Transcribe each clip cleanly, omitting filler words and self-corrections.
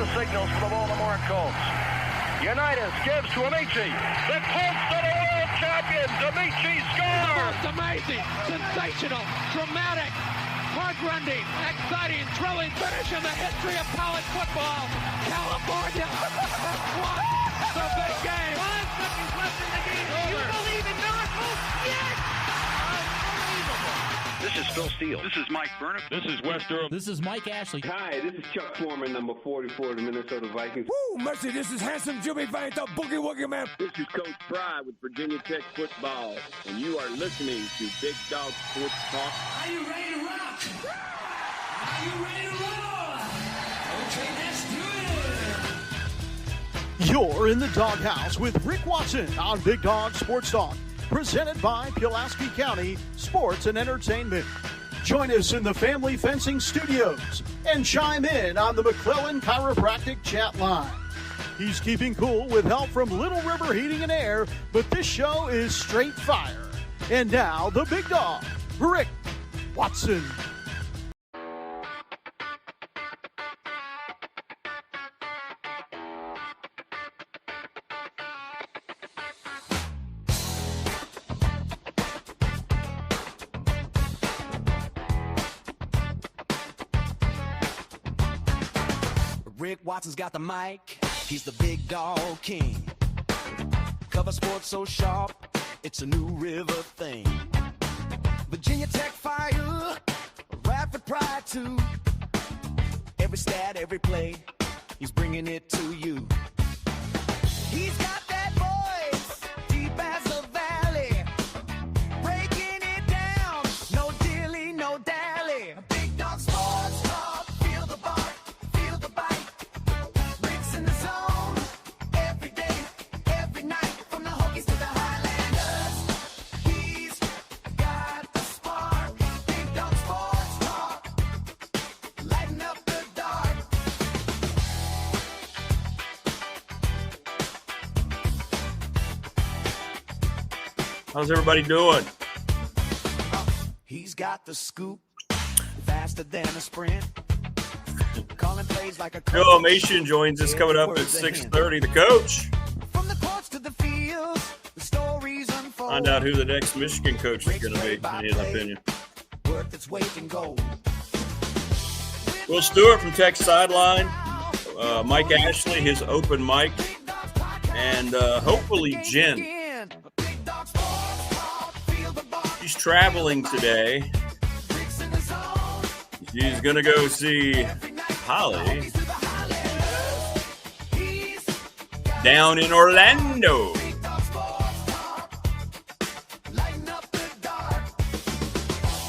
the signals for the Baltimore Colts. Unitas gives to Amici. The Colts are the world champions. Amici scores. It's amazing, sensational, dramatic, heart-rending, exciting, thrilling finish in the history of college football. California has won the big game. 5 seconds left in the game. Do you believe in miracles? Yes! Unbelievable. This is Phil Steele. This is Mike Burnham. This is Wes Durham. This is Mike Ashley. Hi, this is Chuck Foreman, number 44 of the Minnesota Vikings. Woo, mercy, this is handsome Jimmy Vane, the Boogie Woogie Man. This is Coach Fry with Virginia Tech Football, and you are listening to Big Dog Sports Talk. Are you ready to rock? Are you ready to roll? Okay, let's do it. You're in the doghouse with Rick Watson on Big Dog Sports Talk, presented by Pulaski County Sports and Entertainment. Join us in the Family Fencing Studios and chime in on the McClellan Chiropractic chat line. He's keeping cool with help from Little River Heating and Air, but this show is straight fire. And now, the big dog, Rick Watson. Rick Watson's got the mic, he's the big dog king. Cover sports so sharp, it's a New River thing. Virginia Tech fire, Radford pride too. Every stat, every play, he's bringing it to you. He's got that voice, deep as a valley, breaking it down, no dilly, no dally. Big dog sports talk, feel the bark, feel the bite. Rick's in the zone, every day, every night, from the Hokies to the Highlanders. He's got the spark, Big dog sports talk, lighten up the dark. How's everybody doing? He's got the scoop, faster than a sprint. Calling plays like a coach. Elmassian joins us coming up at 6:30. The coach. From the courts to the fields, the stories unfold. Find out who the next Michigan coach is going to be, in his opinion. Worth its weight in gold. Will Stewart from Tech Sideline. Mike Ashley, his open mic. And hopefully Jen. She's traveling today. She's going to go see Holly down in Orlando.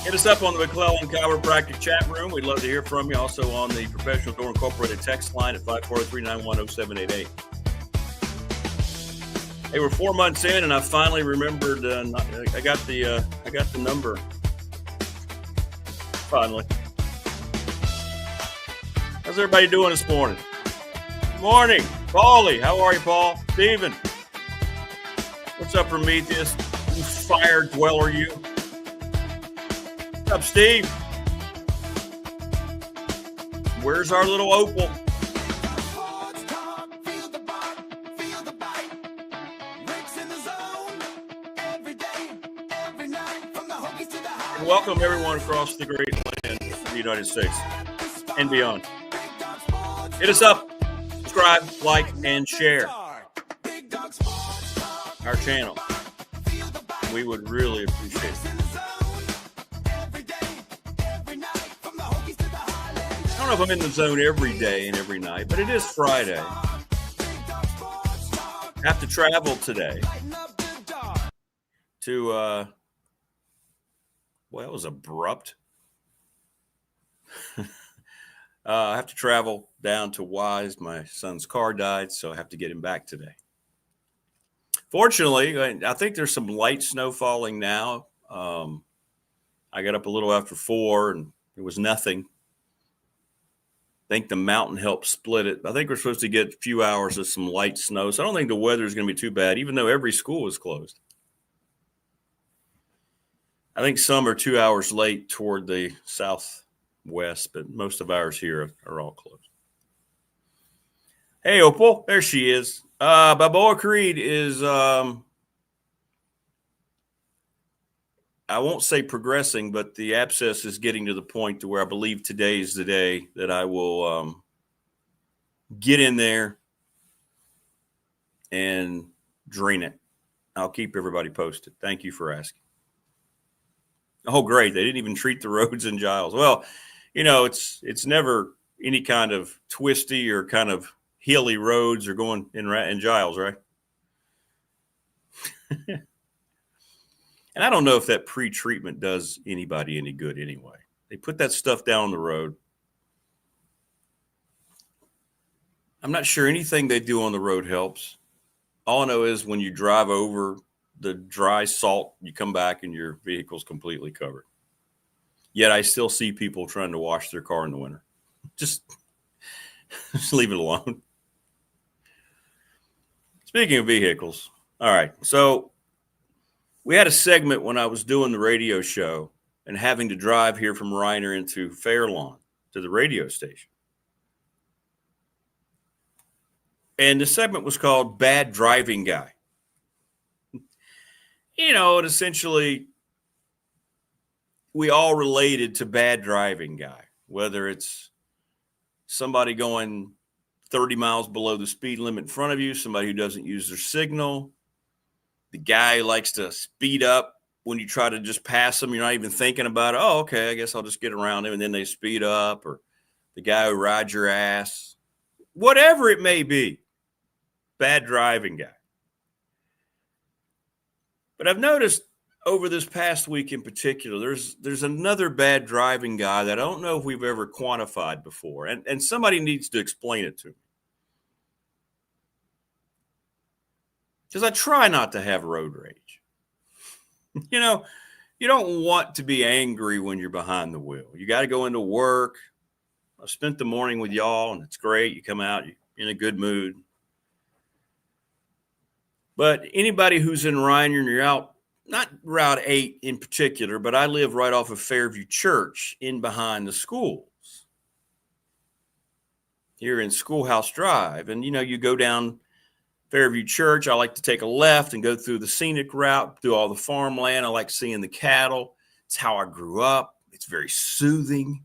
Hit us up on the McClellan Chiropractic chat room. We'd love to hear from you. Also on the Professional Door Incorporated text line at 543-910-788. Hey, we're 4 months in, and I finally remembered. I got the number. Finally. How's everybody doing this morning? Morning, Paulie. How are you, Paul? Steven. What's up, Prometheus? You fire dweller, you. What's up, Steve? Where's our little Opal? Welcome everyone across the great land of the United States and beyond. Hit us up, subscribe, like, and share our channel. We would really appreciate it. I don't know if I'm in the zone every day and every night, but it is Friday. Have to travel today to well, that was abrupt. I have to travel down to Wise. My son's car died, so I have to get him back today. Fortunately, I think there's some light snow falling now. I got up a little after 4, and it was nothing. I think the mountain helped split it. I think we're supposed to get a few hours of some light snow, so I don't think the weather is going to be too bad, even though every school is closed. I think some are 2 hours late toward the southwest, but most of ours here are all closed. Hey, Opal. There she is. Balboa Creed is, I won't say progressing, but the abscess is getting to the point to where I believe today is the day that I will get in there and drain it. I'll keep everybody posted. Thank you for asking. Oh, great. They didn't even treat the roads in Giles. Well, it's never any kind of twisty or kind of hilly roads or going in Giles, right? And I don't know if that pre-treatment does anybody any good anyway. They put that stuff down the road. I'm not sure anything they do on the road helps. All I know is when you drive over the dry salt, you come back and your vehicle's completely covered. Yet I still see people trying to wash their car in the winter. Just leave it alone. Speaking of vehicles, all right. So we had a segment when I was doing the radio show and having to drive here from Reiner into Fairlawn to the radio station. And the segment was called Bad Driving Guy. And essentially we all related to bad driving guy, whether it's somebody going 30 miles below the speed limit in front of you, somebody who doesn't use their signal, the guy who likes to speed up when you try to just pass them. You're not even thinking about it. Oh, okay, I guess I'll just get around him, and then they speed up, or the guy who rides your ass, whatever it may be, bad driving guy. But I've noticed over this past week in particular, there's another bad driving guy that I don't know if we've ever quantified before. And somebody needs to explain it to me. Because I try not to have road rage. You don't want to be angry when you're behind the wheel. You got to go into work. I spent the morning with y'all, and it's great. You come out, you're in a good mood. But anybody who's in Reiner and you're out, not Route 8 in particular, but I live right off of Fairview Church in behind the schools here in Schoolhouse Drive. And, you go down Fairview Church. I like to take a left and go through the scenic route, through all the farmland. I like seeing the cattle. It's how I grew up. It's very soothing.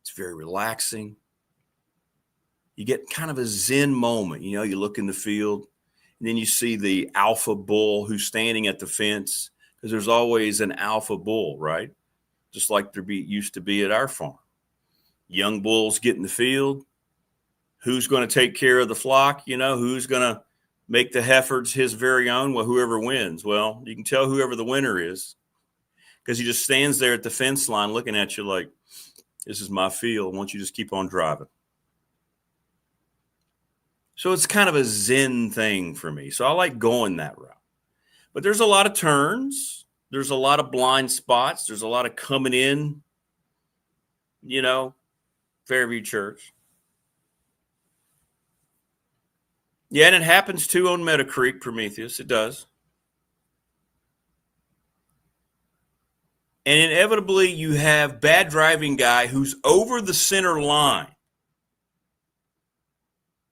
It's very relaxing. You get kind of a zen moment. You look in the field, and then you see the alpha bull who's standing at the fence, because there's always an alpha bull, right? Just like there used to be at our farm. Young bulls get in the field. Who's going to take care of the flock? Who's going to make the heifers his very own? Well, whoever wins. Well, you can tell whoever the winner is, because he just stands there at the fence line looking at you like, this is my field. Why don't you just keep on driving? So it's kind of a zen thing for me. So I like going that route. But there's a lot of turns. There's a lot of blind spots. There's a lot of coming in, Fairview Church. Yeah, and it happens too on Meadow Creek, Prometheus. It does. And inevitably, you have bad driving guy who's over the center line,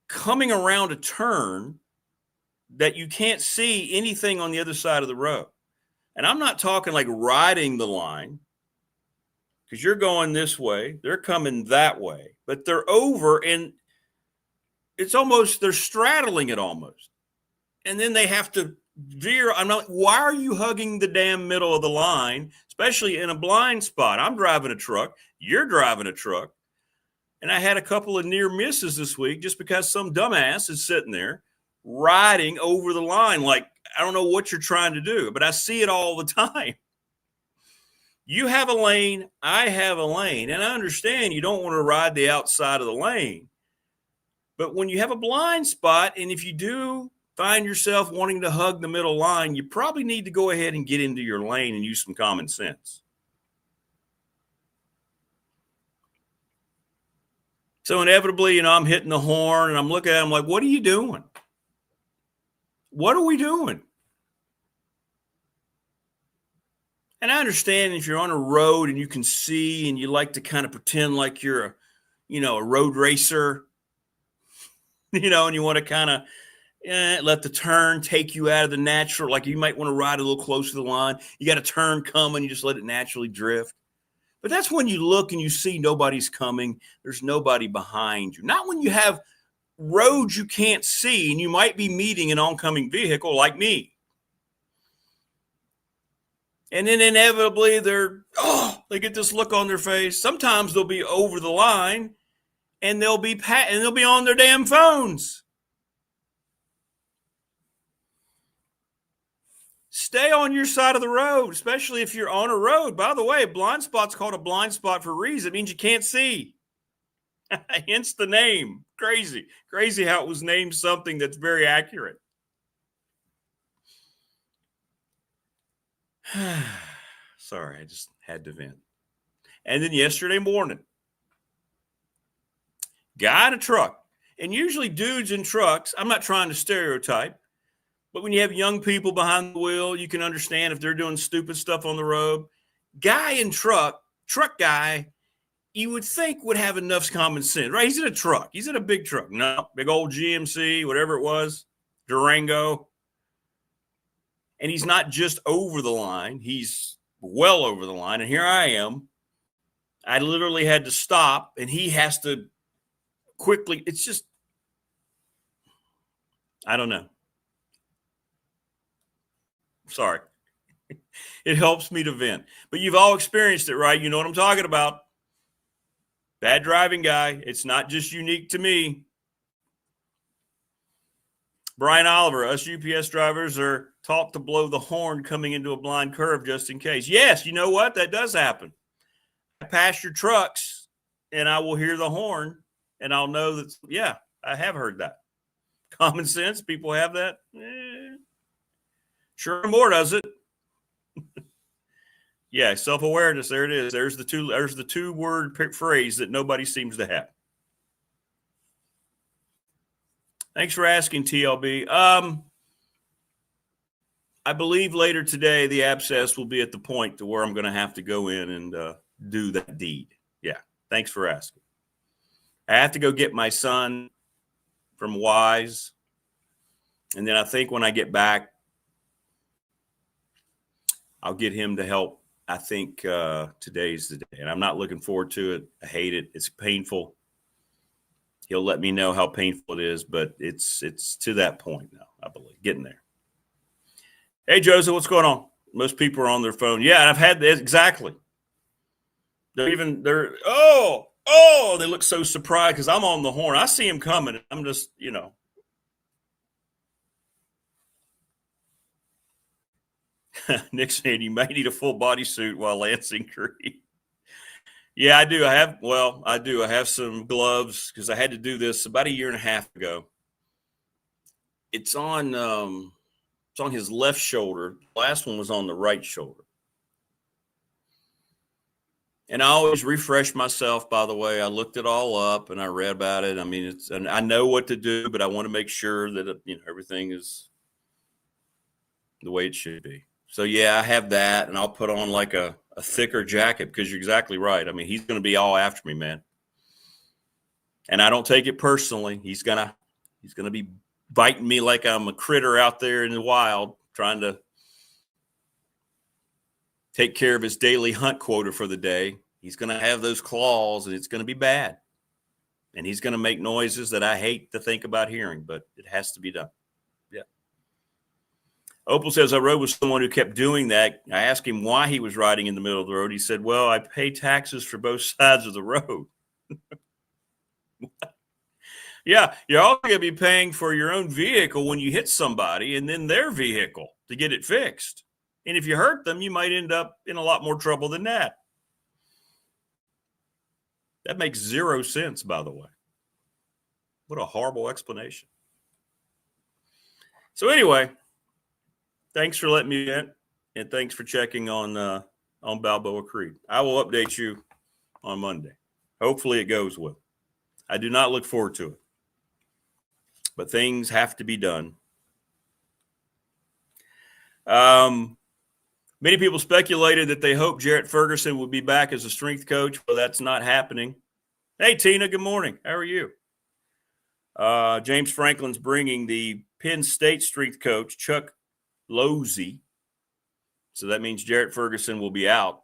coming around a turn that you can't see anything on the other side of the road. And I'm not talking like riding the line, because you're going this way, they're coming that way, but they're over, and it's almost, they're straddling it almost. And then they have to veer. I'm not, why are you hugging the damn middle of the line, especially in a blind spot? I'm driving a truck. You're driving a truck. And I had a couple of near misses this week just because some dumbass is sitting there riding over the line. Like, I don't know what you're trying to do, but I see it all the time. You have a lane, I have a lane, and I understand you don't want to ride the outside of the lane. But when you have a blind spot, and if you do find yourself wanting to hug the middle line, you probably need to go ahead and get into your lane and use some common sense. So inevitably, I'm hitting the horn, and I'm looking at him like, what are you doing? What are we doing? And I understand if you're on a road and you can see and you like to kind of pretend like you're a road racer. and you want to kind of let the turn take you out of the natural. Like you might want to ride a little closer to the line. You got a turn coming. You just let it naturally drift. But that's when you look and you see nobody's coming. There's nobody behind you. Not when you have roads you can't see and you might be meeting an oncoming vehicle like me. And then inevitably they get this look on their face. Sometimes they'll be over the line and they'll be on their damn phones. Stay on your side of the road, especially if you're on a road. By the way, blind spot's called a blind spot for a reason. It means you can't see. Hence the name. Crazy how it was named something that's very accurate. Sorry, I just had to vent. And then yesterday morning, guy in a truck, and usually dudes in trucks, I'm not trying to stereotype, but when you have young people behind the wheel, you can understand if they're doing stupid stuff on the road. Guy in truck guy, you would think would have enough common sense, right? He's in a truck. He's in a big truck. No, big old GMC, whatever it was, Durango. And he's not just over the line. He's well over the line. And here I am. I literally had to stop, and he has to quickly. It's just, I don't know. Sorry. It helps me to vent. But you've all experienced it, right? You know what I'm talking about. Bad driving guy. It's not just unique to me. Brian Oliver, us UPS drivers are taught to blow the horn coming into a blind curve just in case. Yes, you know what? That does happen. I pass your trucks, and I will hear the horn, and I'll know that, yeah, I have heard that. Common sense, people have that. Sure more does it. Yeah, self-awareness, there it is. There's the two-word phrase that nobody seems to have. Thanks for asking, TLB. I believe later today the abscess will be at the point to where I'm going to have to go in and do that deed. Yeah, thanks for asking. I have to go get my son from Wise, and then I think when I get back, I'll get him to help. I think today's the day, and I'm not looking forward to it. I hate it. It's painful. He'll let me know how painful it is, but it's to that point now, I believe, getting there. Hey, Joseph, what's going on? Most people are on their phone. Yeah, and I've had this exactly. They look so surprised because I'm on the horn. I see him coming. I'm just, Nick saying you may need a full bodysuit while lancing Creed. Yeah, I do. I have some gloves because I had to do this about a year and a half ago. It's on his left shoulder. The last one was on the right shoulder. And I always refresh myself, by the way. I looked it all up and I read about it. I mean, and I know what to do, but I want to make sure that everything is the way it should be. So, yeah, I have that, and I'll put on like a thicker jacket because you're exactly right. I mean, he's going to be all after me, man. And I don't take it personally. He's gonna be biting me like I'm a critter out there in the wild trying to take care of his daily hunt quota for the day. He's going to have those claws, and it's going to be bad. And he's going to make noises that I hate to think about hearing, but it has to be done. Yeah. Opal says, I rode with someone who kept doing that. I asked him why he was riding in the middle of the road. He said, well, I pay taxes for both sides of the road. Yeah, you're also going to be paying for your own vehicle when you hit somebody and then their vehicle to get it fixed. And if you hurt them, you might end up in a lot more trouble than that. That makes zero sense, by the way. What a horrible explanation. So anyway, thanks for letting me vent, and thanks for checking on Balboa Creed. I will update you on Monday. Hopefully it goes well. I do not look forward to it, but things have to be done. Many people speculated that they hoped Jarrett Ferguson would be back as a strength coach. Well, that's not happening. Hey, Tina, good morning. How are you? James Franklin's bringing the Penn State strength coach, Chuck Losey. So that means Jarrett Ferguson will be out.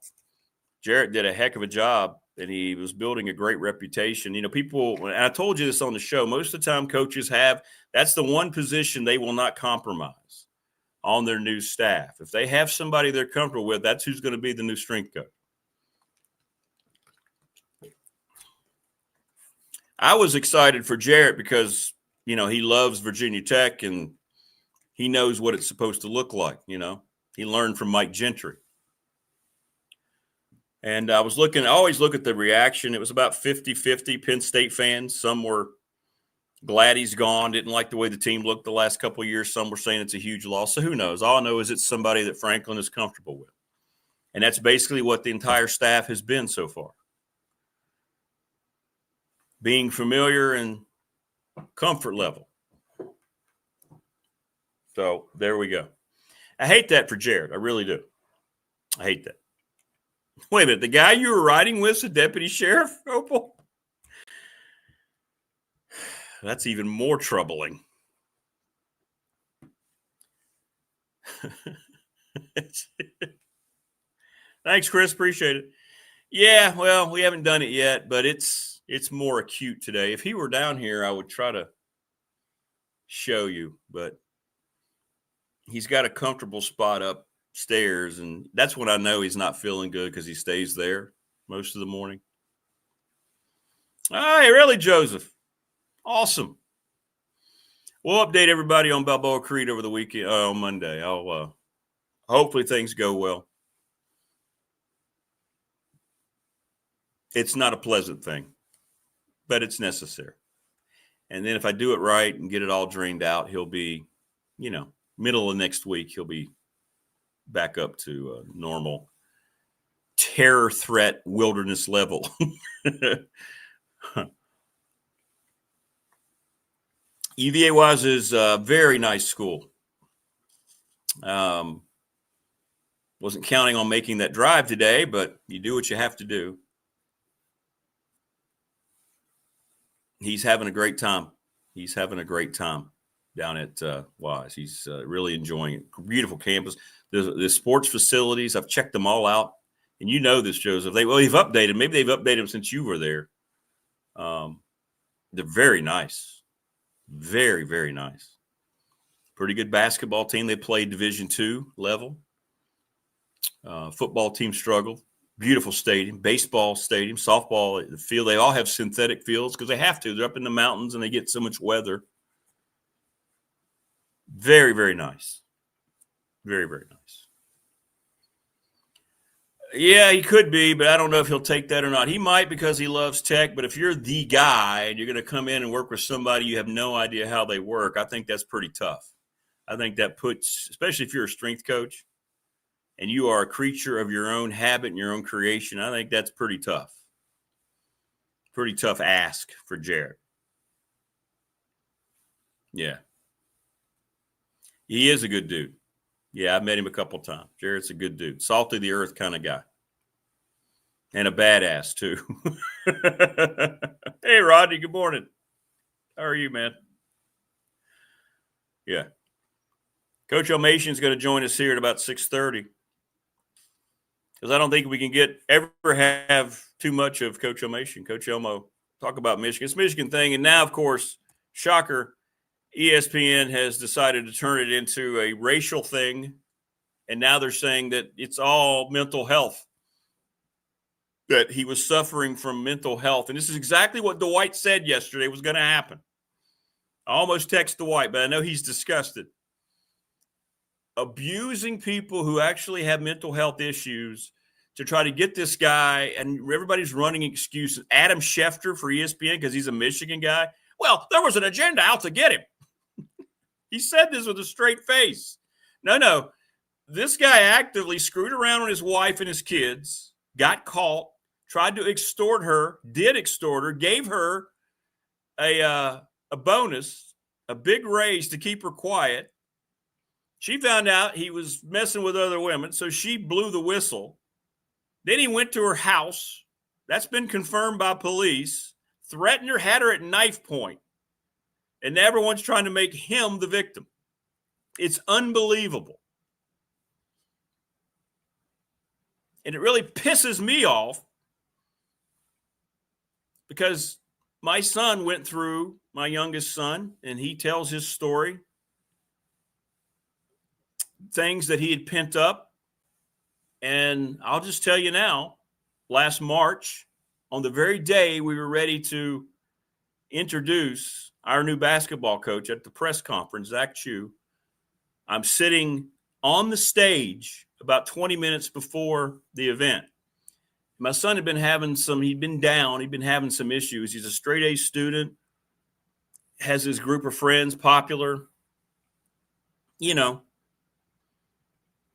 Jarrett did a heck of a job, and he was building a great reputation. You know, people, and I told you this on the show, most of the time coaches that's the one position they will not compromise on their new staff. If they have somebody they're comfortable with, that's who's going to be the new strength coach. I was excited for Jarrett because, you know, he loves Virginia Tech and he knows what it's supposed to look like, you know. He learned from Mike Gentry. And I always look at the reaction. It was about 50-50 Penn State fans. Some were glad he's gone, didn't like the way the team looked the last couple of years. Some were saying it's a huge loss. So who knows? All I know is it's somebody that Franklin is comfortable with. And that's basically what the entire staff has been so far. Being familiar and comfort level. So there we go. I hate that for Jared. I really do. I hate that. Wait a minute. The guy you were riding with is a deputy sheriff, Opal? That's even more troubling. Thanks, Chris. Appreciate it. Yeah, well, we haven't done it yet, but it's more acute today. If he were down here, I would try to show you, but he's got a comfortable spot upstairs, and that's when I know he's not feeling good because he stays there most of the morning. Hey, really, Joseph? Awesome. We'll update everybody on Balboa Creed over the weekend on Monday. I'll hopefully things go well. It's not a pleasant thing, but it's necessary. And then if I do it right and get it all drained out, he'll be, you know, middle of next week, he'll be back up to normal terror threat wilderness level. UVA-wise is a very nice school. Wasn't counting on making that drive today, but you do what you have to do. He's having a great time. He's having a great time down at Wise. He's really enjoying it. Beautiful campus. The sports facilities, I've checked them all out. And you know this, Joseph. They've updated. Maybe they've updated them since you were there. They're very nice. Very, very nice. Pretty good basketball team. They played Division II level. Football team struggled. Beautiful stadium. Baseball stadium. Softball, the field. They all have synthetic fields because they have to. They're up in the mountains and they get so much weather. Very, very nice. Very, very nice. Yeah, he could be, but I don't know if he'll take that or not. He might because he loves tech, but if you're the guy and you're going to come in and work with somebody you have no idea how they work, I think that's pretty tough. I think that puts, especially if you're a strength coach and you are a creature of your own habit and your own creation, I think that's pretty tough. Pretty tough ask for Jared. Yeah. He is a good dude. Yeah, I've met him a couple times. Jared's a good dude. Salt of the earth kind of guy. And a badass, too. Hey, Rodney, good morning. How are you, man? Yeah. Coach Elmassian is going to join us here at about 6:30. Because I don't think we can ever have too much of Coach Elmassian. Coach Elmo, talk about Michigan. It's a Michigan thing. And now, of course, shocker, ESPN has decided to turn it into a racial thing, and now they're saying that it's all mental health, that he was suffering from mental health. And this is exactly what Dwight said yesterday was going to happen. I almost texted Dwight, but I know he's disgusted. Abusing people who actually have mental health issues to try to get this guy, and everybody's running excuses. Adam Schefter for ESPN because he's a Michigan guy. Well, there was an agenda out to get him. He said this with a straight face. No. This guy actively screwed around with his wife and his kids, got caught, tried to extort her, did extort her, gave her a bonus, a big raise to keep her quiet. She found out he was messing with other women, so she blew the whistle. Then he went to her house. That's been confirmed by police. Threatened her, had her at knife point. And everyone's trying to make him the victim. It's unbelievable. And it really pisses me off because my son went through, my youngest son, and he tells his story, things that he had pent up. And I'll just tell you now, last March, on the very day we were ready to introduce our new basketball coach at the press conference, Zach Chu, I'm sitting on the stage about 20 minutes before the event. My son had been having he'd been having some issues. He's a straight A student, has his group of friends, popular,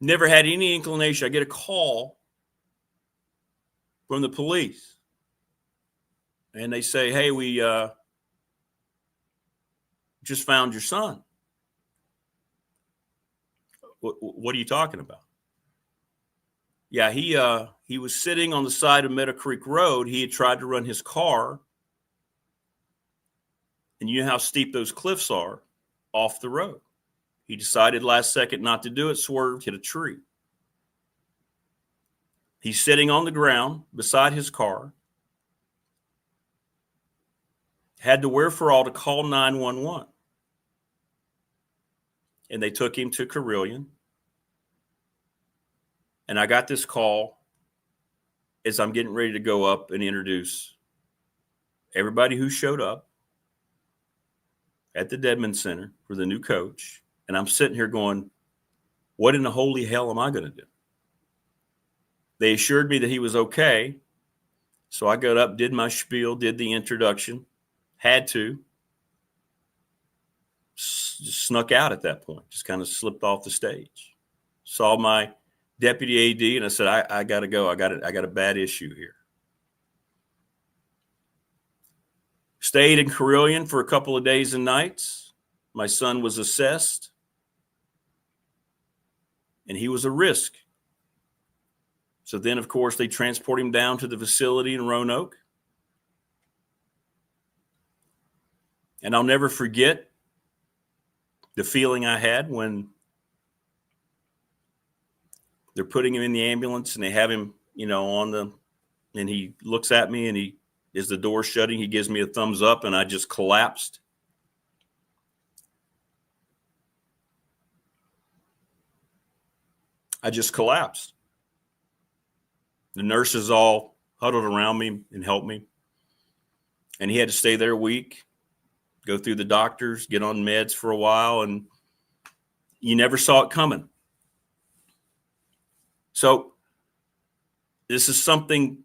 never had any inclination. I get a call from the police and they say, hey, we just found your son. What are you talking about? Yeah, he was sitting on the side of Meadow Creek Road. He had tried to run his car, and you know how steep those cliffs are, off the road. He decided last second not to do it, swerved, hit a tree. He's sitting on the ground beside his car, had the wherewithal to call 911. And they took him to Carilion. And I got this call as I'm getting ready to go up and introduce everybody who showed up at the Dedman Center for the new coach. And I'm sitting here going, what in the holy hell am I going to do? They assured me that he was okay. So I got up, did my spiel, did the introduction, had to. Just snuck out at that point, just kind of slipped off the stage. Saw my deputy AD, and I said, I got to go. I got a bad issue here. Stayed in Carilion for a couple of days and nights. My son was assessed, and he was a risk. So then, of course, they transport him down to the facility in Roanoke. And I'll never forget the feeling I had when they're putting him in the ambulance and they have him, and he looks at me and as the door shutting, he gives me a thumbs up and I just collapsed. I just collapsed. The nurses all huddled around me and helped me. And he had to stay there a week, go through the doctors, get on meds for a while, and you never saw it coming. So this is something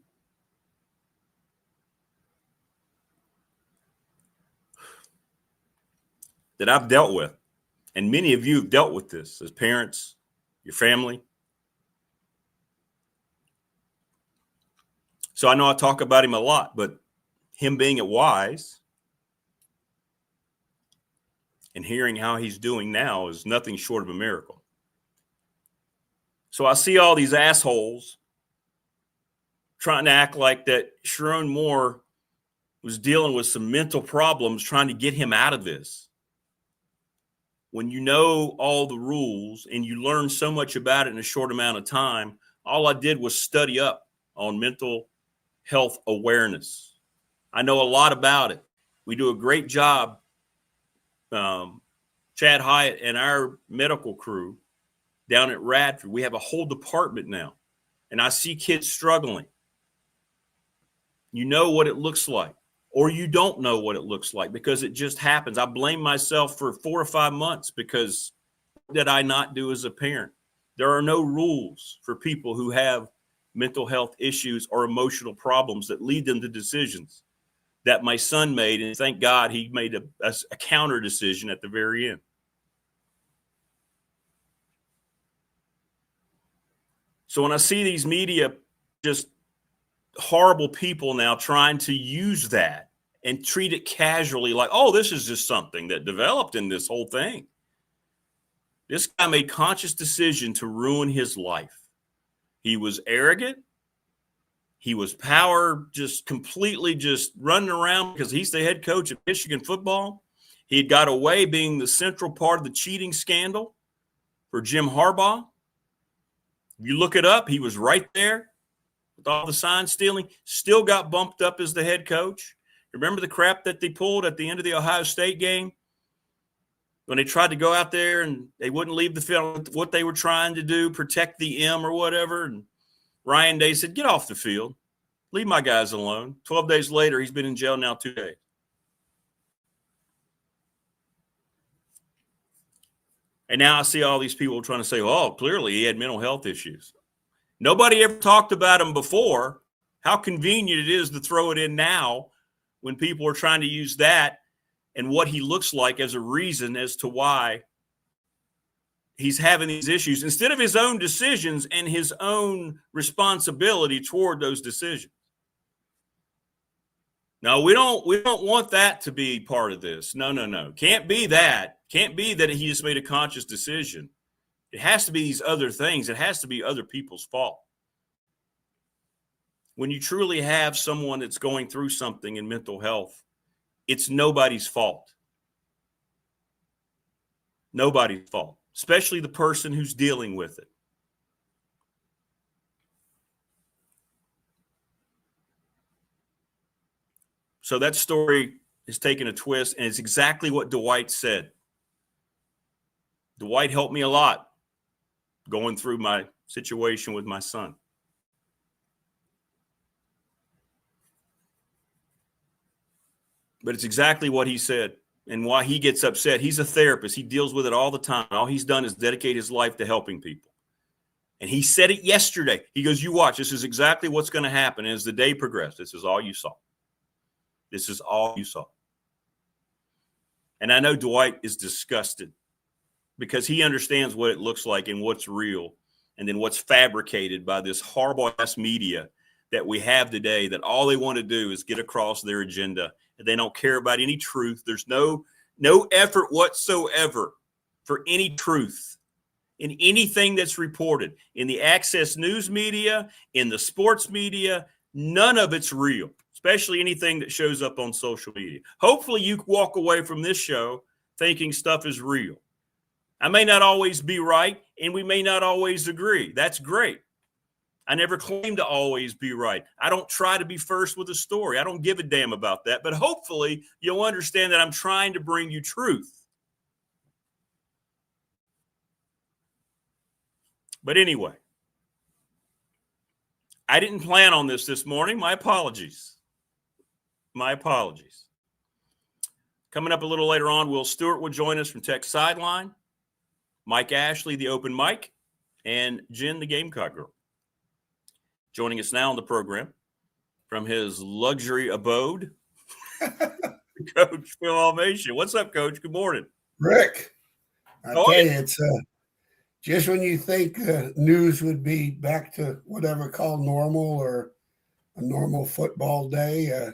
that I've dealt with, and many of you have dealt with this as parents, your family. So I know I talk about him a lot, but him being at Wise and hearing how he's doing now is nothing short of a miracle. So I see all these assholes trying to act like that Sharon Moore was dealing with some mental problems, trying to get him out of this. When you know all the rules and you learn so much about it in a short amount of time, all I did was study up on mental health awareness. I know a lot about it. We do a great job. Chad Hyatt and our medical crew down at Radford, we have a whole department now. And I see kids struggling. You know what it looks like, or you don't know what it looks like because it just happens. I blame myself for 4 or 5 months because what did I not do as a parent? There are no rules for people who have mental health issues or emotional problems that lead them to decisions that my son made. And thank God he made a counter decision at the very end. So when I see these media, just horrible people now trying to use that and treat it casually like, oh, this is just something that developed in this whole thing. This guy made conscious decision to ruin his life. He was arrogant. He was power, just completely just running around because he's the head coach of Michigan football. He had got away being the central part of the cheating scandal for Jim Harbaugh. If you look it up, he was right there with all the sign stealing, still got bumped up as the head coach. Remember the crap that they pulled at the end of the Ohio State game? When they tried to go out there and they wouldn't leave the field, what they were trying to do, protect the M or whatever. And Ryan Day said, get off the field. Leave my guys alone. 12 days later, he's been in jail now 2 days. And now I see all these people trying to say, oh, clearly he had mental health issues. Nobody ever talked about him before. How convenient it is to throw it in now when people are trying to use that and what he looks like as a reason as to why he's having these issues instead of his own decisions and his own responsibility toward those decisions. No, we don't want that to be part of this. No. Can't be that. Can't be that he just made a conscious decision. It has to be these other things. It has to be other people's fault. When you truly have someone that's going through something in mental health, it's nobody's fault. Nobody's fault, especially the person who's dealing with it. So that story is taking a twist, and it's exactly what Dwight said. Dwight helped me a lot going through my situation with my son. But it's exactly what he said and why he gets upset. He's a therapist. He deals with it all the time. All he's done is dedicate his life to helping people. And he said it yesterday. He goes, you watch. This is exactly what's going to happen as the day progressed. This is all you saw. This is all you saw. And I know Dwight is disgusted because he understands what it looks like and what's real and then what's fabricated by this horrible-ass media that we have today, that all they want to do is get across their agenda. And they don't care about any truth. There's no effort whatsoever for any truth in anything that's reported. In the access news media, in the sports media, none of it's real, especially anything that shows up on social media. Hopefully you walk away from this show thinking stuff is real. I may not always be right, and we may not always agree. That's great. I never claim to always be right. I don't try to be first with a story. I don't give a damn about that. But hopefully you'll understand that I'm trying to bring you truth. But anyway, I didn't plan on this morning. My apologies. My apologies. Coming up a little later on, Will Stewart will join us from Tech Sideline. Mike Ashley, the open mic, and Jen, the Gamecock girl. Joining us now on the program from his luxury abode, Coach Phil Elmassian. What's up, Coach? Good morning. Rick, I tell you, it's just when you think news would be back to whatever called normal or a normal football day,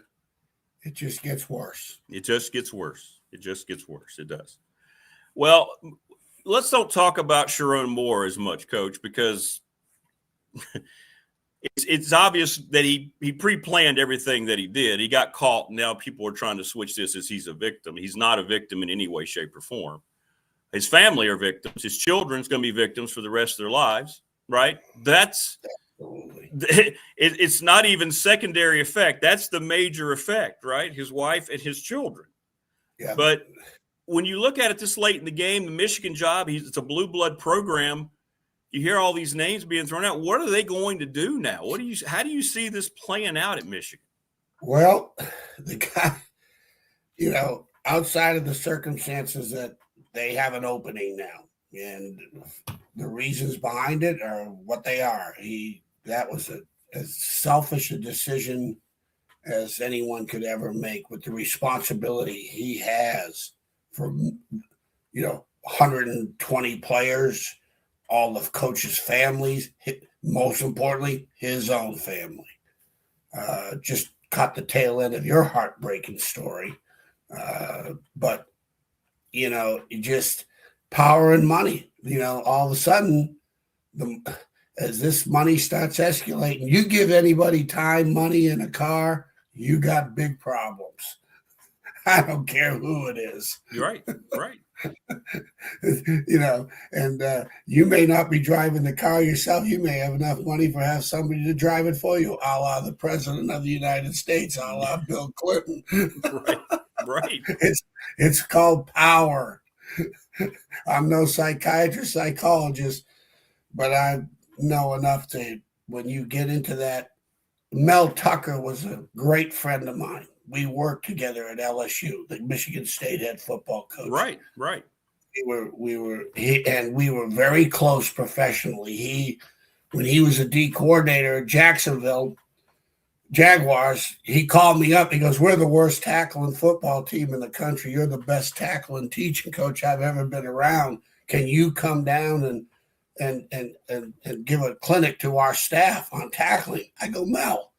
it just gets worse. It just gets worse. It just gets worse. It does. Well, let's don't talk about Sharon Moore as much, Coach, because it's obvious that he pre-planned everything that he did. He got caught. And now people are trying to switch this as he's a victim. He's not a victim in any way, shape, or form. His family are victims. His children's going to be victims for the rest of their lives, right? It's not even secondary effect. That's the major effect, right? His wife and his children. Yeah. But when you look at it this late in the game, the Michigan job, it's a blue blood program. You hear all these names being thrown out. What are they going to do now? How do you see this playing out at Michigan? Well, the guy, outside of the circumstances that they have an opening now, and the reasons behind it are what they are. That was as selfish a decision as anyone could ever make, with the responsibility he has for 120 players, all of coaches' families, most importantly, his own family. Just caught the tail end of your heartbreaking story. But, just power and money, all of a sudden, as this money starts escalating, you give anybody time, money, and a car, you got big problems. I don't care who it is. You're right. Right. And you may not be driving the car yourself. You may have enough money for have somebody to drive it for you, a la the president of the United States, a la Bill Clinton. Right. Right. It's called power. I'm no psychiatrist, psychologist, but I know enough to, when you get into that. Mel Tucker was a great friend of mine. We worked together at LSU, the Michigan State head football coach. Right. We were very close professionally. When he was a D coordinator at Jacksonville Jaguars, he called me up. He goes, "We're the worst tackling football team in the country. You're the best tackling teaching coach I've ever been around. Can you come down and give a clinic to our staff on tackling?" I go, "Mel,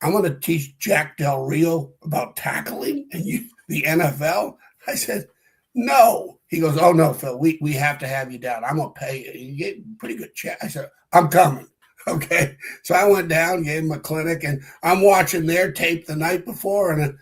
I'm going to teach Jack Del Rio about tackling and the NFL." I said, "No." He goes, "Oh, no, Phil, we have to have you down. I'm going to pay you. You get a pretty good check." I said, "I'm coming." Okay. So I went down, gave him a clinic, and I'm watching their tape the night before, and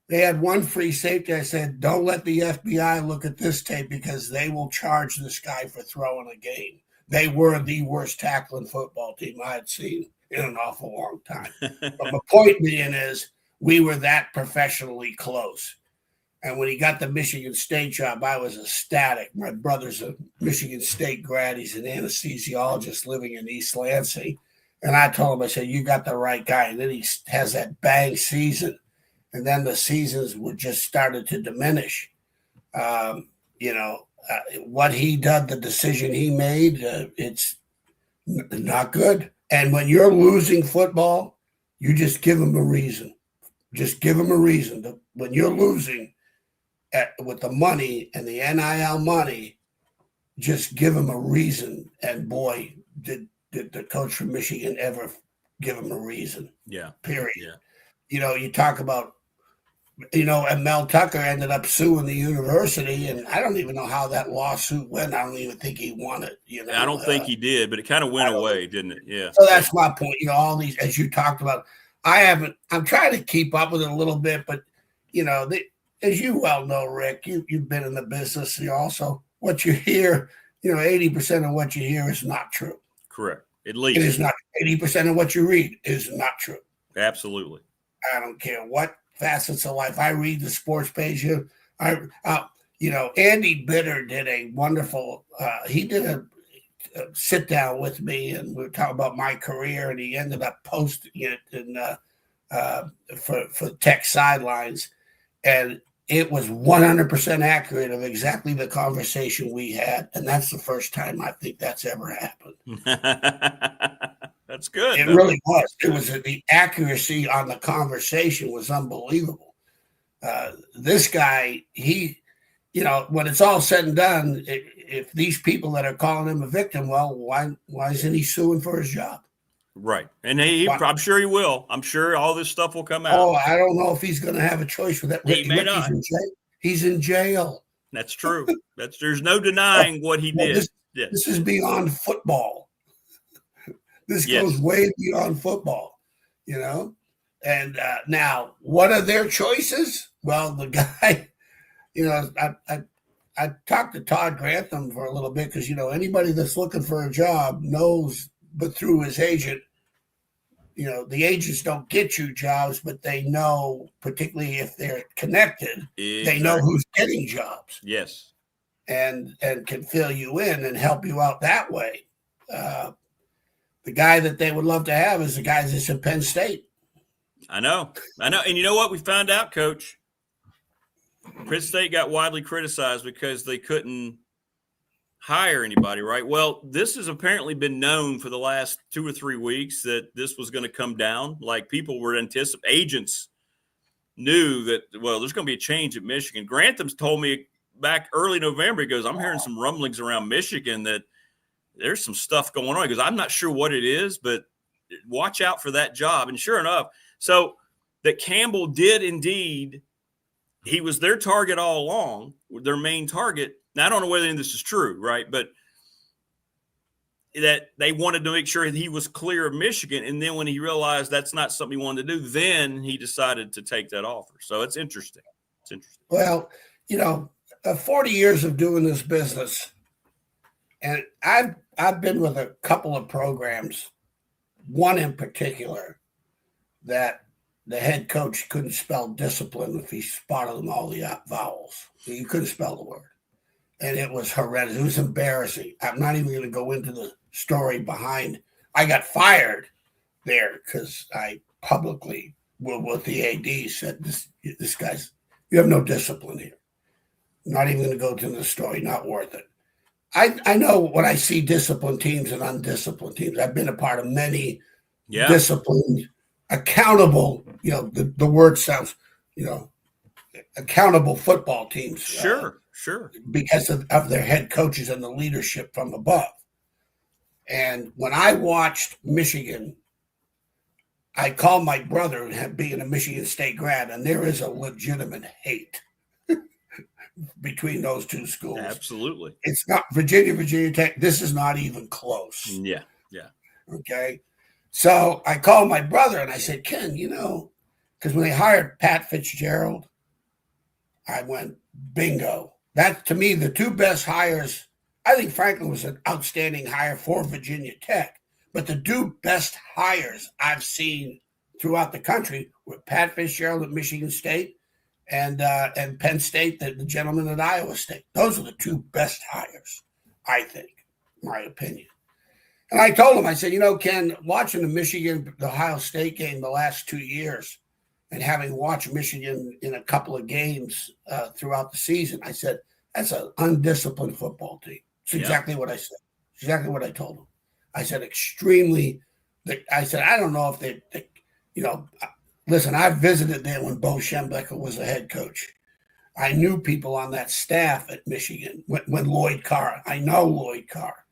they had one free safety. I said, "Don't let the FBI look at this tape because they will charge this guy for throwing a game." They were the worst tackling football team I had seen in an awful long time. But the point being is we were that professionally close. And when he got the Michigan State job, I was ecstatic. My brother's a Michigan State grad. He's an anesthesiologist living in East Lansing. And I told him, I said, "You got the right guy." And then he has that bang season. And then the seasons were just started to diminish. What he did, the decision he made, it's not good. And when you're losing football, you just give them a reason. Just give them a reason. When you're losing with the money and the NIL money, just give them a reason. And boy, did the coach from Michigan ever give him a reason. Yeah. Period. Yeah. You talk about, and Mel Tucker ended up suing the university, and I don't even know how that lawsuit went. I don't even think he won it. I don't think he did, but it kind of went away, didn't it? Yeah. So that's my point. All these, as you talked about, I'm trying to keep up with it a little bit, but as you well know, Rick, you've been in the business. Also, what you hear, 80% of what you hear is not true. Correct. At least it is not. 80% of what you read is not true. Absolutely. I don't care what facets of life. I read the sports page. Andy Bitter did a wonderful. He did a sit down with me, and we were talking about my career, and he ended up posting it for Tech Sidelines, and it was 100% accurate of exactly the conversation we had, and that's the first time I think that's ever happened. That's good. It really was. It was the accuracy on the conversation was unbelievable. This guy, when it's all said and done, if these people that are calling him a victim, well, why isn't he suing for his job? Right. And I'm sure he will. I'm sure all this stuff will come out. Oh, I don't know if he's going to have a choice with that. He may not. He's in jail. That's true. There's no denying what he did. This is beyond football. This goes way beyond football, And now, what are their choices? Well, the guy, I talked to Todd Grantham for a little bit because, anybody that's looking for a job knows, but through his agent, the agents don't get you jobs, but they know, particularly if they're connected, They know who's getting jobs. Yes. And can fill you in and help you out that way. The guy that they would love to have is the guy that's in Penn State. I know. And you know what? We found out, Coach. Penn State got widely criticized because they couldn't hire anybody, right? Well, this has apparently been known for the last 2 or 3 weeks that this was going to come down. Like people were anticipating, agents knew that, well, there's going to be a change at Michigan. Grantham's told me back early November, he goes, "I'm hearing some rumblings around Michigan that there's some stuff going on." He goes, "I'm not sure what it is, but watch out for that job." And sure enough, so that Campbell did indeed, he was their target all along, their main target. Now, I don't know whether any of this is true, right? But that they wanted to make sure he was clear of Michigan. And then when he realized that's not something he wanted to do, then he decided to take that offer. So it's interesting. It's interesting. Well, 40 years of doing this business, and I've been with a couple of programs, one in particular, that the head coach couldn't spell discipline if he spotted them all the vowels. He couldn't spell the word. And it was horrendous. It was embarrassing. I'm not even going to go into the story behind. I got fired there because I publicly, with the AD, said, this guy's, you have no discipline here. Not even going to go into the story. Not worth it. I know when I see disciplined teams and undisciplined teams. I've been a part of many disciplined, accountable, the word sounds, accountable football teams. Sure. Because of their head coaches and the leadership from above. And when I watched Michigan, I called my brother, being a Michigan State grad, and there is a legitimate hate between those two schools. Absolutely. It's not Virginia Tech. This is not even close. Yeah. Okay. So I called my brother and I said, Ken, because when they hired Pat Fitzgerald, I went, bingo. That, to me, the two best hires, I think Franklin was an outstanding hire for Virginia Tech, but the two best hires I've seen throughout the country were Pat Fitzgerald at Michigan State and Penn State, the gentleman at Iowa State. Those are the two best hires, I think, in my opinion. And I told him, I said, Ken, watching the Ohio State game the last 2 years, and having watched Michigan in a couple of games throughout the season, I said, that's an undisciplined football team. It's exactly what I said. Exactly what I told him. I said, I don't know if they listen, I visited there when Bo Schembechler was the head coach. I knew people on that staff at Michigan when Lloyd Carr. I know Lloyd Carr.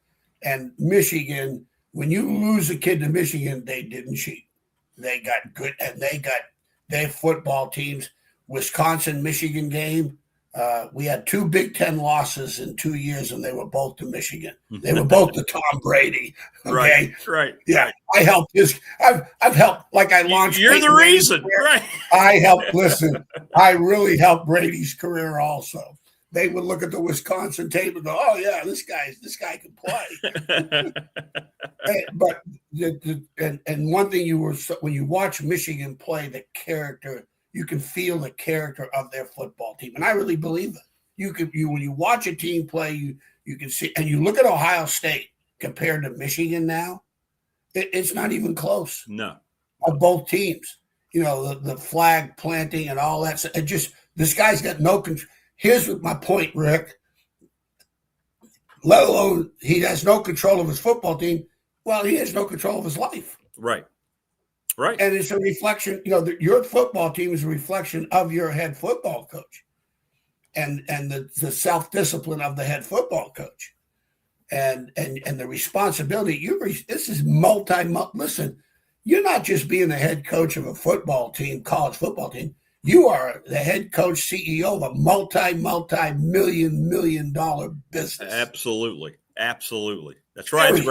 And Michigan, when you lose a kid to Michigan, they didn't cheat. They got good, and they got their football teams. Wisconsin-Michigan game, we had 2 Big Ten losses in 2 years, and they were both to Michigan. They were both to Tom Brady. Okay, right. Yeah, I helped I've helped. Like I launched. You're the reason, right? I helped. Listen, I really helped Brady's career. Also, they would look at the Wisconsin tape and go, "Oh yeah, this guy can play." But and one thing when you watch Michigan play, the character. You can feel the character of their football team, and I really believe it. When you watch a team play, you can see, and you look at Ohio State compared to Michigan now, it's not even close. No, of both teams, the flag planting and all that. It just this guy's got no control. Here's my point, Rick. Let alone he has no control of his football team. Well, he has no control of his life. Right. And it's a reflection, your football team is a reflection of your head football coach and the self-discipline of the head football coach and the responsibility. This is listen, you're not just being the head coach of a football team, college football team. You are the head coach, CEO of a multi-million dollar business. Absolutely. That's right. That's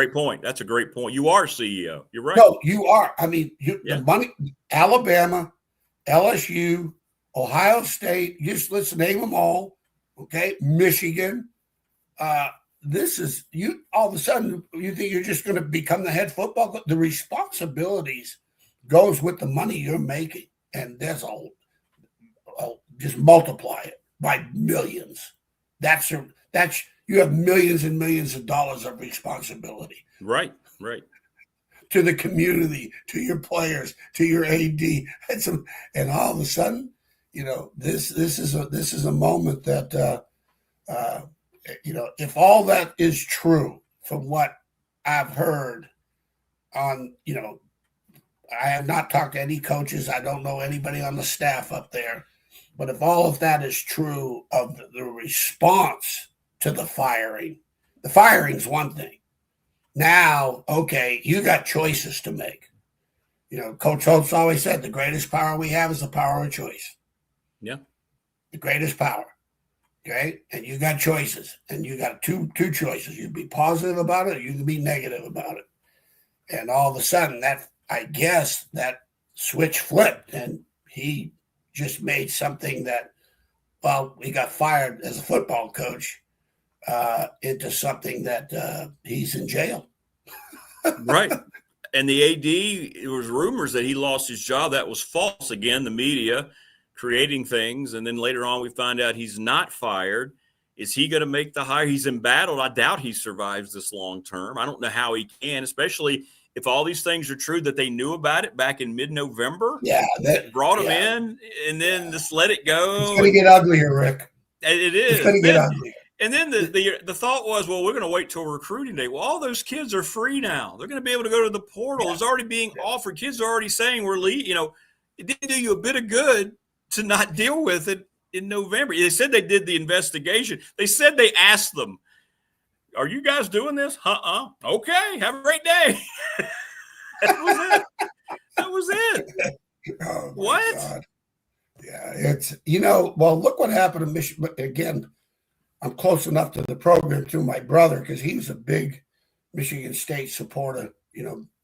a great point. You are CEO. You're right. No, you are. I mean, the money, Alabama, LSU, Ohio State, let's name them all. Okay. Michigan. This is you all of a sudden you think you're just going to become the head football coach. The responsibilities goes with the money you're making. And there's just multiply it by millions. You have millions and millions of dollars of responsibility. Right. To the community, to your players, to your AD. And all of a sudden, this is a moment that, if all that is true from what I've heard on, I have not talked to any coaches. I don't know anybody on the staff up there. But if all of that is true of the response to the firing's one thing. Now, okay, you got choices to make. Coach Holtz always said the greatest power we have is the power of choice. Yeah. The greatest power. Okay. And you got choices, and you got two choices. You can be positive about it, or you can be negative about it. And all of a sudden that switch flipped, and he just made something that well, he got fired as a football coach into something that he's in jail. Right. And the AD, there was rumors that he lost his job. That was false. Again, the media creating things. And then later on, we find out he's not fired. Is he going to make the hire? He's embattled. I doubt he survives this long term. I don't know how he can, especially if all these things are true that they knew about it back in mid-November. Yeah. Brought him in and then just let it go. It's going to get uglier, Rick. It is. It's going to get uglier. And then the thought was, well, we're going to wait till recruiting day. Well, all those kids are free now. They're going to be able to go to the portal. It's already being offered. Kids are already saying we're leaving. It didn't do you a bit of good to not deal with it in November. They said they did the investigation. They said they asked them, are you guys doing this? Okay. Have a great day. That was it. That was it. Oh, what? God. Yeah, it's, well, look what happened to Michigan. But again, I'm close enough to the program through my brother because he was a big Michigan State supporter,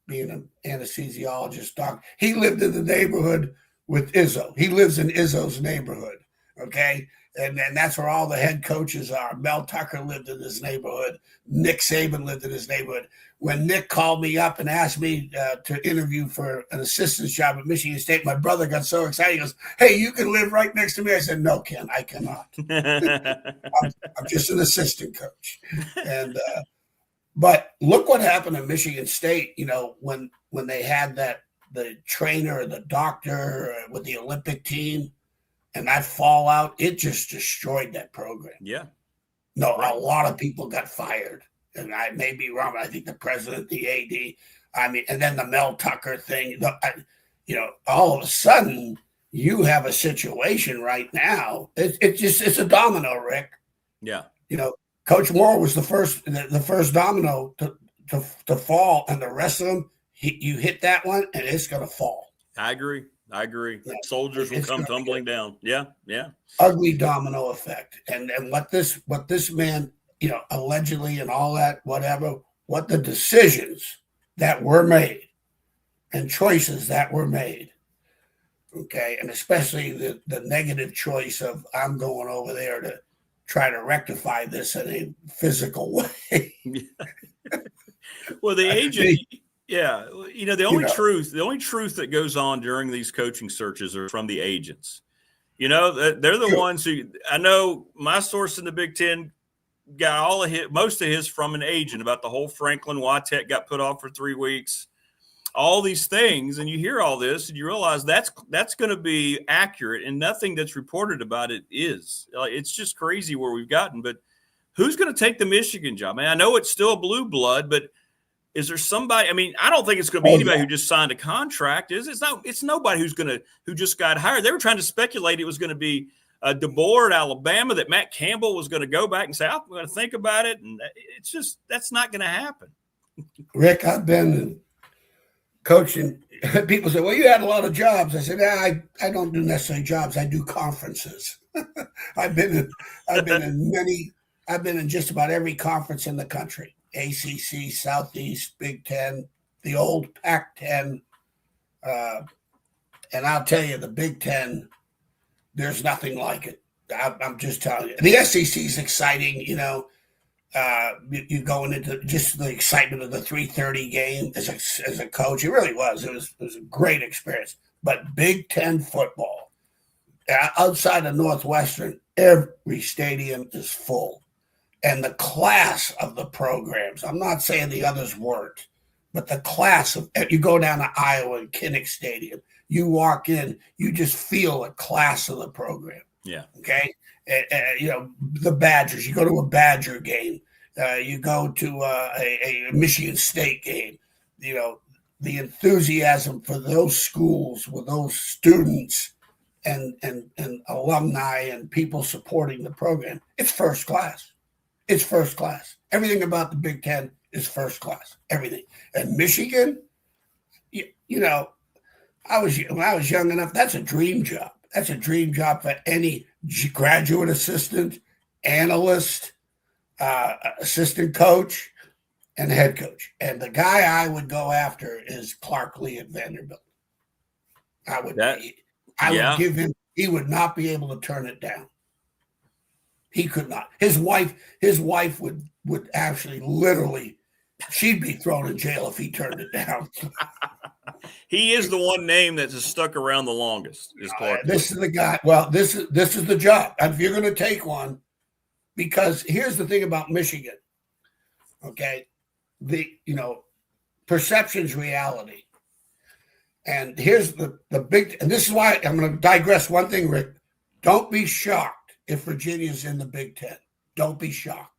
being an anesthesiologist doc. He lived in the neighborhood with Izzo. He lives in Izzo's neighborhood, okay? And that's where all the head coaches are. Mel Tucker lived in his neighborhood. Nick Saban lived in his neighborhood. When Nick called me up and asked me to interview for an assistant's job at Michigan State, my brother got so excited. He goes, hey, you can live right next to me. I said, no, Ken, I cannot. I'm just an assistant coach. And but look what happened at Michigan State, when they had the trainer, the doctor with the Olympic team, and that fallout, it just destroyed that program. Yeah. No, right. A lot of people got fired. And I may be wrong, but I think the president, the AD, and then the Mel Tucker thing, all of a sudden you have a situation right now. It's a domino, Rick. Yeah. Coach Moore was the first domino to fall, and the rest of them, you hit that one and it's going to fall. I agree. Yeah. Soldiers will come tumbling down. Yeah. Ugly domino effect. And what this man, allegedly and all that, whatever, what the decisions that were made and choices that were made. Okay. And especially the negative choice of I'm going over there to try to rectify this in a physical way. Well, the agent, yeah. The only truth that goes on during these coaching searches are from the agents. They're the ones who, I know my source in the Big Ten got most of his from an agent about the whole Franklin Watek got put off for 3 weeks, all these things. And you hear all this and you realize that's going to be accurate, and nothing that's reported about it is. It's just crazy where we've gotten. But who's going to take the Michigan job? I know it's still a blue blood, but is there somebody? I don't think it's going to be anybody who just signed a contract. It's nobody who just got hired. They were trying to speculate it was going to be DeBoer at Alabama, that Matt Campbell was going to go back and say, I'm going to think about it. And it's just, that's not going to happen. Rick, I've been coaching. People say, well, you had a lot of jobs. I said, I don't do necessarily jobs. I do conferences. I've been in just about every conference in the country. ACC, Southeast, Big Ten, the old Pac-10. And I'll tell you, the Big Ten, there's nothing like it. I'm just telling you. The SEC is exciting, you're going into just the excitement of the 3:30 game as a coach. It really was. It was a great experience. But Big Ten football, outside of Northwestern, every stadium is full. And the class of the programs, I'm not saying the others weren't, but the class of, you go down to Iowa and Kinnick Stadium, you walk in, you just feel the class of the program. Yeah. Okay. The Badgers, you go to a Badger game, you go to a Michigan State game, the enthusiasm for those schools with those students and alumni and people supporting the program, it's first class. It's first class. Everything about the Big Ten is first class. Everything. And Michigan, when I was young enough, that's a dream job. That's a dream job for any graduate assistant, analyst, assistant coach, and head coach. And the guy I would go after is Clark Lee at Vanderbilt. I would give him, he would not be able to turn it down. He could not. His wife would actually literally, she'd be thrown in jail if he turned it down. He is the one name that's stuck around the longest. Is Clark? This is the guy. Well, this is the job. And if you're going to take one, because here's the thing about Michigan. Okay, perception's reality. And here's the big, and this is why I'm going to digress one thing, Rick. Don't be shocked if Virginia's in the Big Ten. Don't be shocked.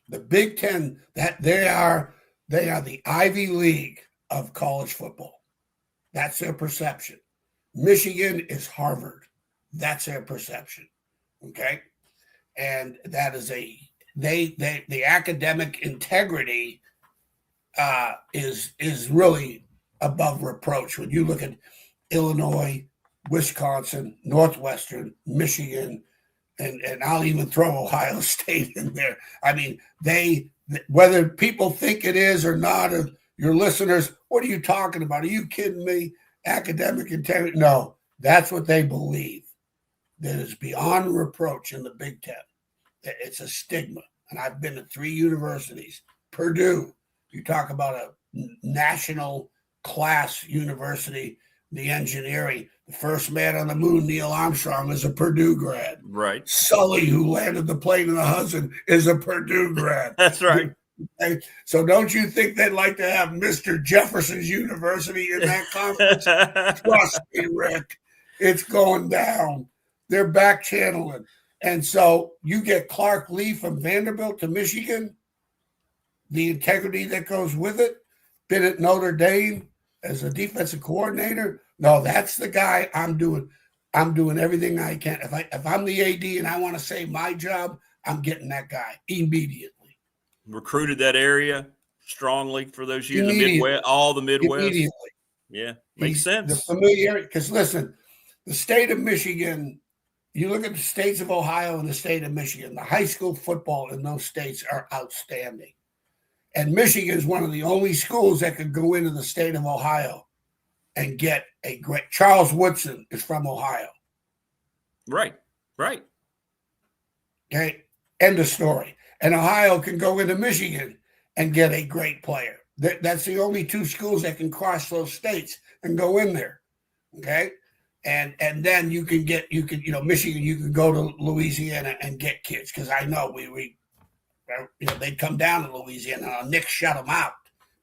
The Big Ten, that they are the Ivy League of college football. That's their perception. Michigan is Harvard. That's their perception. Okay. And that is the academic integrity is really above reproach. When you look at Illinois, Wisconsin, Northwestern, Michigan, and I'll even throw Ohio State in there. I mean, whether people think it is or not, or your listeners, what are you talking about? Are you kidding me? Academic integrity? No, that's what they believe. That is beyond reproach in the Big Ten. It's a stigma. And I've been at 3 universities. Purdue, you talk about a national class university, the engineering. The first man on the moon, Neil Armstrong, is a Purdue grad. Right. Sully, who landed the plane in the Hudson, is a Purdue grad. That's right. Okay? So don't you think they'd like to have Mr. Jefferson's University in that conference? Trust me, Rick. It's going down. They're back channeling. And so you get Clark Lee from Vanderbilt to Michigan, the integrity that goes with it, been at Notre Dame as a defensive coordinator. No, that's the guy I'm doing everything I can. If I'm the AD and I want to save my job, I'm getting that guy immediately. Recruited that area strongly for those years, the Midwest, all the Midwest. Immediately. Yeah, makes sense. The familiarity, because listen, the state of Michigan, you look at the states of Ohio and the state of Michigan, the high school football in those states are outstanding. And Michigan is one of the only schools that could go into the state of Ohio and get a great. Charles Woodson is from Ohio. Right. Okay, end of story. And Ohio can go into Michigan and get a great player. That's the only 2 schools that can cross those states and go in there. Okay, and then Michigan, you can go to Louisiana and get kids, because I know they'd come down to Louisiana and Nick shut them out.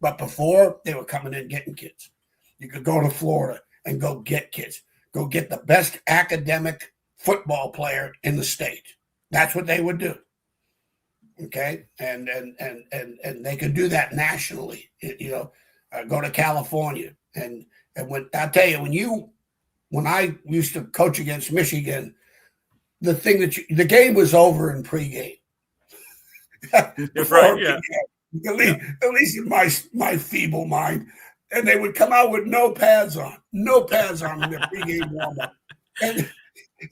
But before, they were coming in getting kids. You could go to Florida and go get kids. Go get the best academic football player in the state. That's what they would do. Okay, and they could do that nationally. Go to California, and when I tell you, when I used to coach against Michigan, the thing the game was over in pregame. Right, yeah. At least in my feeble mind, and they would come out with no pads on in their pregame warm-up, and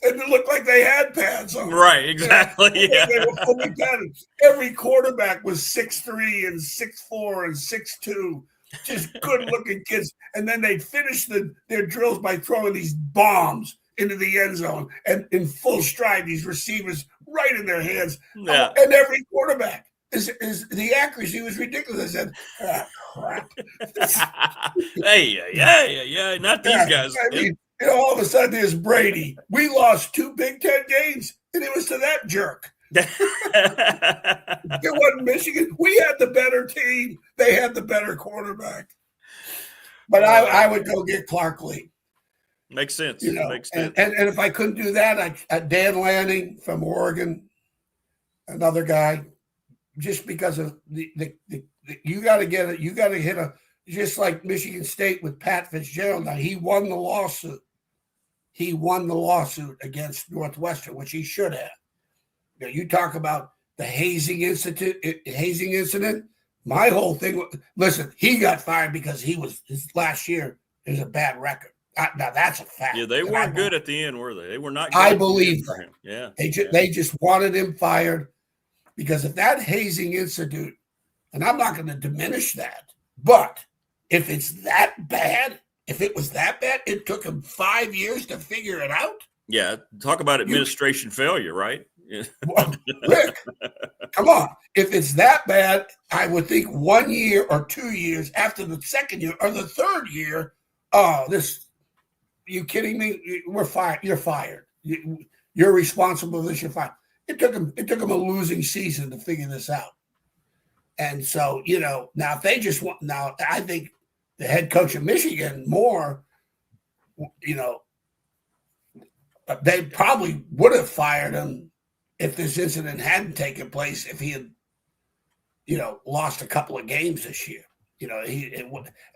it looked like they had pads on. Right, exactly. Yeah. They were fully padded. Every quarterback was 6'3" and 6'4" and 6'2", just good-looking kids. And then they'd finish their drills by throwing these bombs into the end zone, and in full stride, these receivers right in their hands. Yeah. And every quarterback is the accuracy was ridiculous. I said, crap. Hey, not these guys. I mean, all of a sudden, there's Brady. We lost 2 Big Ten games, and it was to that jerk. It wasn't Michigan. We had the better team. They had the better quarterback. But I would go get Clark Lee. Makes sense. Makes sense. And if I couldn't do that, Dan Lanning from Oregon, another guy, just because of you got to get it. You got to hit just like Michigan State with Pat Fitzgerald. Now, he won the lawsuit. He won the lawsuit against Northwestern, which he should have. You talk about the hazing incident. My whole thing. Listen, he got fired because his last year is a bad record. Now that's a fact. Yeah, they weren't good at the end, were they? They were not good. I believe for him. Yeah. They just wanted him fired, because if that hazing incident, and I'm not going to diminish that, but if it's that bad, if it was that bad, it took him 5 years to figure it out. Yeah, talk about administration failure, right? Yeah. Rick, come on. If it's that bad, I would think 1 year or 2 years after the second year or the third year, you kidding me? We're fired. You're fired. You're responsible for this. You're fired. It took them a losing season to figure this out. And so, now if they just want, now I think the head coach of Michigan more, they probably would have fired him if this incident hadn't taken place, if he had, lost a couple of games this year.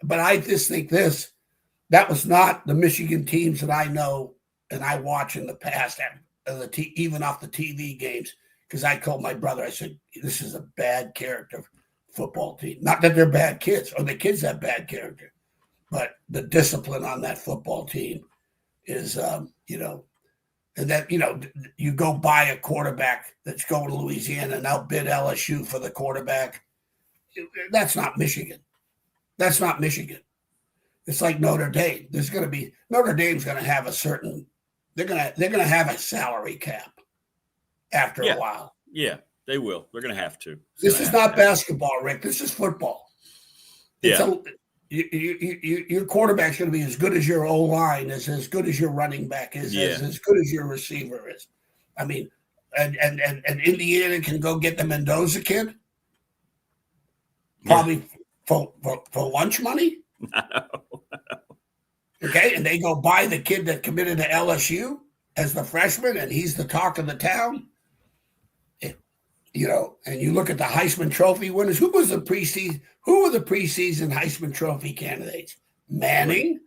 But I just think that was not the Michigan teams that I know and I watch in the past, even off the TV games, because I told my brother, I said, this is a bad character football team. Not that they're bad kids, or the kids have bad character, but the discipline on that football team is, and that, you go buy a quarterback that's going to Louisiana and outbid LSU for the quarterback. That's not Michigan. That's not Michigan. It's like Notre Dame. Notre Dame's going to have they're going to have a salary cap after a while. Yeah, they will. They're going to have to. This is not basketball, Rick. This is football. Your quarterback's going to be as good as your O-line, as good as your running back is, as good as your receiver is. I mean, and Indiana can go get the Mendoza kid, probably for lunch money. No. Okay, and they go buy the kid that committed to LSU as the freshman, and he's the talk of the town. And you look at the Heisman Trophy winners. Who were the preseason Heisman Trophy candidates? Manning,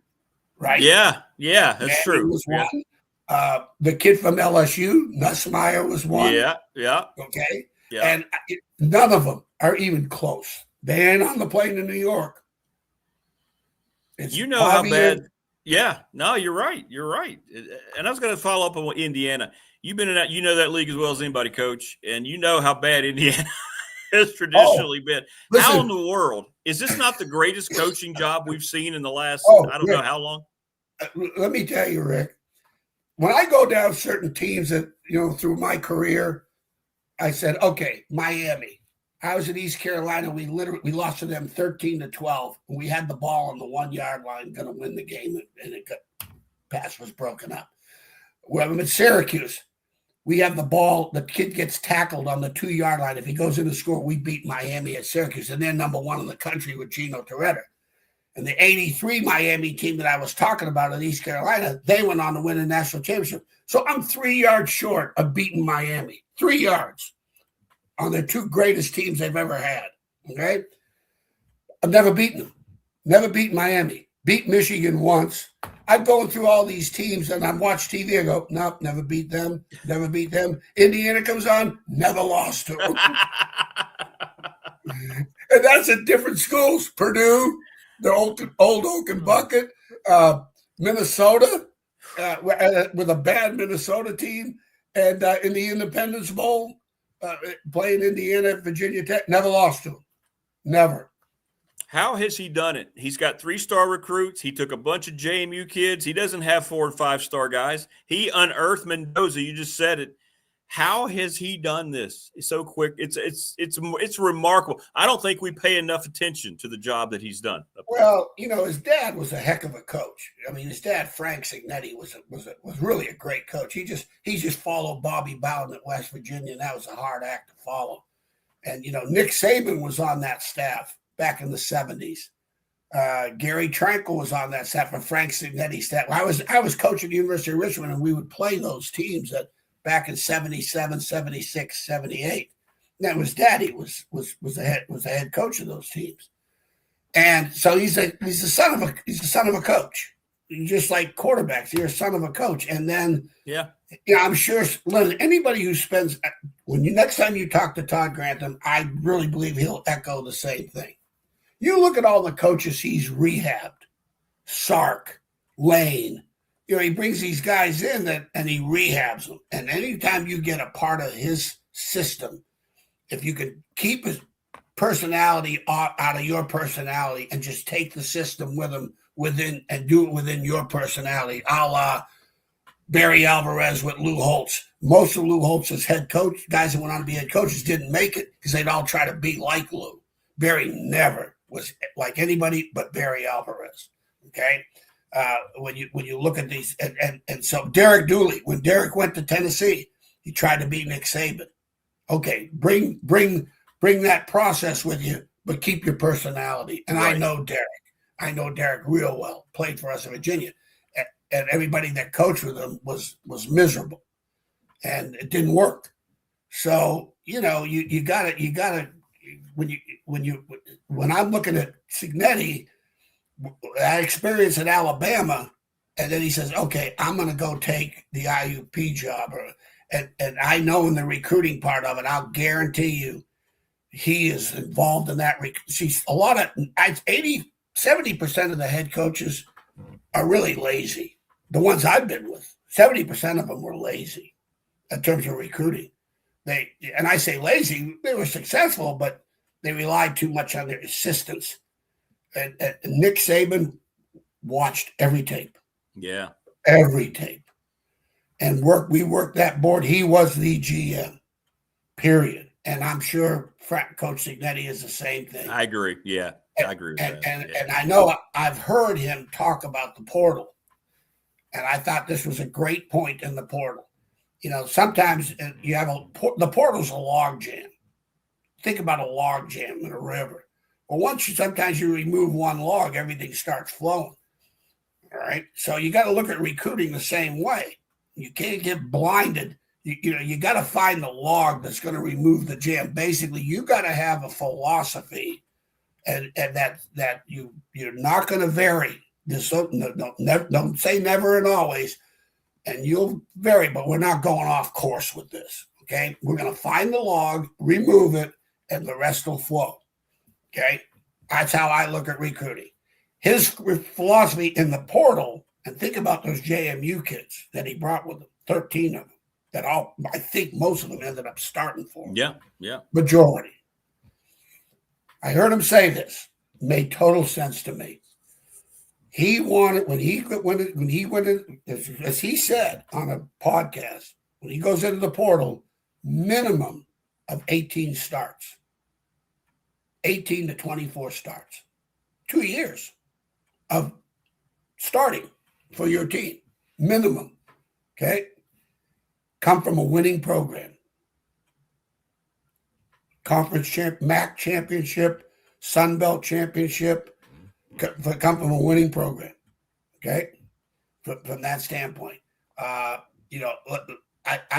right? Yeah, that's Manning true. Was one. The kid from LSU, Nussmeier, was one. Yeah. Okay. Yeah. And none of them are even close. They ain't on the plane to New York. How bad. Yeah. No, you're right. And I was going to follow up on Indiana. You've been in that, that league as well as anybody, Coach, and you know how bad Indiana has traditionally been. Listen, how in the world is this not the greatest coaching job we've seen in the last? I don't know how long. Let me tell you, Rick. When I go down certain teams that through my career, I said, okay, Miami. I was at East Carolina. We lost to them 13-12. We had the ball on the 1 yard line, going to win the game, and pass was broken up. Well, I'm at Syracuse. We have the ball. The kid gets tackled on the 2 yard line. If he goes in to score, we beat Miami at Syracuse, and they're number one in the country with Gino Torretta. And the '83 Miami team that I was talking about at East Carolina, they went on to win a national championship. So I'm 3 yards short of beating Miami. 3 yards on the two greatest teams they've ever had. Okay? I've never beaten them. Never beat Miami. Beat Michigan once. I'm going through all these teams and I watch TV. I go, nope, never beat them. Never beat them. Indiana comes on, never lost to them. And that's at different schools. Purdue, the old Oak and Bucket, Minnesota, with a bad Minnesota team, and in the Independence Bowl, playing Indiana, Virginia Tech, never lost to them. Never. How has he done it? He's got 3-star recruits. He took a bunch of JMU kids. He doesn't have 4- and 5-star guys. He unearthed Mendoza. You just said it. How has he done this so quick? It's remarkable. I don't think we pay enough attention to the job that he's done. Well, his dad was a heck of a coach. I mean, his dad, Frank Signetti, was really a great coach. He just followed Bobby Bowden at West Virginia, and that was a hard act to follow. And Nick Saban was on that staff back in the 70s. Gary Tranquil was on that staff, and Frank Signetti staff. I was coaching the University of Richmond, and we would play those teams back in 77, 76, 78. That was Daddy was the head coach of those teams. And so he's a son of a coach. Just like quarterbacks, you're a son of a coach. And then I'm sure anybody who spends next time you talk to Todd Grantham, I really believe he'll echo the same thing. You look at all the coaches he's rehabbed, Sark, Lane. He brings these guys in and he rehabs them. And anytime you get a part of his system, if you can keep his personality out of your personality and just take the system with him and do it within your personality, a la Barry Alvarez with Lou Holtz. Most of Lou Holtz's head coach, guys that went on to be head coaches, didn't make it because they'd all try to be like Lou. Barry never was like anybody but Barry Alvarez. Okay. When you look at these, and so Derek Dooley, when Derek went to Tennessee, he tried to be Nick Saban. Okay, bring that process with you, but keep your personality. And right. I know Derek real well. Played for us in Virginia, and everybody that coached with him was miserable, and it didn't work. So you gotta when I'm looking at Cignetti, that experience at Alabama, and then he says, okay, I'm going to go take the IUP job. And I know in the recruiting part of it, I'll guarantee you he is involved in that. See, a lot of 70% of the head coaches are really lazy. The ones I've been with, 70% of them were lazy in terms of recruiting. And I say lazy, they were successful, but they relied too much on their assistants. And Nick Saban watched every tape. Yeah. Every tape. And we worked that board. He was the GM, period. And I'm sure Coach Cignetti is the same thing. I agree. Yeah, I agree with that. And I know I've heard him talk about the portal. And I thought this was a great point in the portal. Sometimes you have the portal's a log jam. Think about a log jam in a river. Well, sometimes you remove one log, everything starts flowing. All right. So you got to look at recruiting the same way. You can't get blinded. You got to find the log that's going to remove the jam. Basically, you got to have a philosophy, and that you're not going to vary. Don't say never and always, and you'll vary. But we're not going off course with this. Okay, we're going to find the log, remove it, and the rest will flow. Okay, that's how I look at recruiting. His philosophy in the portal, and think about those JMU kids that he brought with him, 13 of them, I think most of them ended up starting for him. Yeah. Majority. I heard him say this. Made total sense to me. He wanted, when he went in, as he said on a podcast, when he goes into the portal, minimum of 18 starts. 18 to 24 starts. 2 years of starting for your team. Minimum. Okay? Come from a winning program. Conference MAC championship, Sun Belt championship. Come from a winning program. Okay? From that standpoint. I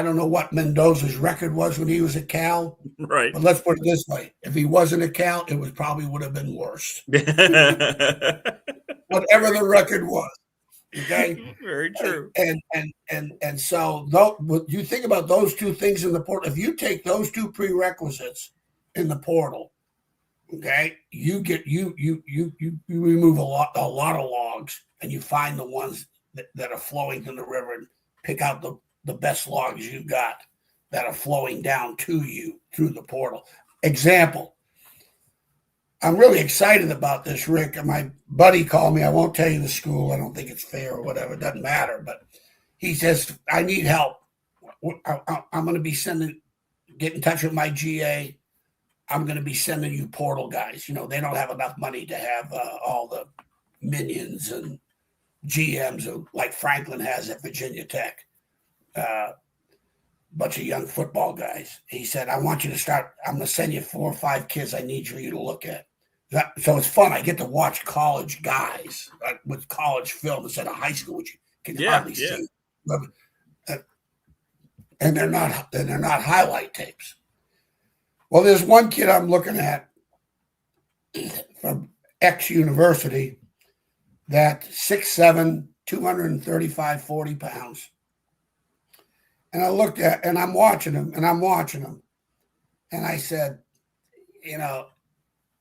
don't know what Mendoza's record was when he was at Cal. Right. But let's put it this way. If he wasn't at Cal, it would have been worse. Whatever the record was. Okay? Very true. And so you think about those two things in the portal. If you take those two prerequisites in the portal, okay, you remove a lot of logs and you find the ones that are flowing to the river and pick out the best logs you got that are flowing down to you through the portal. Example. I'm really excited about this, Rick. And my buddy called me. I won't tell you the school. I don't think it's fair or whatever. It doesn't matter. But he says, I need help. I'm going to be get in touch with my GA. I'm going to be sending you portal guys. They don't have enough money to have all the minions and GMs like Franklin has at Virginia Tech. Bunch of young football guys. He said, I want you to start. I'm going to send you 4 or 5 kids I need for you to look at. So it's fun. I get to watch college guys with college film instead of high school, which you can hardly see. And they're not highlight tapes. Well, there's one kid I'm looking at from X University that 6'7", 235, 40 pounds. And I looked at, and I'm watching him. And I said,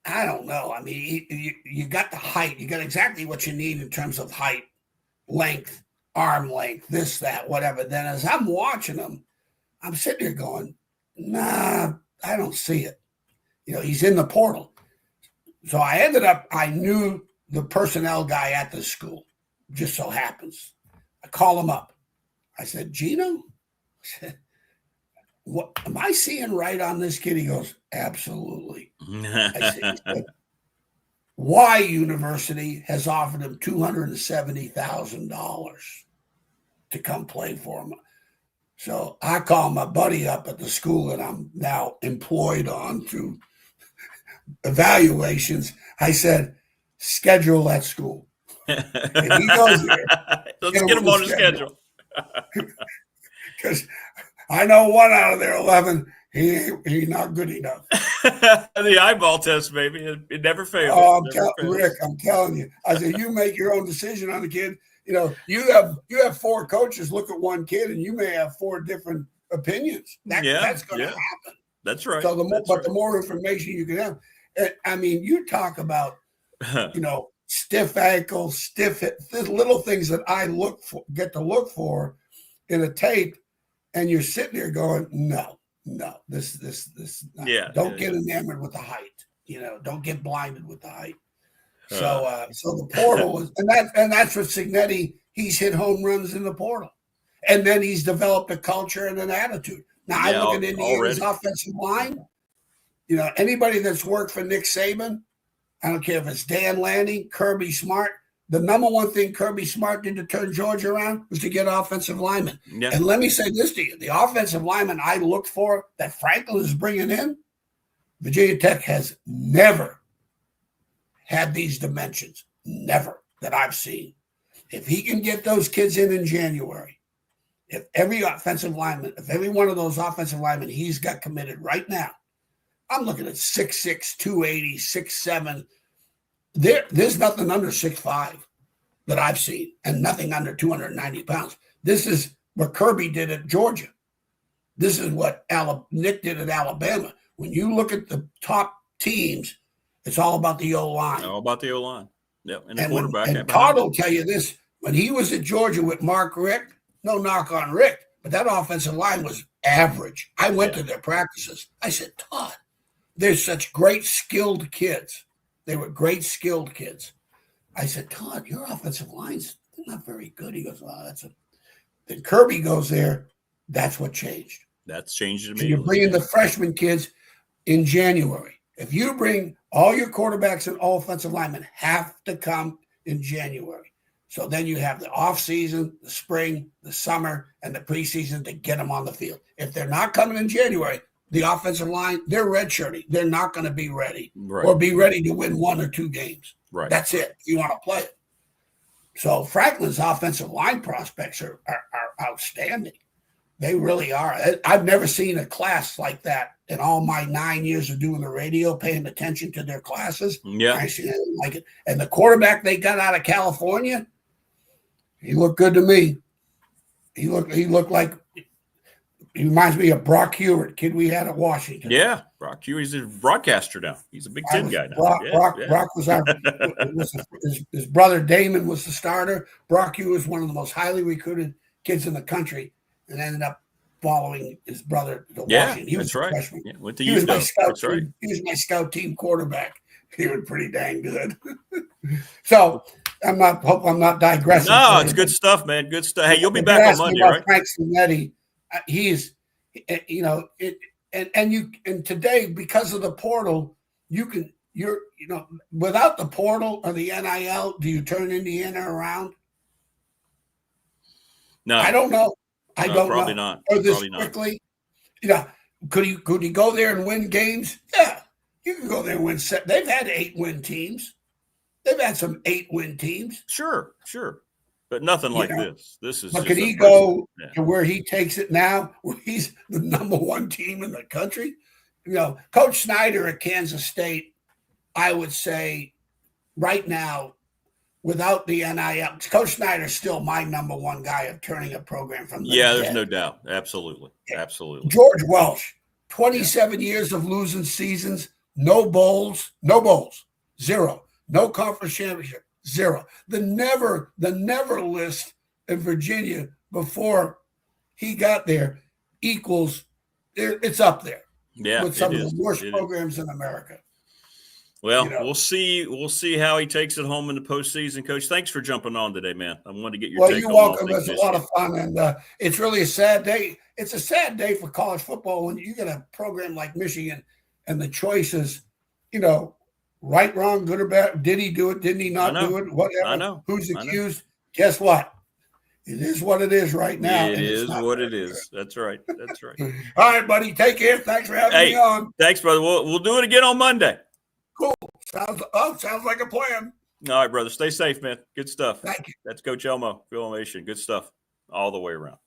I don't know. I mean, you got the height. You got exactly what you need in terms of height, length, arm length, this, that, whatever. Then as I'm watching him, I'm sitting here going, nah, I don't see it. He's in the portal. So I knew the personnel guy at the school, just so happens. I call him up. I said, Gino, what am I seeing right on this kid? He goes, absolutely. I said, Y University has offered him $270,000 to come play for him. So I called my buddy up at the school that I'm now employed on through evaluations. I said, schedule that school. And he goes there. Let's get him on the schedule. Because I know 1 out of their 11, he's not good enough. The eyeball test, baby. It never fails. Oh, Rick, I'm telling you. I said, you make your own decision on the kid. You have 4 coaches look at one kid, and you may have 4 different opinions. That's going to happen. That's right. So the more information you can have, I mean, you talk about, stiff ankle, stiff hip, little things that I get to look for in a tape, and you're sitting there going, no, this. Don't get enamored with the height. Don't get blinded with the height. So the portal is, and that's what Signetti. He's hit home runs in the portal, and then he's developed a culture and an attitude. Now I look at Indiana's offensive line. Anybody that's worked for Nick Saban, I don't care if it's Dan Lanning, Kirby Smart. The number one thing Kirby Smart did to turn Georgia around was to get offensive linemen. Yeah. And let me say this to you: the offensive linemen I look for that Franklin is bringing in, Virginia Tech has never had these dimensions, never, that I've seen. If he can get those kids in January, if every one of those offensive linemen he's got committed right now, I'm looking at 6'6", 280, 6'7". There's nothing under 6'5" that I've seen, and nothing under 290 pounds. This is what Kirby did at Georgia. This is what Nick did at Alabama. When you look at the top teams, it's all about the O-line. All about the O-line. Yep. And the quarterback. And Todd will tell you this. When he was at Georgia with Mark Richt, no knock on Richt, but that offensive line was average. I went to their practices. I said, Todd, they're such great skilled kids. They were great skilled kids. I said, Todd, your offensive line's not very good. He goes, well, Then Kirby goes there. That's what changed. That's changed to me. So you're bringing the freshman kids in January. If you bring all your quarterbacks and all offensive linemen have to come in January. So then you have the offseason, the spring, the summer, and the preseason to get them on the field. If they're not coming in January, the offensive line, they're redshirting. They're not going to be ready or be ready to win 1 or 2 games. Right. That's it. If you want to play it. So Franklin's offensive line prospects are outstanding. They really are. I've never seen a class like that in all my 9 years of doing the radio, paying attention to their classes. Yeah. I see anything like it. And the quarterback they got out of California, he looked good to me. He looked like, he reminds me of Brock Hewitt, kid we had at Washington. Yeah, Brock Hewitt's a broadcaster now. He's a Big Ten guy now. Brock was his brother Damon was the starter. Brock Hewitt was one of the most highly recruited kids in the country, and ended up following his brother to Washington. He was that's right. Freshman. Yeah, went to he was my scout. That's right. He was my scout team quarterback. He was pretty dang good. So I'm not digressing. No, it's good stuff, man. Good stuff. Hey, you'll be back on Monday, right? Frank Signetti, he's, and today, because of the portal, without the portal or the NIL, do you turn Indiana around? No, I don't know. I don't probably know. Not. Or this probably quickly, could he go there and win games? Yeah, you can go there and win. They've had 8-win teams. They've had some 8-win teams. Sure. But nothing like this. This is. But could he go to where he takes it now, where he's the number 1 team in the country? Coach Snyder at Kansas State, I would say right now, without the NIL, Coach Snyder's still my number 1 guy of turning a program from the there's dead. no doubt. Absolutely. George Welsh, 27 years of losing seasons, no bowls, 0. No conference championship, 0. The never list in Virginia before he got there equals, it's up there with some of the worst programs in America. Well, we'll see. We'll see how he takes it home in the postseason, Coach. Thanks for jumping on today, man. I wanted to get your take you're on welcome. all It's things a lot of fun, and it's really a sad day. It's a sad day for college football when you get a program like Michigan and the choices, right, wrong, good or bad. Did he do it? Didn't he not do it? Whatever. I know. Who's accused? Guess what? It is what it is right now. It is what it is. That's right. That's right. All right, buddy. Take care. Thanks for having me on. Thanks, brother. We'll do it again on Monday. Cool. Sounds like a plan. All right, brother. Stay safe, man. Good stuff. Thank you. That's Coach Elmo, Filmation. Good stuff all the way around.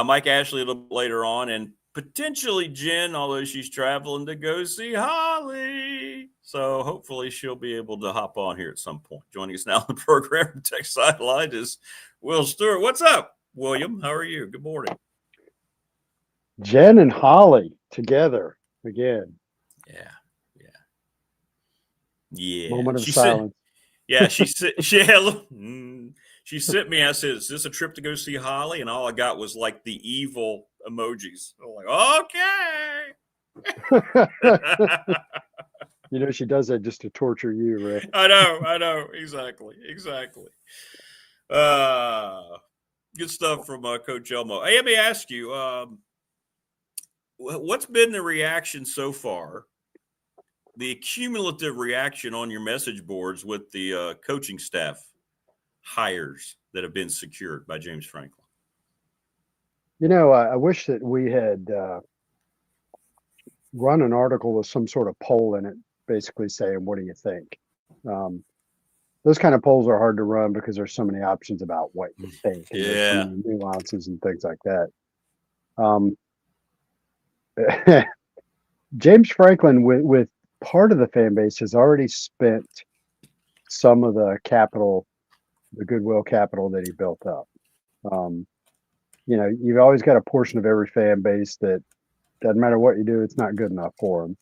Mike Ashley a little bit later on, and potentially Jen, although she's traveling to go see Holly. So hopefully she'll be able to hop on here at some point. Joining us now on the program from Tech Sideline is Will Stewart. What's up, William? How are you? Good morning. Jen and Holly together again. Yeah. Moment of silence. She sent me. I said, "Is this a trip to go see Holly?" And all I got was like the evil emojis. I'm like, okay. She does that just to torture you, right? I know. Exactly. Good stuff from Coach Elmo. Hey, let me ask you, what's been the reaction so far? The cumulative reaction on your message boards with the coaching staff hires that have been secured by James Franklin? I wish that we had run an article with some sort of poll in it, basically saying, what do you think? Those kind of polls are hard to run because there's so many options about what you think. And there's so many nuances and things like that. James Franklin, with part of the fan base, has already spent some of the capital, the goodwill capital that he built up. You've always got a portion of every fan base that doesn't matter what you do, it's not good enough for them.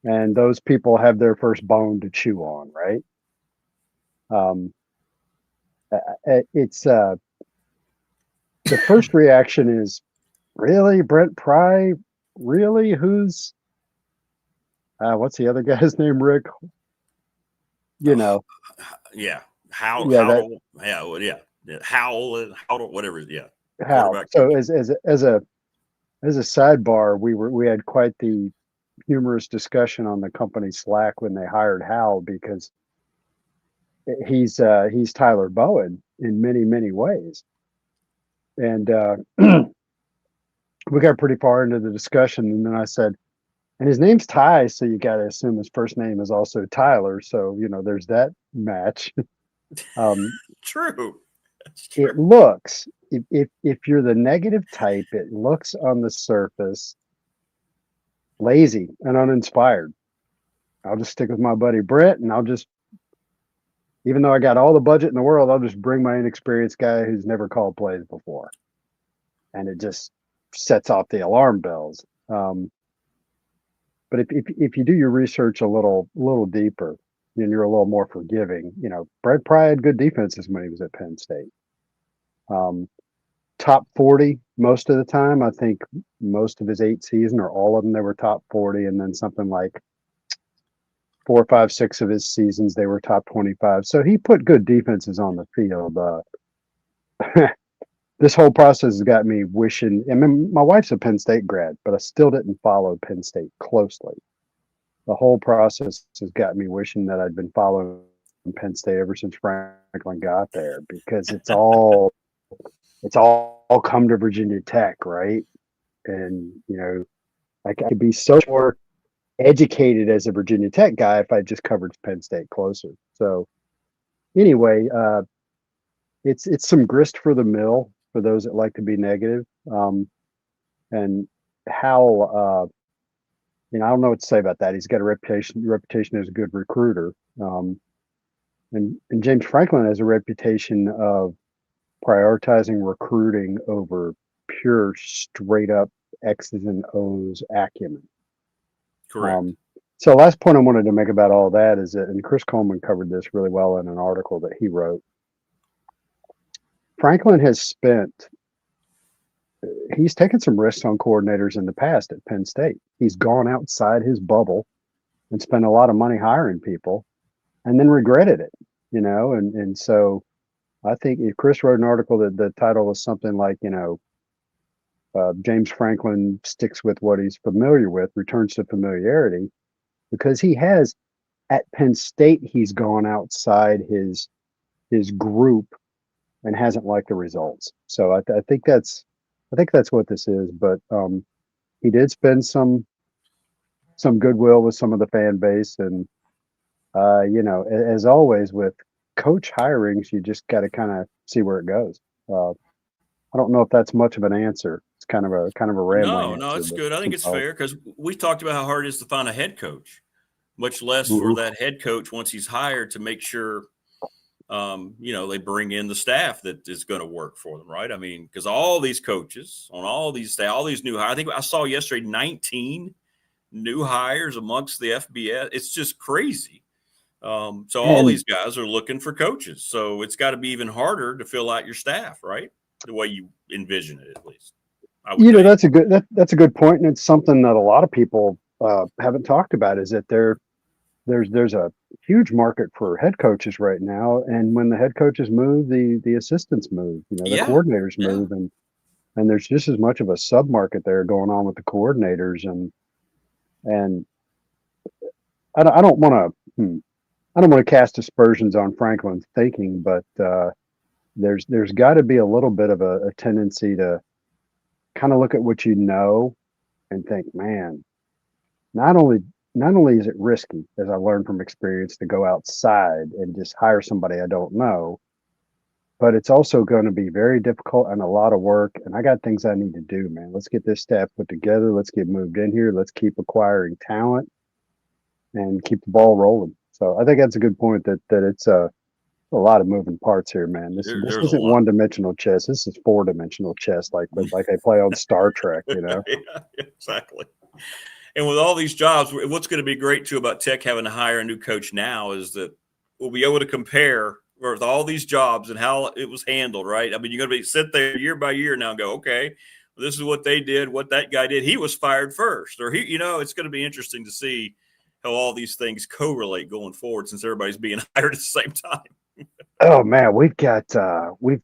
And those people have their first bone to chew on, right? The first reaction is, really, Brent Pry? Really? Who's what's the other guy's name, Rick? Yeah. Howell, whatever. Yeah. Howell. So as a sidebar, we had quite the humorous discussion on the company Slack when they hired Howell, because he's Tyler Bowen in many, many ways. And we got pretty far into the discussion, and then I said, and his name's Ty, so you got to assume his first name is also Tyler. So, there's that match. True. It looks, if you're the negative type, it looks on the surface lazy and uninspired. I'll just stick with my buddy Brett, and even though I got all the budget in the world, I'll just bring my inexperienced guy who's never called plays before. And it just sets off the alarm bells. But if you do your research a little deeper, and you're a little more forgiving, Brett Pry had good defenses when he was at Penn State. Top 40 most of the time. I think most of his 8 seasons, or all of them, they were top 40, and then something like 4, 5, 6 of his seasons they were top 25. So he put good defenses on the field. This whole process has got me wishing. I mean, my wife's a Penn State grad, but I still didn't follow Penn State closely. The whole process has got me wishing that I'd been following Penn State ever since Franklin got there, because it's all come to Virginia Tech, right? And I could be so more educated as a Virginia Tech guy if I just covered Penn State closer. So anyway, it's some grist for the mill for those that like to be negative. And Howell, I don't know what to say about that. He's got a reputation as a good recruiter. And James Franklin has a reputation of prioritizing recruiting over pure straight up X's and O's acumen. Correct. So last point I wanted to make about all that is that, and Chris Coleman covered this really well in an article that he wrote, Franklin he's taken some risks on coordinators in the past at Penn State. He's gone outside his bubble and spent a lot of money hiring people and then regretted it, and so I think Chris wrote an article that the title was something like, James Franklin sticks with what he's familiar with, returns to familiarity, because he has at Penn State, he's gone outside his group and hasn't liked the results. So I think that's what this is. But he did spend some goodwill with some of the fan base, and as always with coach hirings, you just got to kind of see where it goes. I don't know if that's much of an answer. It's kind of a rambling. No, it's good. I think it's fair because we talked about how hard it is to find a head coach, much less Mm-hmm. for that head coach once he's hired to make sure, they bring in the staff that is going to work for them, right? I mean, because all these coaches on all these new hires, I think I saw yesterday 19 new hires amongst the FBS. It's just crazy. So all these guys are looking for coaches. So it's got to be even harder to fill out your staff, right? The way you envision it, at least. That's a good point, and it's something that a lot of people haven't talked about. Is that there's a huge market for head coaches right now, and when the head coaches move, the assistants move. The coordinators move, and there's just as much of a sub market there going on with the coordinators, and I don't want to cast aspersions on Franklin's thinking, but there's got to be a little bit of a tendency to kind of look at what and think, man, not only is it risky, as I learned from experience, to go outside and just hire somebody I don't know, but it's also going to be very difficult and a lot of work. And I got things I need to do, man. Let's get this staff put together. Let's get moved in here. Let's keep acquiring talent and keep the ball rolling. So I think that's a good point that it's a lot of moving parts here, man. This isn't one-dimensional chess. This is four-dimensional chess, like they play on Star Trek, Yeah, exactly. And with all these jobs, what's going to be great too about Tech having to hire a new coach now is that we'll be able to compare with all these jobs and how it was handled, right? I mean, you're going to sit there year by year now and go, okay, well, this is what they did, what that guy did. He was fired first, or it's going to be interesting to see how all these things correlate going forward since everybody's being hired at the same time. Oh man, we've got going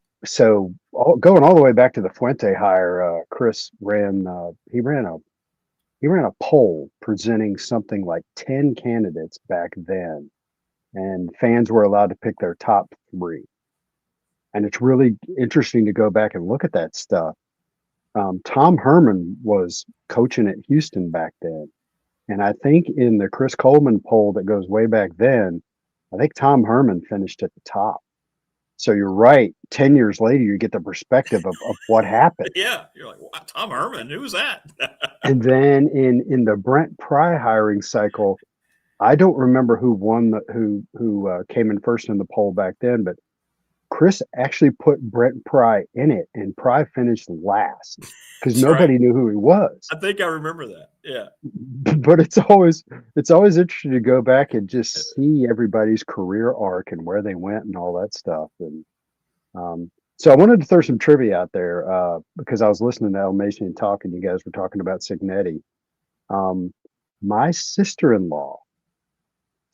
all the way back to the Fuente hire. Chris ran a poll presenting something like 10 candidates back then, and fans were allowed to pick their top 3. And it's really interesting to go back and look at that stuff. Tom Herman was coaching at Houston back then, and I think in the Chris Coleman poll that goes way back then, I think Tom Herman finished at the top. So you're right. 10 years later, you get the perspective of what happened. Yeah. You're like, wow, Tom Herman, who was that? And then in the Brent Pry hiring cycle, I don't remember who won who came in first in the poll back then, but Chris actually put Brent Pry in it, and Pry finished last because nobody knew who he was. I think I remember that. Yeah. But it's always interesting to go back and just see everybody's career arc and where they went and all that stuff. And so I wanted to throw some trivia out there because I was listening to Elmassian talk, and you guys were talking about Signetti. My sister-in-law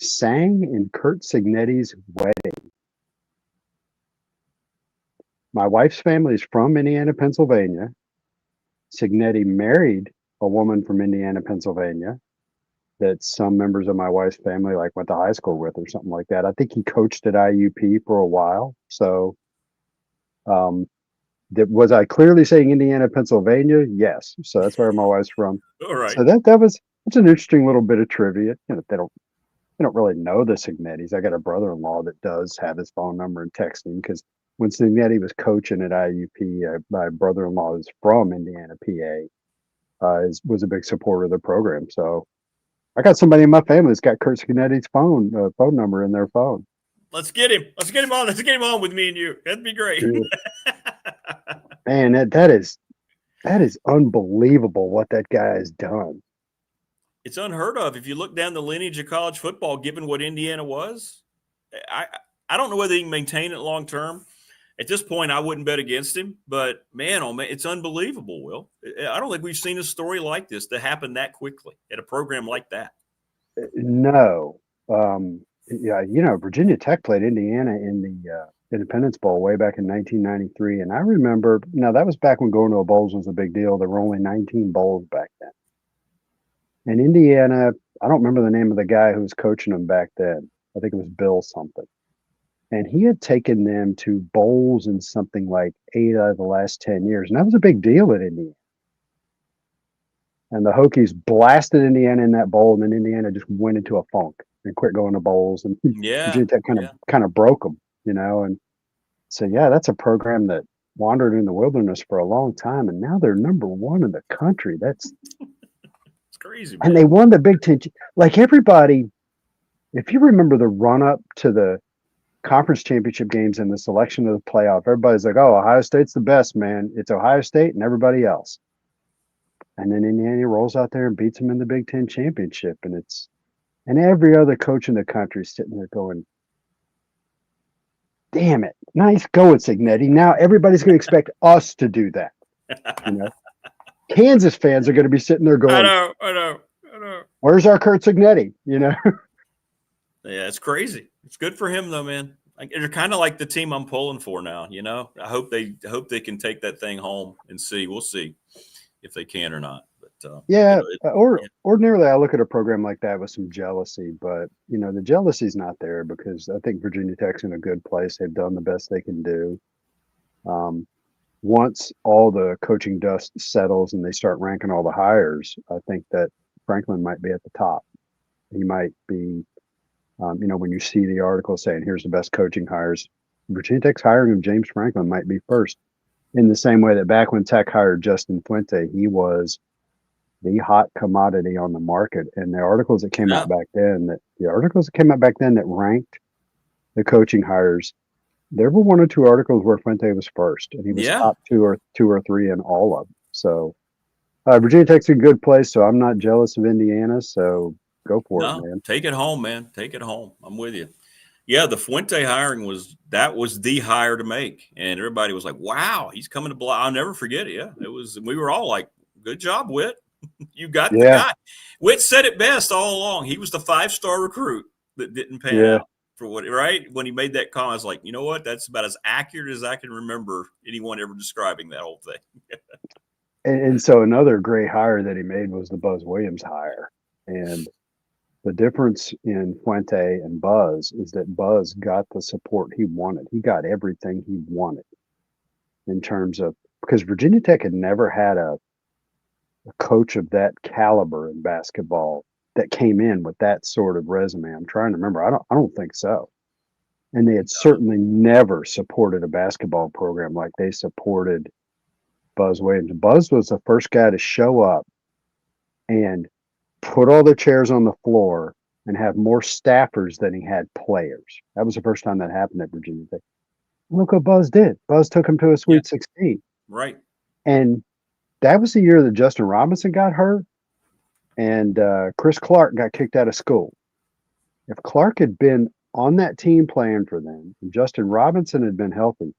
sang in Kurt Signetti's wedding. My wife's family is from Indiana, Pennsylvania. Signetti married a woman from Indiana, Pennsylvania that some members of my wife's family went to high school with or something like that. I think he coached at IUP for a while. So was I clearly saying Indiana, Pennsylvania? Yes. So that's where my wife's from. All right. So that's an interesting little bit of trivia. They don't really know the Signettis. I got a brother-in-law that does have his phone number and text him because when Signetti was coaching at IUP, my brother-in-law is from Indiana, PA, was a big supporter of the program. So I got somebody in my family that's got Kurt Signetti's phone number in their phone. Let's get him. Let's get him on. Let's get him on with me and you. That'd be great. Man, that is unbelievable what that guy has done. It's unheard of. If you look down the lineage of college football, given what Indiana was, I don't know whether he can maintain it long term. At this point, I wouldn't bet against him. But, man, oh, man, it's unbelievable, Will. I don't think we've seen a story like this that happened that quickly at a program like that. No. Yeah, Virginia Tech played Indiana in the Independence Bowl way back in 1993, and I remember. Now that was back when going to a bowls was a big deal. There were only 19 bowls back then, and Indiana. I don't remember the name of the guy who was coaching them back then. I think it was Bill something, and he had taken them to bowls in something like 8 out of the last 10 years, and that was a big deal at Indiana. And the Hokies blasted Indiana in that bowl, and then Indiana just went into a funk and quit going to bowls. And Virginia Tech kind of broke them, And so, yeah, that's a program that wandered in the wilderness for a long time, and now they're number one in the country. That's it's crazy, man. And they won the Big Ten. Like everybody, if you remember the run up to the conference championship games and the selection of the playoff, everybody's like, "Oh, Ohio State's the best, man. It's Ohio State and everybody else." And then Indiana rolls out there and beats them in the Big Ten championship. And every other coach in the country is sitting there going, damn it. Nice going, Signetti. Now everybody's going to expect us to do that. Kansas fans are going to be sitting there going, I know. Where's our Kurt Signetti? Yeah, it's crazy. It's good for him though, man. They're kind of like the team I'm pulling for now, I hope they can take that thing home and see. We'll see if they can or not. But ordinarily I look at a program like that with some jealousy, but the jealousy's not there because I think Virginia Tech's in a good place. They've done the best they can do. Once all the coaching dust settles and they start ranking all the hires, I think that Franklin might be at the top. He might be, when you see the article saying here's the best coaching hires, Virginia Tech's hiring of James Franklin might be first. In the same way that back when Tech hired Justin Fuente, he was the hot commodity on the market. And the articles that came out back then that ranked the coaching hires, there were 1 or 2 articles where Fuente was first, and he was top 2 or 3 in all of them. So Virginia Tech's a good place. So I'm not jealous of Indiana. So go for it, man. Take it home, man. Take it home. I'm with you. Yeah, the Fuente hiring was the hire to make, and everybody was like, "Wow, he's coming to I'll never forget it. Yeah, it was. We were all like, "Good job, Whit. You got the guy." Whit said it best all along. He was the 5-star recruit that didn't pan out for when he made that comment. I was like, you know what? That's about as accurate as I can remember anyone ever describing that whole thing. and so another great hire that he made was the Buzz Williams hire, and the difference in Fuente and Buzz is that Buzz got the support he wanted. He got everything he wanted in terms of, because Virginia Tech had never had a coach of that caliber in basketball that came in with that sort of resume. I'm trying to remember. I don't think so. And they had certainly never supported a basketball program like they supported Buzz Williams. Buzz was the first guy to show up and put all the chairs on the floor and have more staffers than he had players. That was the first time that happened at Virginia Tech. Look what Buzz did. Buzz took him to a Sweet 16. Right. And that was the year that Justin Robinson got hurt and Chris Clark got kicked out of school. If Clark had been on that team playing for them and Justin Robinson had been healthy,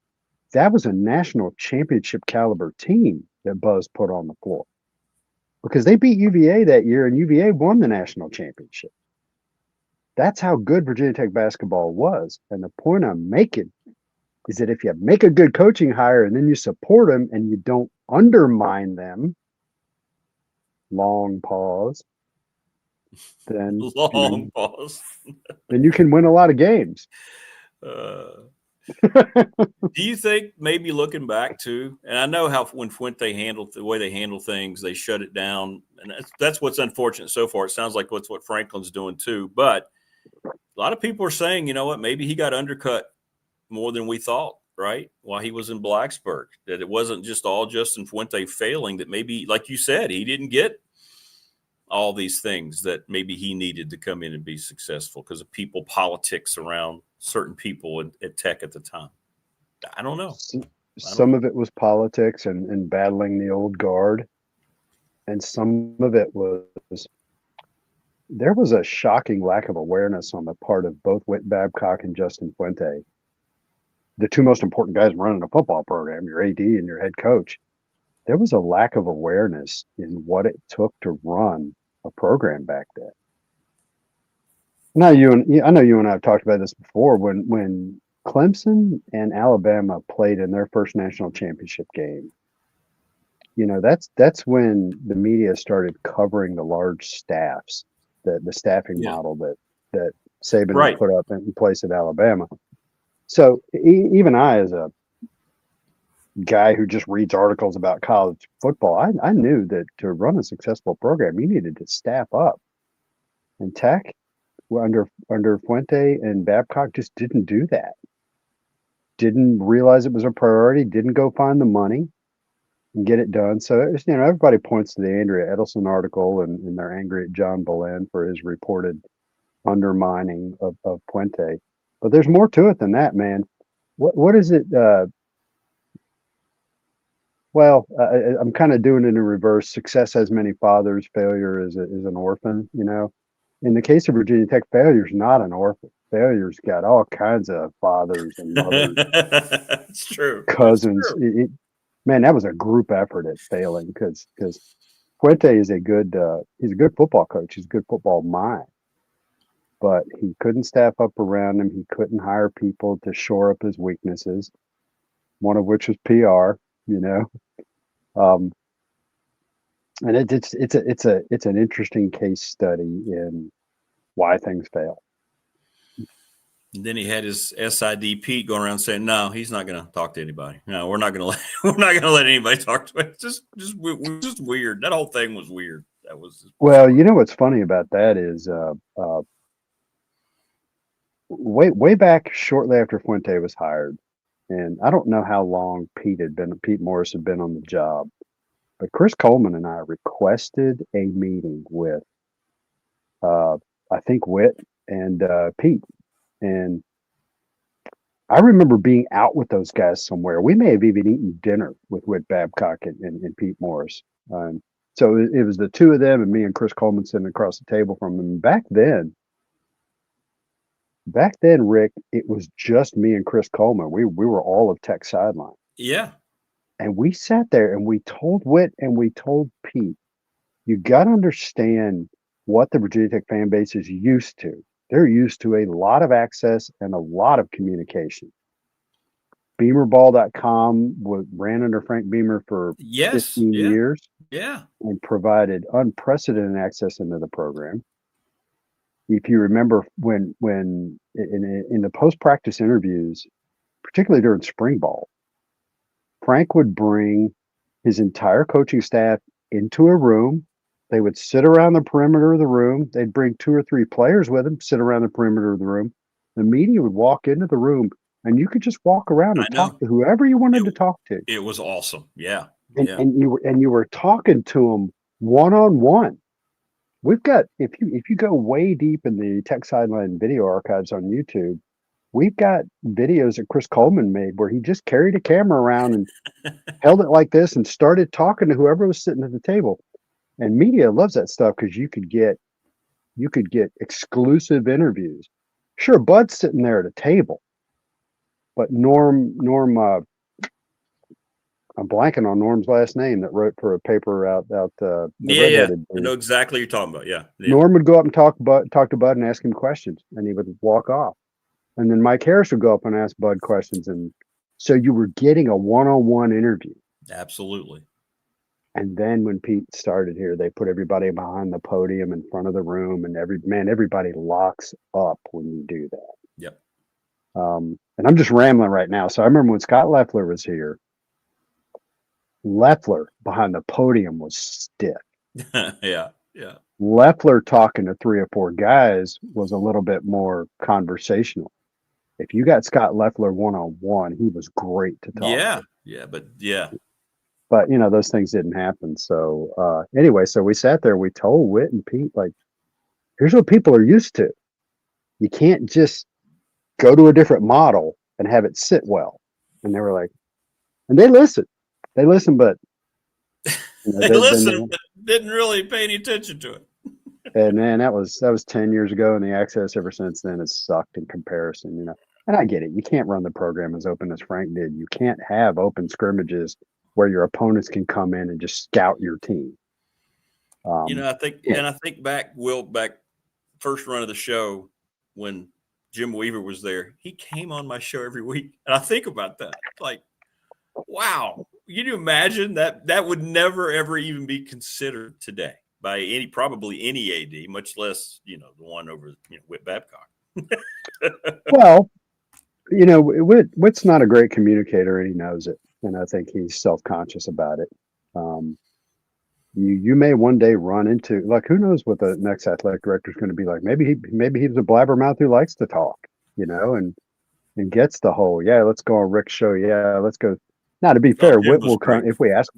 that was a national championship caliber team that Buzz put on the floor. Because they beat UVA that year, and UVA won the national championship. That's how good Virginia Tech basketball was. And the point I'm making is that if you make a good coaching hire and then you support them and you don't undermine them, long pause, then then you can win a lot of games. Do you think maybe looking back too, and I know how when Fuente handled the way they handle things, they shut it down, and that's what's unfortunate so far. It sounds like what's what Franklin's doing too, but a lot of people are saying, you know what, maybe he got undercut more than we thought, right? While he was in Blacksburg, that it wasn't just all Justin Fuente failing, that maybe, like you said, he didn't get all these things that maybe he needed to come in and be successful because of politics around certain people at Tech at the time. I don't know. Some of it was politics and battling the old guard. And some of it was, there was a shocking lack of awareness on the part of both Whit Babcock and Justin Fuente, the two most important guys running a football program, your AD and your head coach. There was a lack of awareness in what it took to run a program back then. Now I know you and I have talked about this before. When Clemson and Alabama played in their first national championship game, that's when the media started covering the large staffs, the staffing Yeah. model that Saban Right. had put up in place at Alabama. So even I, as a guy who just reads articles about college football, I knew that to run a successful program, you needed to staff up. And Tech, under Fuente and Babcock, just didn't do that. Didn't realize it was a priority. Didn't go find the money and get it done. So it's, everybody points to the Andrea Edelson article, and they're angry at John Bolen for his reported undermining of Puente. But there's more to it than that, man. What is it? I'm kind of doing it in reverse. Success has many fathers. Failure is an orphan. In the case of Virginia Tech, failure's not an orphan. Failure's got all kinds of fathers and mothers. It's true. Cousins. It's true. Man, that was a group effort at failing because Fuente is he's a good football coach. He's a good football mind, but he couldn't staff up around him. He couldn't hire people to shore up his weaknesses, one of which was PR. And it's an interesting case study in why things fail. And then he had his SID Pete going around saying, "No, he's not going to talk to anybody. No, we're not going to let anybody talk to him." It's just weird. That whole thing was weird. That was well. What's funny about that is way back shortly after Fuente was hired, and I don't know how long Pete Morris had been on the job, but Chris Coleman and I requested a meeting with I think Witt and Pete. And I remember being out with those guys somewhere. We may have even eaten dinner with Whit Babcock and Pete Morris. So it was the two of them and me and Chris Coleman sitting across the table from them. Back then, Rick, it was just me and Chris Coleman. We were all of Tech Sideline. Yeah. And we sat there and we told Whit and we told Pete, you got to understand what the Virginia Tech fan base is used to. They're used to a lot of access and a lot of communication. Beamerball.com ran under Frank Beamer for 15 years. Yeah. And provided unprecedented access into the program. If you remember when in the post-practice interviews, particularly during spring ball, Frank would bring his entire coaching staff into a room. They would sit around the perimeter of the room. They'd bring 2 or 3 players with them, sit around the perimeter of the room. The media would walk into the room, and you could just walk around and talk to whoever you wanted to talk to. It was awesome. Yeah. And you were talking to them one-on-one. We've got, if you go way deep in the Tech Sideline video archives on YouTube, we've got videos that Chris Coleman made where he just carried a camera around and held it like this and started talking to whoever was sitting at the table. And media loves that stuff because you could get exclusive interviews. Sure, Bud's sitting there at a table, but Norm, I'm blanking on Norm's last name that wrote for a paper out. I know exactly what you're talking about. Yeah. Norm would go up and talk to Bud and ask him questions, and he would walk off. And then Mike Harris would go up and ask Bud questions, and so you were getting a one-on-one interview. Absolutely. And then when Pete started here, they put everybody behind the podium in front of the room, and everybody locks up when you do that. Yep. And I'm just rambling right now. So I remember when Scott Leffler was here, Leffler behind the podium was stiff. Yeah. Leffler talking to 3 or 4 guys was a little bit more conversational. If you got Scott Leffler one-on-one, he was great to talk to. But those things didn't happen. So anyway, so we sat there, we told Whit and Pete, like, here's what people are used to. You can't just go to a different model and have it sit well. And they were like, and they listened, but they listened, but didn't really pay any attention to it. And man, that was 10 years ago, and the access ever since then has sucked in comparison. And I get it. You can't run the program as open as Frank did. You can't have open scrimmages where your opponents can come in and just scout your team. I think back, Will, back first run of the show, when Jim Weaver was there, he came on my show every week. And I think about that. Like, wow. Can you imagine that? That would never, ever even be considered today by probably any AD, much less, the one over, Whit Babcock. Well, Whit's not a great communicator, and he knows it. And I think he's self-conscious about it. You may one day run into, like, who knows what the next athletic director is going to be like. Maybe he's a blabbermouth who likes to talk, and gets the whole, yeah, let's go on Rick's show. Yeah, let's go. Now, to be fair, Whit will come if we ask.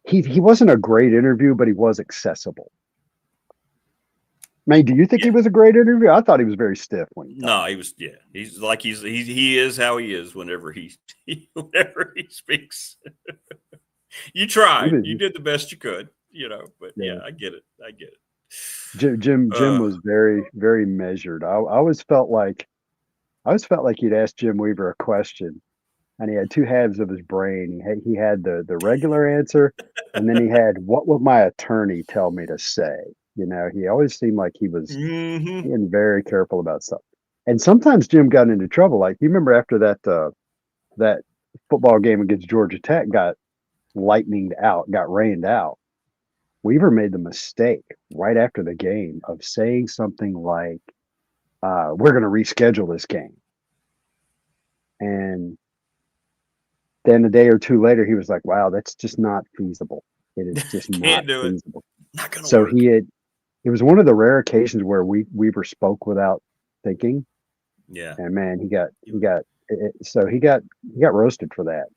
He wasn't a great interview, but he was accessible. Man, do you think he was a great interview? I thought he was very stiff when he talked. No, he was. Yeah, he's like he is how he is whenever he speaks. You tried. You did the best you could, But yeah, I get it. Jim was very, very measured. I always felt like you'd ask Jim Weaver a question, and he had two halves of his brain. He had the regular answer, and then he had, what would my attorney tell me to say? He always seemed like he was being very careful about stuff. And sometimes Jim got into trouble. Like, you remember after that football game against Georgia Tech got rained out. Weaver made the mistake right after the game of saying something like, we're going to reschedule this game. And then a day or two later, he was like, wow, that's just not feasible. It is just not feasible. Not gonna so work. It was one of the rare occasions where Weaver spoke without thinking. Yeah. And man, he got roasted for that,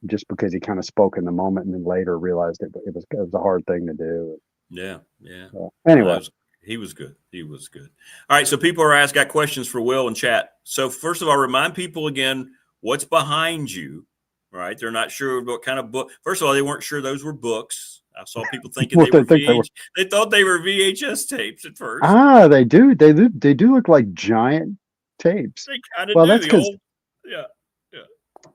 just because he kind of spoke in the moment and then later realized it was a hard thing to do. Yeah. Anyway, he was good. All right. So people got questions for Will in chat. So first of all, remind people again what's behind you. Right? They're not sure what kind of book. First of all, they weren't sure those were books. I saw people thinking they thought they were VHS tapes at first. They do. They do look like giant tapes. They kind of do. That's because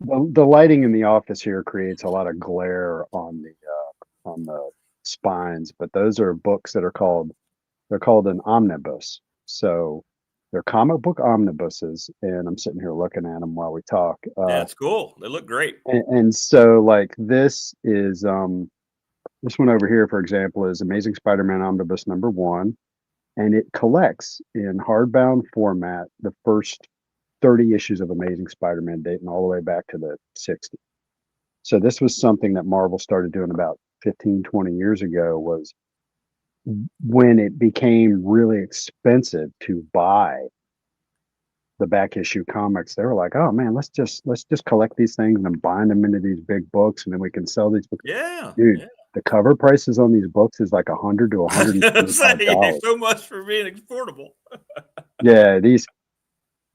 the lighting in the office here creates a lot of glare on the spines. But those are books that are called an omnibus. So they're comic book omnibuses, and I'm sitting here looking at them while we talk. That's cool. They look great. And so, like, this is this one over here, for example, is Amazing Spider-Man Omnibus #1, and it collects in hardbound format the first 30 issues of Amazing Spider-Man, dating all the way back to the 60s. So this was something that Marvel started doing about 15, 20 years ago, was when it became really expensive to buy the back issue comics. They were like, oh man, let's just collect these things and bind them into these big books, and then we can sell these books. Yeah. Dude, the cover prices on these books is like $100 to $125. So much for being affordable. Yeah,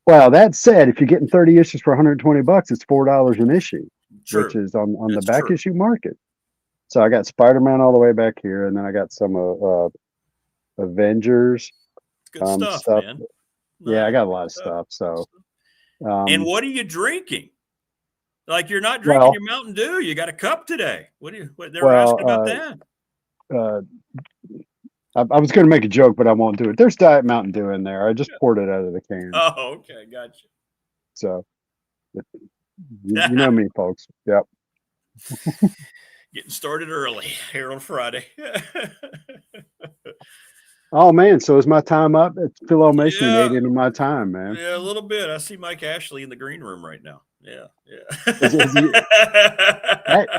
well, that said, if you're getting 30 issues for $120, it's $4 an issue, which is on the back issue market. So I got Spider-Man all the way back here, and then I got some Avengers. Good stuff, man. Yeah, I got a lot of stuff. So, and what are you drinking? Like, you're not drinking your Mountain Dew. You got a cup today. They're asking about that. I was going to make a joke, but I won't do it. There's Diet Mountain Dew in there. I just poured it out of the can. Oh, okay, gotcha. So, you know me, folks. Yep. Getting started early here on Friday. Oh man, so is my time up? It's Phil Elmassian ate into my time, man. Yeah, a little bit. I see Mike Ashley in the green room right now. Yeah.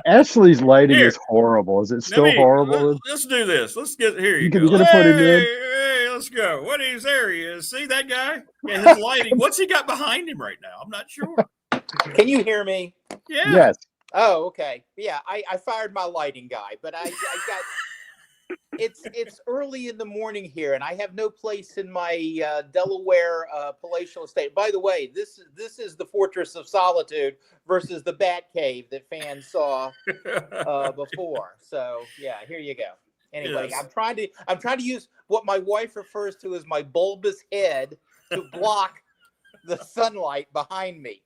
Ashley's lighting is horrible. Is it still horrible? Let's do this. Let's get here. You gonna put him in? Hey, let's go. There he is. See that guy? Yeah, his lighting. What's he got behind him right now? I'm not sure. Can you hear me? Yeah. Yes. Oh, okay. Yeah, I fired my lighting guy, but I got. It's early in the morning here, and I have no place in my Delaware palatial estate. By the way, this is the Fortress of Solitude versus the Bat Cave that fans saw before. So yeah, here you go. Anyway, yes. I'm trying to use what my wife refers to as my bulbous head to block the sunlight behind me.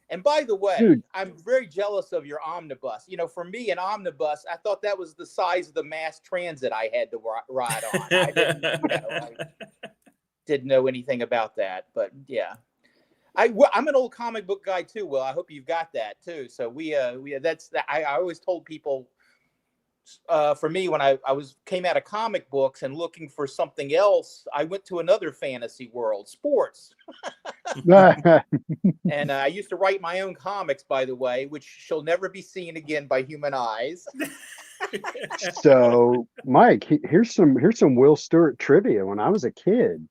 And by the way, dude, I'm very jealous of your omnibus. You know, for me, an omnibus, I thought that was the size of the mass transit I had to ride on. I didn't, didn't know anything about that. But yeah, I'm an old comic book guy too. Well, I hope you've got that too. So I always told people, for me, when I came out of comic books and looking for something else, I went to another fantasy world, sports. And I used to write my own comics, by the way, which shall never be seen again by human eyes. So, Mike, here's some Will Stewart trivia. When I was a kid,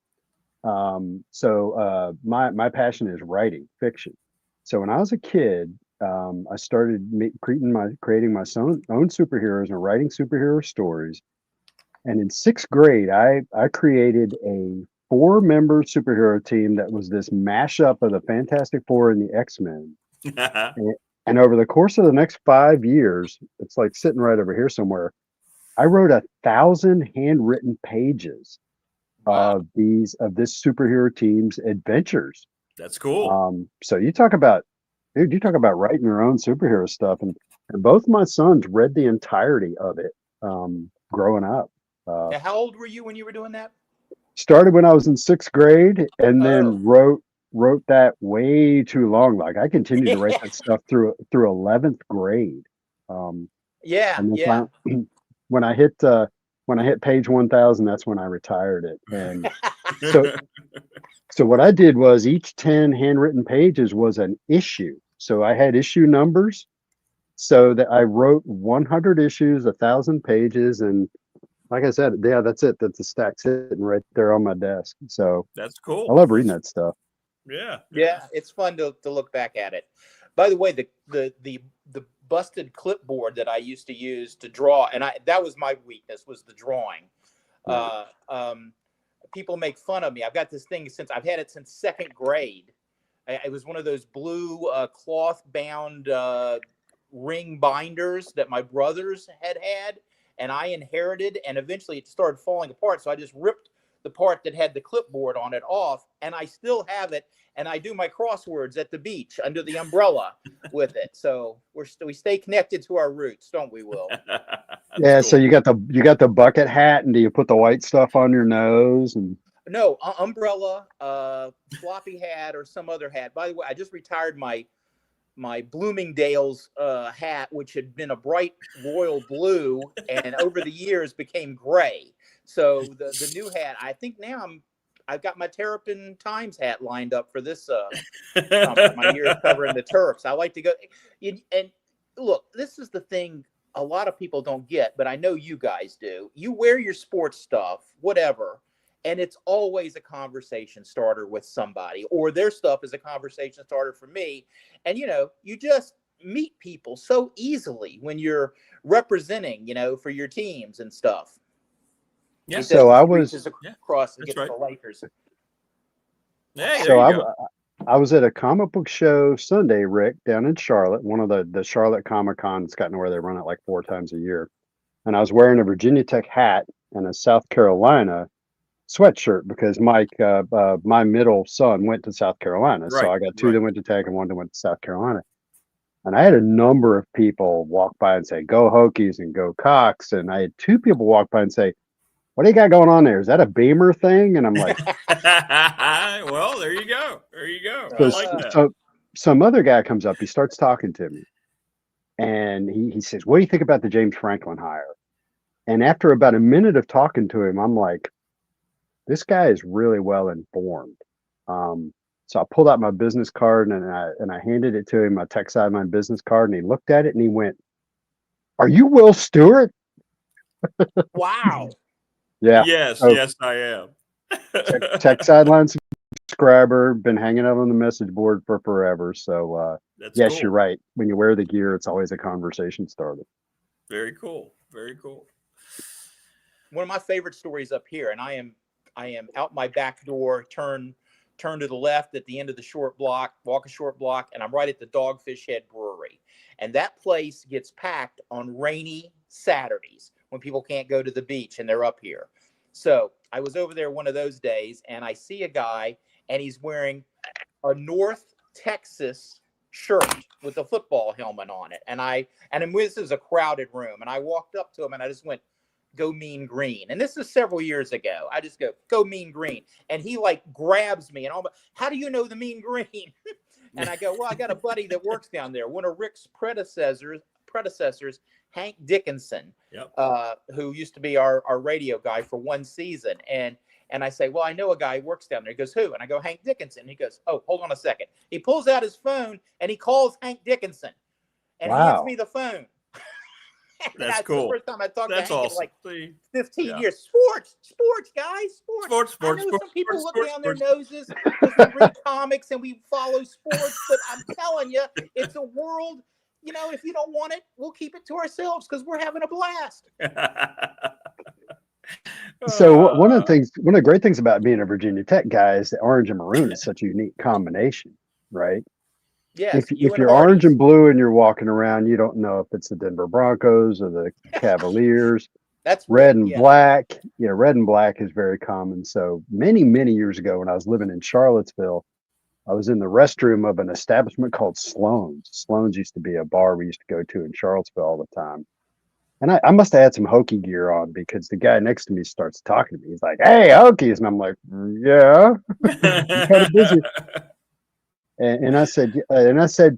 my passion is writing fiction. So when I was a kid, I started creating my own superheroes and writing superhero stories. And in 6th grade, I created a 4-member superhero team that was this mashup of the Fantastic Four and the X-Men. And over the course of the next 5 years, it's like sitting right over here somewhere, I wrote 1,000 handwritten pages of this superhero team's adventures. That's cool. So you talk about writing your own superhero stuff, and both my sons read the entirety of it growing up. Now, how old were you when you were doing that? Started when I was in 6th grade, and then wrote that way too long. Like I continued to write that stuff through 11th grade. When I hit page 1,000, that's when I retired it. And so what I did was each 10 handwritten pages was an issue. So I had issue numbers, so that I wrote 100 issues, 1,000 pages, and like I said, yeah, that's it. That's a stack sitting right there on my desk. So that's cool. I love reading that stuff. Yeah, it's fun to look back at it. By the way, the busted clipboard that I used to use to draw, and that was my weakness, was the drawing. People make fun of me. I've got this thing I've had it since 2nd grade. It was one of those blue cloth bound ring binders that my brothers had, and I inherited, and eventually it started falling apart. So I just ripped the part that had the clipboard on it off, and I still have it, and I do my crosswords at the beach under the umbrella with it. So we stay connected to our roots, don't we, Will? Yeah. Cool. So you got the bucket hat, and do you put the white stuff on your nose? And no, umbrella, floppy hat, or some other hat. By the way, I just retired my Bloomingdale's hat, which had been a bright royal blue, and over the years became gray. So the new hat, I think now I've got my Terrapin Times hat lined up for this summer. My year covering the Terps. I like to go, and look, this is the thing a lot of people don't get, but I know you guys do. You wear your sports stuff, whatever, and it's always a conversation starter with somebody, or their stuff is a conversation starter for me. And, you just meet people so easily when you're representing, for your teams and stuff. Yeah. So I was across and get to the Lakers. Yeah. So I was at a comic book show Sunday, Rick, down in Charlotte, one of the Charlotte Comic Cons, gotten where they run it like 4 times a year. And I was wearing a Virginia Tech hat and a South Carolina sweatshirt because Mike, my middle son, went to South Carolina. So I got 2 that went to Tech and 1 that went to South Carolina. And I had a number of people walk by and say, "Go Hokies" and "Go Cox." And I had 2 people walk by and say, "What do you got going on there? Is that a Beamer thing?" And I'm like, well, there you go. So, I like that. So some other guy comes up, he starts talking to me, and he says, "What do you think about the James Franklin hire?" And after about a minute of talking to him, I'm like, this guy is really well informed. So I pulled out my business card and I handed it to him. I Tech Sideline business card, and he looked at it and he went, "Are you Will Stewart?" Wow. Yeah. Yes, I am. Tech Sideline subscriber, been hanging out on the message board for forever. So yes, cool. You're right. When you wear the gear, it's always a conversation starter. Very cool. One of my favorite stories up here, and I am out my back door, turn to the left at the end of the short block, walk a short block, and I'm right at the Dogfish Head Brewery. And that place gets packed on rainy Saturdays when people can't go to the beach and they're up here. So I was over there one of those days, and I see a guy, and he's wearing a North Texas shirt with a football helmet on it. And this is a crowded room, and I walked up to him and I just went, go Mean Green. And this is several years ago. I just go Mean Green. And he like grabs me and how do you know the Mean Green? And I go, well, I got a buddy that works down there. One of Rick's predecessors, Hank Dickinson, who used to be our radio guy for one season. And I say, well, I know a guy who works down there. He goes, who? And I go, Hank Dickinson. He goes, oh, hold on a second. He pulls out his phone and he calls Hank Dickinson. And he hands me the phone. That's cool. The first time I talked to Hank awesome. in like 15 years. Sports, guys. Sports. I know some people look down their noses because we read comics and we follow sports, but I'm telling you, it's a world, if you don't want it, we'll keep it to ourselves because we're having a blast. So one of the great things about being a Virginia Tech guy is that orange and maroon is such a unique combination, right? Yes. If you're orange and blue and you're walking around, you don't know if it's the Denver Broncos or the Cavaliers. That's red and black. Yeah, red and black is very common. So many, many years ago when I was living in Charlottesville, I was in the restroom of an establishment called Sloan's. Sloan's used to be a bar we used to go to in Charlottesville all the time. And I must have had some Hokie gear on because the guy next to me starts talking to me. He's like, hey, Hokies. And I'm like, yeah, I'm kind of busy. And I said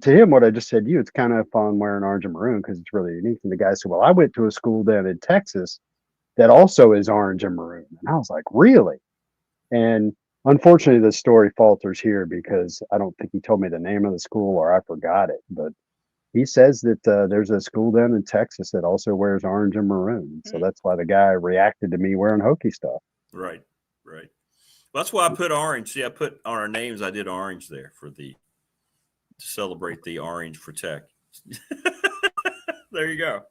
to him what I just said to you. It's kind of fun wearing orange and maroon because it's really unique. And the guy said, well, I went to a school down in Texas that also is orange and maroon. And I was like, really? And unfortunately, the story falters here because I don't think he told me the name of the school or I forgot it. But he says that there's a school down in Texas that also wears orange and maroon. So that's why the guy reacted to me wearing Hokie stuff. Right. That's why I put orange. See, I put on our names. I did orange there to celebrate the orange for Tech. There you go.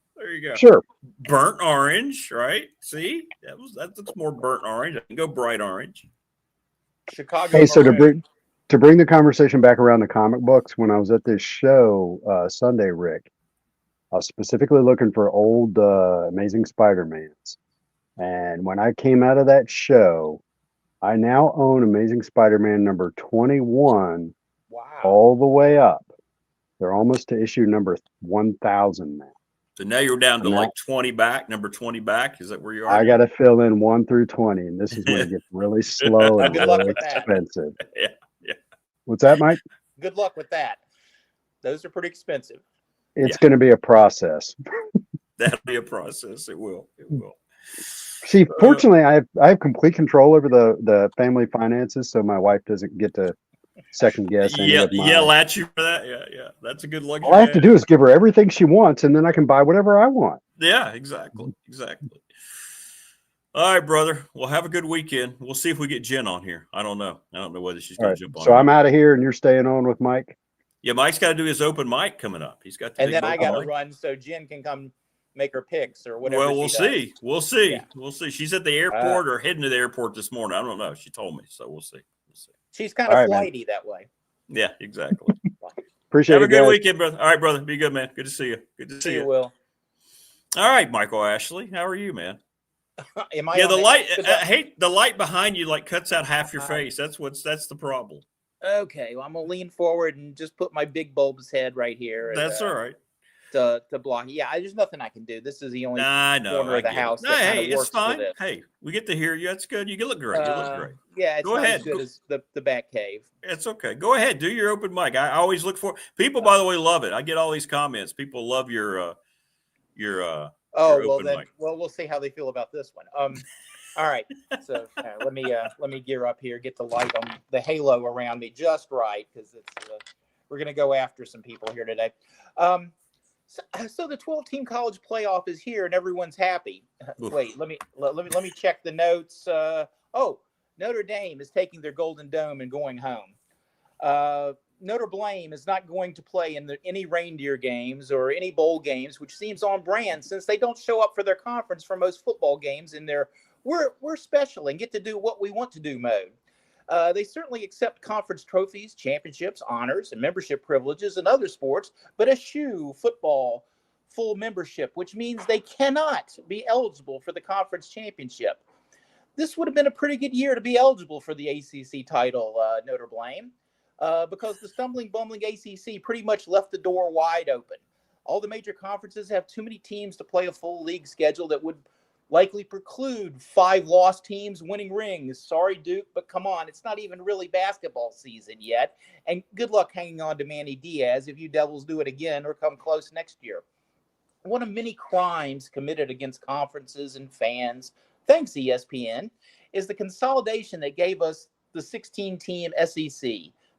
Sure. Burnt orange, right? See, that's more burnt orange. I can go bright orange. Chicago. Hey, so to bring the conversation back around the comic books, when I was at this show Sunday, Rick, I was specifically looking for old Amazing Spider-Mans, and when I came out of that show, I now own Amazing Spider-Man number 21. Wow. All the way up. They're almost to issue number 1,000 now. So now you're down to like 20 back, number 20 back. Is that where you are? I got to fill in 1 through 20, and this is when it gets really slow and really expensive. Yeah. What's that, Mike? Good luck with that. Those are pretty expensive. It's going to be a process. That'll be a process. It will. See, fortunately, I have complete control over the family finances, so my wife doesn't get to second guess any of my... Yell at you for that. Yeah. That's a good luxury. All I have to do is give her everything she wants, and then I can buy whatever I want. Yeah, exactly. All right, brother. Well, have a good weekend. We'll see if we get Jen on here. I don't know whether she's going to jump on. So I'm out of here, and you're staying on with Mike? Yeah, Mike's got to do his open mic coming up. He's got to. And then I got to run so Jen can come make her picks or whatever. Well, we'll see. Yeah. We'll see. She's at the airport or heading to the airport this morning. I don't know. She told me, so we'll see. She's kind of flighty that way. Yeah, exactly. Appreciate it. Have a good weekend, brother. All right, brother. Be good, man. Good to see you. Good to see you. Will. All right, Michael Ashley. How are you, man? Am I? Yeah, the light. I hate the light behind you. Like cuts out half your face. That's the problem. Okay, well, I'm gonna lean forward and just put my big bulbous head right here. That's all right. To block. Yeah, there's nothing I can do. This is the only corner of the house. No, hey, it's fine. Hey, we get to hear you. That's good. You look great. You look great. Yeah, it's not as good as the back cave. It's okay. Go ahead. Do your open mic. I always look for people. By the way, love it. I get all these comments. People love your open mic. Well, we'll see how they feel about this one. All right. So let me gear up here. Get the light on the halo around me just right because we're gonna go after some people here today. So the 12-team college playoff is here and everyone's happy. Wait, let me check the notes. Notre Dame is taking their Golden Dome and going home. Notre Dame is not going to play in any reindeer games or any bowl games, which seems on brand since they don't show up for their conference for most football games in their we're special and get to do what we want to do mode. They certainly accept conference trophies, championships, honors, and membership privileges in other sports, but eschew football full membership, which means they cannot be eligible for the conference championship. This would have been a pretty good year to be eligible for the ACC title, Notre Dame, because the stumbling, bumbling ACC pretty much left the door wide open. All the major conferences have too many teams to play a full league schedule that would likely preclude 5 lost teams winning rings. Sorry, Duke, but come on. It's not even really basketball season yet. And good luck hanging on to Manny Diaz if you Devils do it again or come close next year. One of many crimes committed against conferences and fans, thanks ESPN, is the consolidation that gave us the 16-team SEC,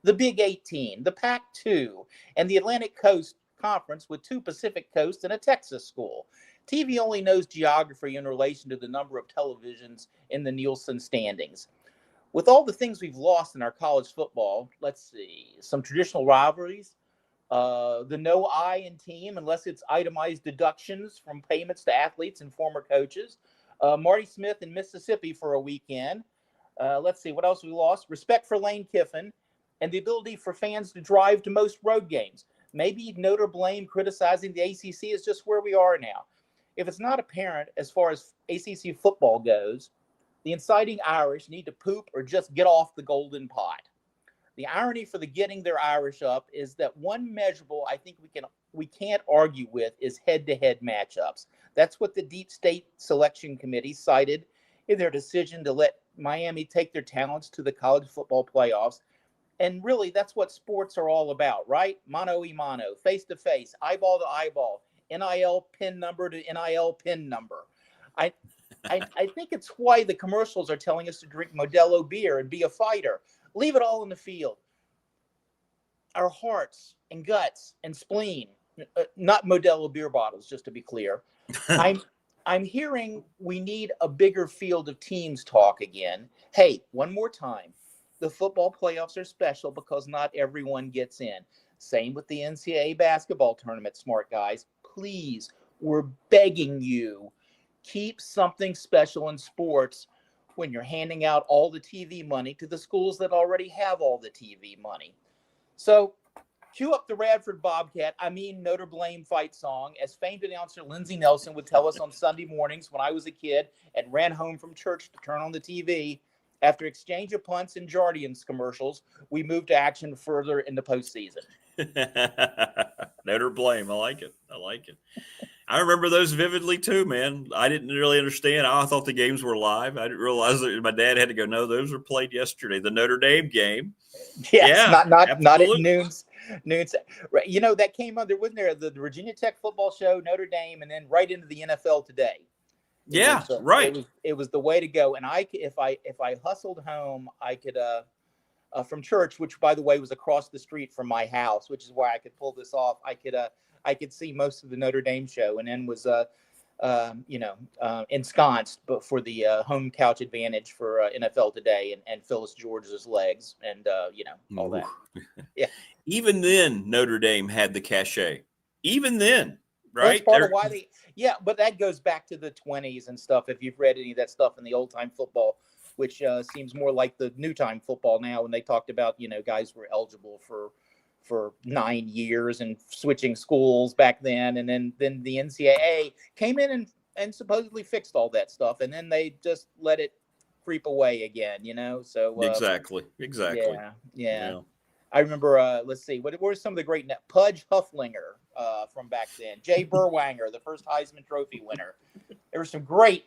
the Big 18, the Pac-2, and the Atlantic Coast Conference with 2 Pacific Coast and a Texas school. TV only knows geography in relation to the number of televisions in the Nielsen standings. With all the things we've lost in our college football, let's see, some traditional rivalries, the no I in team, unless it's itemized deductions from payments to athletes and former coaches, Marty Smith in Mississippi for a weekend. Let's see, what else we lost? Respect for Lane Kiffin and the ability for fans to drive to most road games. Maybe note or blame criticizing the ACC is just where we are now. If it's not apparent as far as ACC football goes, the inciting Irish need to poop or just get off the golden pot. The irony for the getting their Irish up is that one measurable I think we can't argue with is head-to-head matchups. That's what the Deep State Selection Committee cited in their decision to let Miami take their talents to the college football playoffs. And really, that's what sports are all about, right? Mano y mano, face-to-face, eyeball to eyeball, NIL pin number to NIL pin number. I think it's why the commercials are telling us to drink Modelo beer and be a fighter. Leave it all in the field. Our hearts and guts and spleen, not Modelo beer bottles, just to be clear. I'm hearing we need a bigger field of teams talk again. Hey, one more time. The football playoffs are special because not everyone gets in. Same with the NCAA basketball tournament, smart guys. Please, we're begging you, keep something special in sports when you're handing out all the TV money to the schools that already have all the TV money. So cue up the Radford Bobcat, Notre Blame fight song, as famed announcer Lindsey Nelson would tell us on Sunday mornings when I was a kid and ran home from church to turn on the TV. After exchange of punts and Jardians commercials, we moved to action further in the postseason. Notre Blame. I like it. I remember those vividly too, man. I didn't really understand. I thought the games were live. I didn't realize that my dad had to go, no, those were played yesterday. The Notre Dame game. Yes, not at noon. You know, that came under, wasn't there, the Virginia Tech football show, Notre Dame, and then right into the NFL Today. Right. It was the way to go. And if I hustled home, I could from church, which by the way was across the street from my house, which is why I could pull this off. I could see most of the Notre Dame show, and then was ensconced, but for the home couch advantage for NFL Today and Phyllis George's legs and all that. Yeah. Even then, Notre Dame had the cachet. Even then, right? That's part of why but that goes back to the 20s and stuff. If you've read any of that stuff in the old time football, which seems more like the new time football now, when they talked about, guys were eligible for 9 years and switching schools back then. And then the NCAA came in and supposedly fixed all that stuff. And then they just let it creep away again, so. Exactly. Yeah. I remember, let's see, what were some of the great Pudge Hufflinger from back then, Jay Berwanger, the first Heisman Trophy winner. There were some great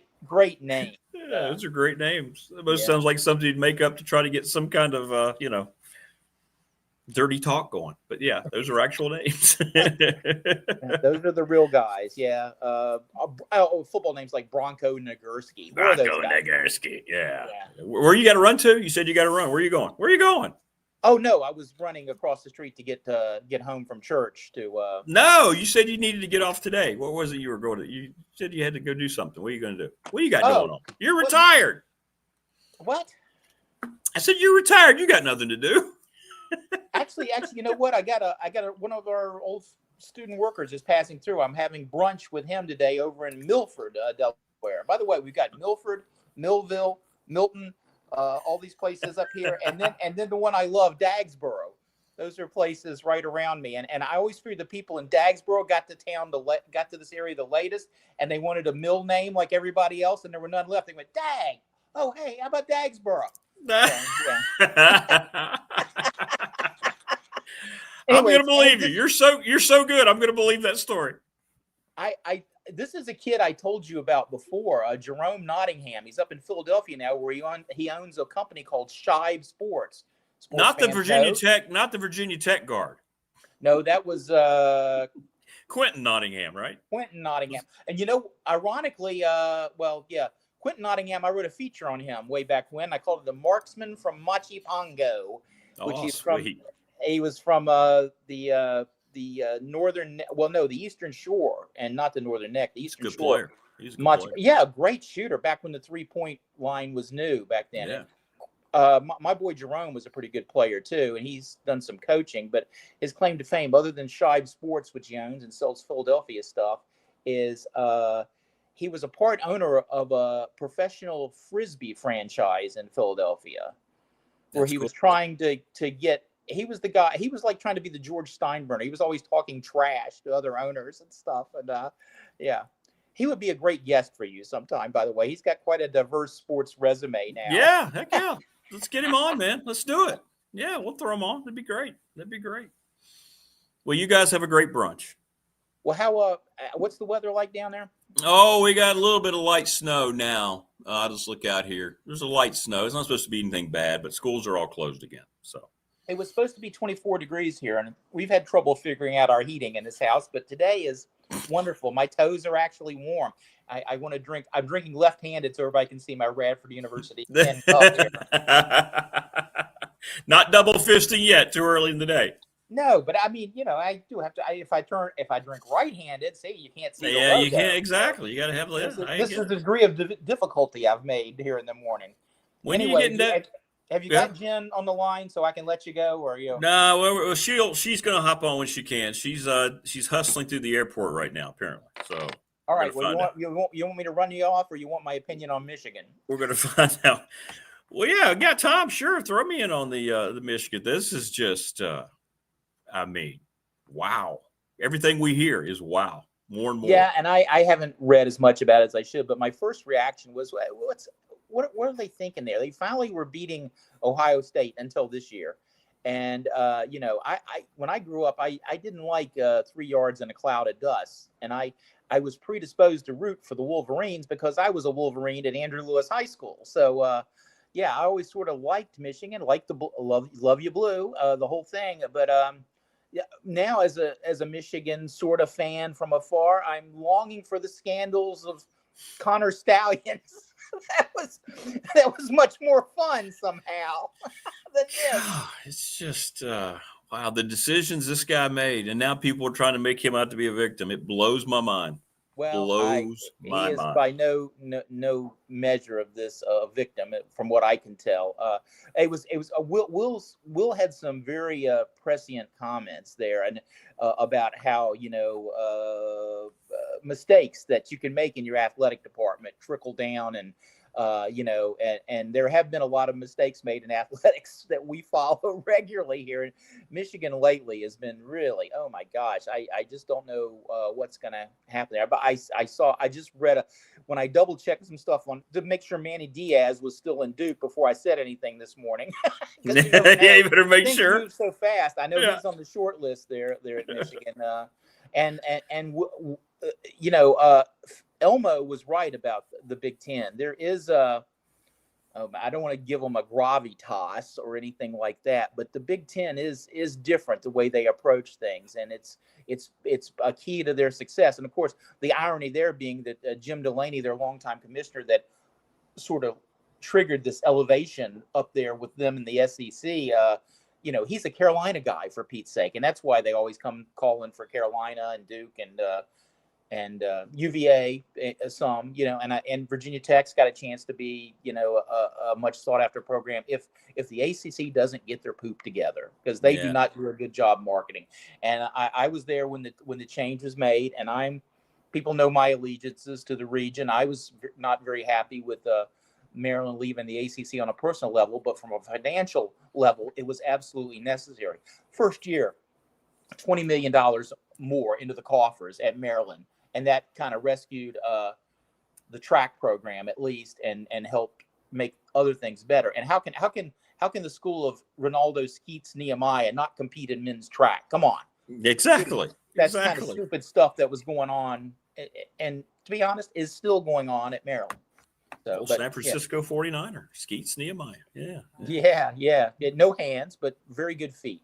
names. Yeah, those are great names. It most sounds like something you'd make up to try to get some kind of, dirty talk going. But yeah, those are actual names. Those are the real guys. Yeah. Football names like Bronco Nagurski. Yeah. Where you got to run to? You said you got to run. Where are you going? Oh no, I was running across the street to get home from church to. No, you said you needed to get off today. What was it you were going to? You said you had to go do something. What are you going to do? What do you got going on? You're retired. What? I said you're retired. You got nothing to do. Actually, you know what? I got one of our old student workers is passing through. I'm having brunch with him today over in Milford, Delaware. By the way, we've got Milford, Millville, Milton. All these places up here, and then the one I love, Dagsboro. Those are places right around me, and I always figured the people in Dagsboro got to this area the latest, and they wanted a mill name like everybody else, and there were none left. They went, Dag. Oh, hey, how about Dagsboro? I'm gonna believe you. You're so good. I'm gonna believe that story. this is a kid I told you about before, Jerome Nottingham. He's up in Philadelphia now, where he owns a company called Shibe Sports. Not the Virginia Tech guard. No, that was Quentin Nottingham, right? Quentin Nottingham. And ironically, Quentin Nottingham, I wrote a feature on him way back when. I called it The Marksman from Machi Pongo, which he's from. He was from the northern, the Eastern Shore, and not the Northern Neck, the Eastern Shore. Player. He's a good player. Yeah, great shooter back when the 3-point line was new back then. Yeah. My boy Jerome was a pretty good player too, and he's done some coaching. But his claim to fame, other than Shibe Sports, which he owns and sells Philadelphia stuff, is he was a part owner of a professional frisbee franchise in Philadelphia, where he was trying to get. He was the guy. He was like trying to be the George Steinbrenner. He was always talking trash to other owners and stuff. And yeah. He would be a great guest for you sometime, by the way. He's got quite a diverse sports resume now. Yeah, heck yeah. Let's get him on, man. Let's do it. Yeah, we'll throw him on. That'd be great. Well, you guys have a great brunch. Well, what's the weather like down there? Oh, we got a little bit of light snow now. I'll just look out here. There's a light snow. It's not supposed to be anything bad, but schools are all closed again. So it was supposed to be 24 degrees here, and we've had trouble figuring out our heating in this house, but today is wonderful. My toes are actually warm. I want to drink. I'm drinking left-handed so everybody can see my Radford University pen cup here. Not double fisting yet. Too early in the day. No, but I mean, I do have to. If I drink right-handed, see, you can't see. Yeah, you can't exactly. You got to have this is the degree of difficulty I've made here in the morning. When anyway, are you getting that? Have you got Jen on the line so I can let you go, or you? No, well, she's going to hop on when she can. She's hustling through the airport right now, apparently. So. All right. Well, you want me to run you off, or you want my opinion on Michigan? We're going to find out. Well, yeah, I got time. Sure, throw me in on the Michigan. This is just, wow. Everything we hear is wow. More and more. Yeah, and I haven't read as much about it as I should, but my first reaction was, what are they thinking there? They finally were beating Ohio State until this year. And, when I grew up, I didn't like 3 yards in a cloud of dust. And I was predisposed to root for the Wolverines because I was a Wolverine at Andrew Lewis High School. So, I always sort of liked Michigan, liked the love you blue, the whole thing. But now as a Michigan sort of fan from afar, I'm longing for the scandals of Connor Stallions. that was much more fun somehow than this. It's just wow, the decisions this guy made, and now people are trying to make him out to be a victim. It blows my mind. Well, he is by no measure of this victim, from what I can tell. Will had some very prescient comments there, and about how mistakes that you can make in your athletic department trickle down, and and there have been a lot of mistakes made in athletics that we follow regularly here in Michigan lately. Has been really, oh my gosh, I just don't know what's going to happen there. But I just read when I double checked some stuff to make sure Manny Diaz was still in Duke before I said anything this morning. You better make sure. Move so fast. I know he's on the short list there at Michigan, Elmo was right about the Big Ten. There is I don't want to give them a gravitas or anything like that, but the Big Ten is different the way they approach things, and it's a key to their success. And of course, the irony there being that Jim Delaney, their longtime commissioner, that sort of triggered this elevation up there with them in the SEC. He's a Carolina guy, for Pete's sake, and that's why they always come calling for Carolina and Duke and UVA some, and Virginia Tech's got a chance to be, a much sought after program if the ACC doesn't get their poop together, because they do not do a good job marketing. And I was there when the change was made, and people know my allegiances to the region. I was not very happy with Maryland leaving the ACC on a personal level, but from a financial level, it was absolutely necessary. First year, $20 million more into the coffers at Maryland. And that kind of rescued the track program, at least, and helped make other things better. And how can the school of Ronaldo Skeets Nehemiah not compete in men's track? Come on. Exactly. That's kind of stupid stuff that was going on, and to be honest, is still going on at Maryland. So, San Francisco 49er, Skeets Nehemiah. Yeah. No hands, but very good feet.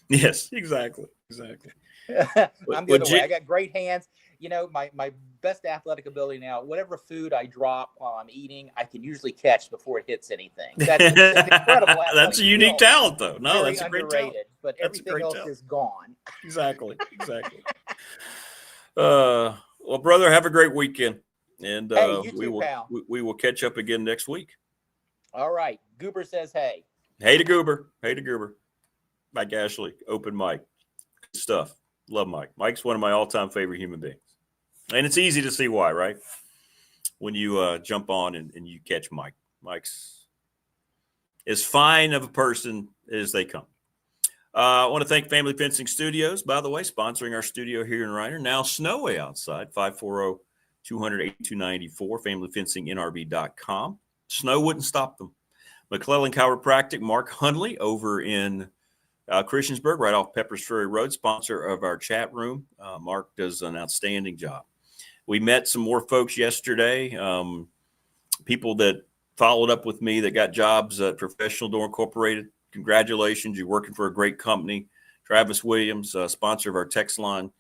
Yes, exactly. I'm the other way. I got great hands. My best athletic ability now, whatever food I drop while I'm eating, I can usually catch before it hits anything. That's incredible. That's a unique talent, though. No, very that's a great underrated, talent. but everything else is gone. Exactly. Well, brother, have a great weekend. And hey, you too, pal. We will catch up again next week. All right. Goober says hey. Hey to Goober. Mike Ashley, open mic. Good stuff. Love Mike. Mike's one of my all-time favorite human beings. And it's easy to see why, right? When you jump on and you catch Mike. Mike's as fine of a person as they come. I want to thank Family Fencing Studios, by the way, sponsoring our studio here in Reiner. Now snowy outside, 540-200-8294, familyfencingnrb.com. Snow wouldn't stop them. McClellan Chiropractic, Mark Hundley over in Christiansburg, right off Peppers Ferry Road, sponsor of our chat room. Mark does an outstanding job. We met some more folks yesterday, people that followed up with me that got jobs at Professional Door Incorporated. Congratulations, you're working for a great company. Travis Williams, sponsor of our text line,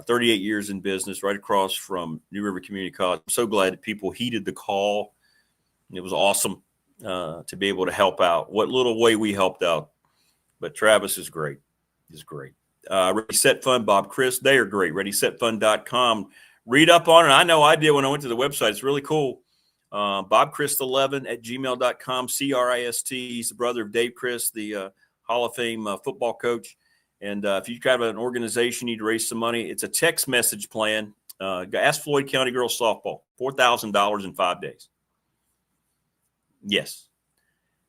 38 years in business, right across from New River Community College. I'm so glad that people heeded the call. It was awesome to be able to help out. What little way we helped out. But Travis is great. Ready, Set, Fund, Bob Chris, they are great. ReadySetFund.com. Read up on it. I know I did when I went to the website. It's really cool. BobChrist11@gmail.com, CRIST. He's the brother of Dave Christ, the Hall of Fame football coach. And if you've got an organization, you need to raise some money, it's a text message plan. Ask Floyd County Girls Softball, $4,000 in 5 days. Yes.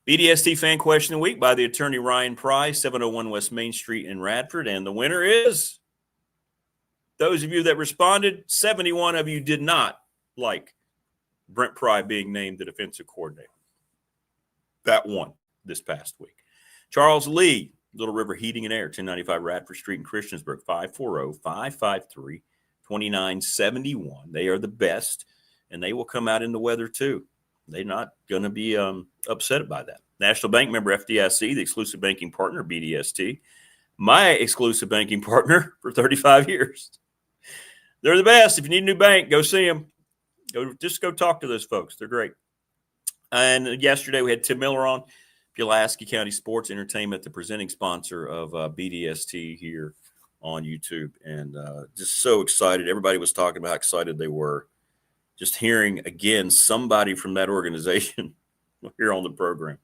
BDST Fan Question of the Week by the attorney Ryan Pry, 701 West Main Street in Radford. And the winner is, those of you that responded, 71 of you did not like Brent Pry being named the defensive coordinator. That won this past week. Charles Lee, Little River Heating and Air, 1095 Radford Street in Christiansburg, 540-553-2971. They are the best, and they will come out in the weather too. They're not going to be upset by that. National Bank member FDIC, the exclusive banking partner, BDST. My exclusive banking partner for 35 years. They're the best. If you need a new bank, go see them. Just go talk to those folks. They're great. And yesterday we had Tim Miller on, Pulaski County Sports Entertainment, the presenting sponsor of BDST here on YouTube. And just so excited. Everybody was talking about how excited they were. Just hearing, again, somebody from that organization here on the program.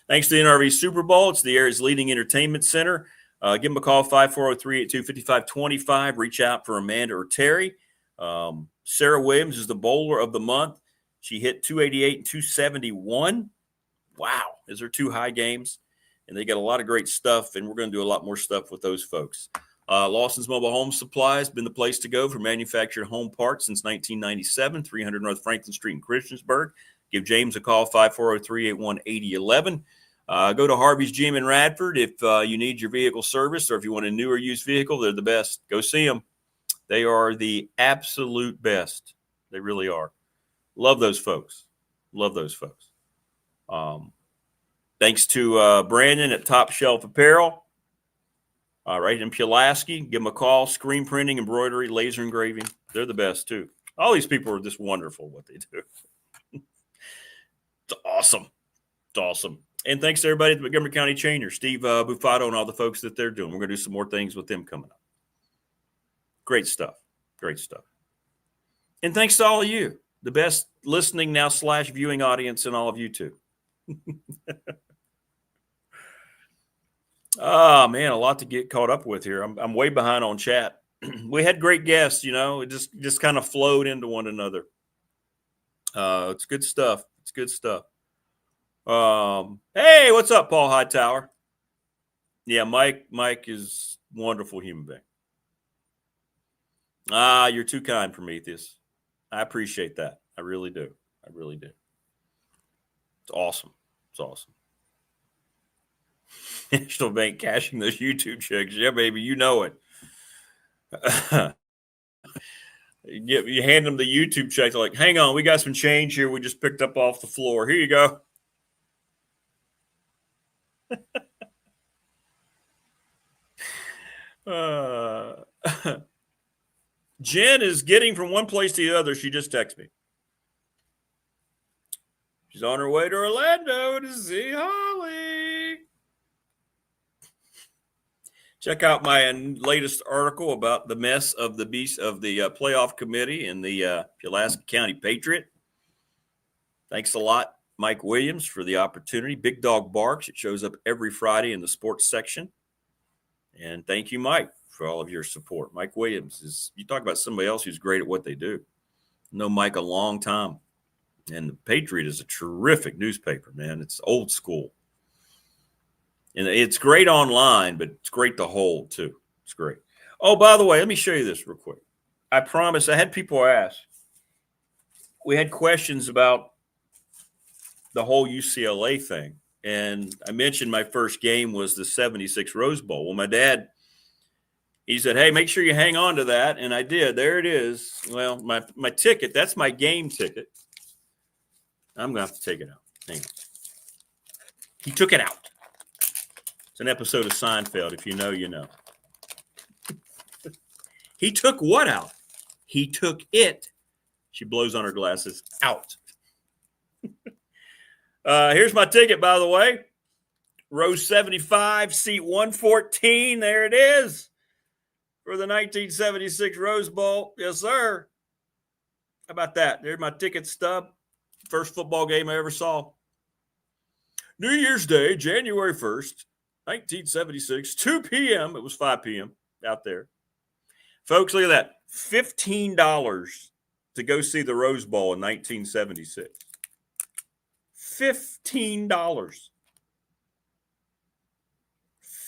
Thanks to the NRV Super Bowl. It's the area's leading entertainment center. Give them a call, 540-382-5525. Reach out for Amanda or Terry. Sarah Williams is the bowler of the month. She hit 288 and 271. Wow. Those are two high games. And they got a lot of great stuff, and we're going to do a lot more stuff with those folks. Lawson's Mobile Home Supply has been the place to go for manufactured home parts since 1997, 300 North Franklin Street in Christiansburg. Give James a call, 540-381-8011. Go to Harvey's Gym in Radford if you need your vehicle serviced, or if you want a new or used vehicle. They're the best. Go see them. They are the absolute best. They really are. Love those folks. Thanks to Brandon at Top Shelf Apparel. Right in Pulaski. Give them a call. Screen printing, embroidery, laser engraving. They're the best, too. All these people are just wonderful what they do. It's awesome. And thanks to everybody at the Montgomery County Chainer, Steve Bufato and all the folks that they're doing. We're going to do some more things with them coming up. Great stuff. And thanks to all of you, the best listening now / viewing audience in all of YouTube. Oh, man, a lot to get caught up with here. I'm way behind on chat. We had great guests, it just kind of flowed into one another. It's good stuff. Hey, what's up, Paul Hightower? Yeah, Mike is a wonderful human being. You're too kind, Prometheus. I appreciate that. I really do. It's awesome. National Bank cashing those YouTube checks. Yeah, baby, you know it. You hand them the YouTube check. They're like, hang on, we got some change here. We just picked up off the floor. Here you go. Jen is getting from one place to the other. She just texted me. She's on her way to Orlando to see Holly. Check out my latest article about the mess of the playoff committee and the Pulaski County Patriot. Thanks a lot, Mike Williams, for the opportunity. Big Dog Barks. It shows up every Friday in the sports section. And thank you, Mike, for all of your support. Mike Williams you talk about somebody else who's great at what they do. I know Mike a long time. And the Patriot is a terrific newspaper, man. It's old school. And it's great online, but it's great to hold, too. It's great. Oh, by the way, let me show you this real quick. I promise. I had people ask. We had questions about the whole UCLA thing. And I mentioned my first game was the 76 Rose Bowl. Well, my dad, he said, hey, make sure you hang on to that. And I did. There it is. Well, my ticket, that's my game ticket. I'm going to have to take it out. Hang on. He took it out. It's an episode of Seinfeld. If you know, you know. He took what out? He took it. She blows on her glasses. Out. Here's my ticket, by the way. Row 75, seat 114. There it is for the 1976 Rose Bowl. Yes, sir. How about that? There's my ticket stub. First football game I ever saw. New Year's Day, January 1st, 1976, 2 p.m. It was 5 p.m. out there. Folks, look at that. $15 to go see the Rose Bowl in 1976. $15.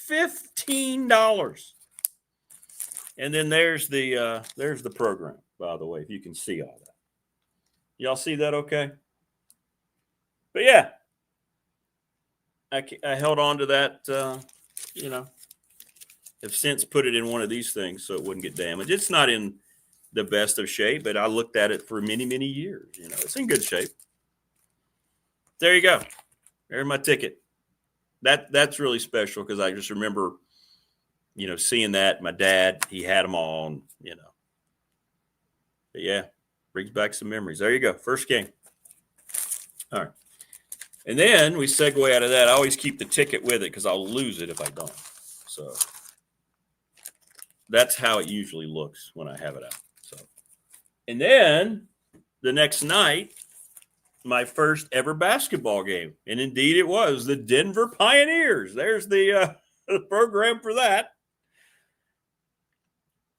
$15. And then there's the program, by the way, if you can see all that. Y'all see that okay? But yeah, I held on to that, have since put it in one of these things so it wouldn't get damaged. It's not in the best of shape, but I looked at it for many, many years. It's in good shape. There you go. There's my ticket. That's really special because I just remember, seeing that. My dad, he had them all, and, But yeah, brings back some memories. There you go. First game. All right. And then we segue out of that. I always keep the ticket with it because I'll lose it if I don't. So that's how it usually looks when I have it out. So, and then the next night, my first ever basketball game. And indeed it was the Denver Pioneers. There's the program for that.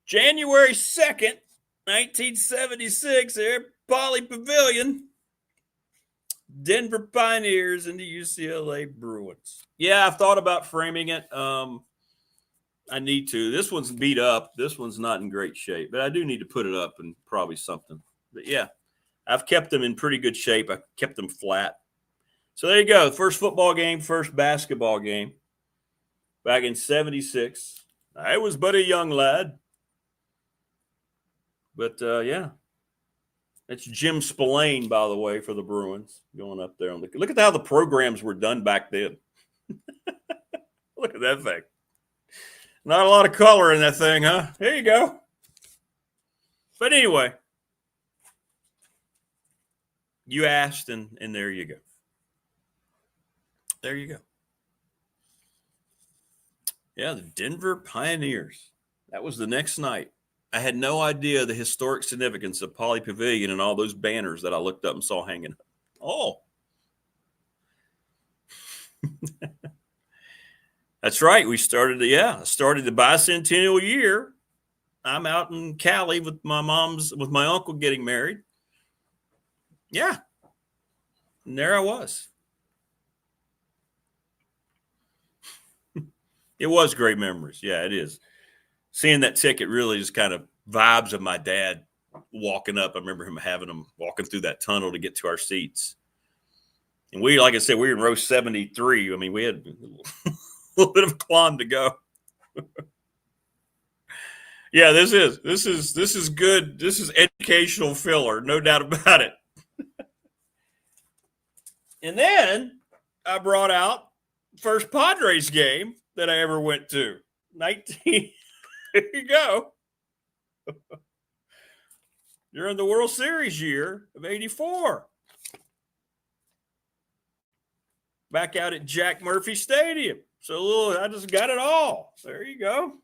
January 2nd, 1976, there, Poly Pavilion. Denver Pioneers and the UCLA Bruins. Yeah, I've thought about framing it. I need to. This one's beat up. This one's not in great shape, but I do need to put it up and probably something. But yeah, I've kept them in pretty good shape. I kept them flat. So there you go. First football game, first basketball game back in 76. I was but a young lad. But yeah. That's Jim Spillane, by the way, for the Bruins going up there. Look at how the programs were done back then. Look at that thing. Not a lot of color in that thing, huh? There you go. But anyway, you asked, and there you go. There you go. Yeah, the Denver Pioneers. That was the next night. I had no idea the historic significance of Poly Pavilion and all those banners that I looked up and saw hanging up. Oh. That's right. We started the bicentennial year. I'm out in Cali with my uncle getting married. Yeah. And there I was. It was great memories. Yeah, it is. Seeing that ticket really is kind of vibes of my dad walking up. I remember him having them walking through that tunnel to get to our seats. And we, like I said, we were in row 73. I mean, we had a little bit of a climb to go. Yeah, this is good. This is educational filler, no doubt about it. And then I brought out first Padres game that I ever went to. 19. There you go. During the World Series year of '84. Back out at Jack Murphy Stadium. So I just got it all. There you go.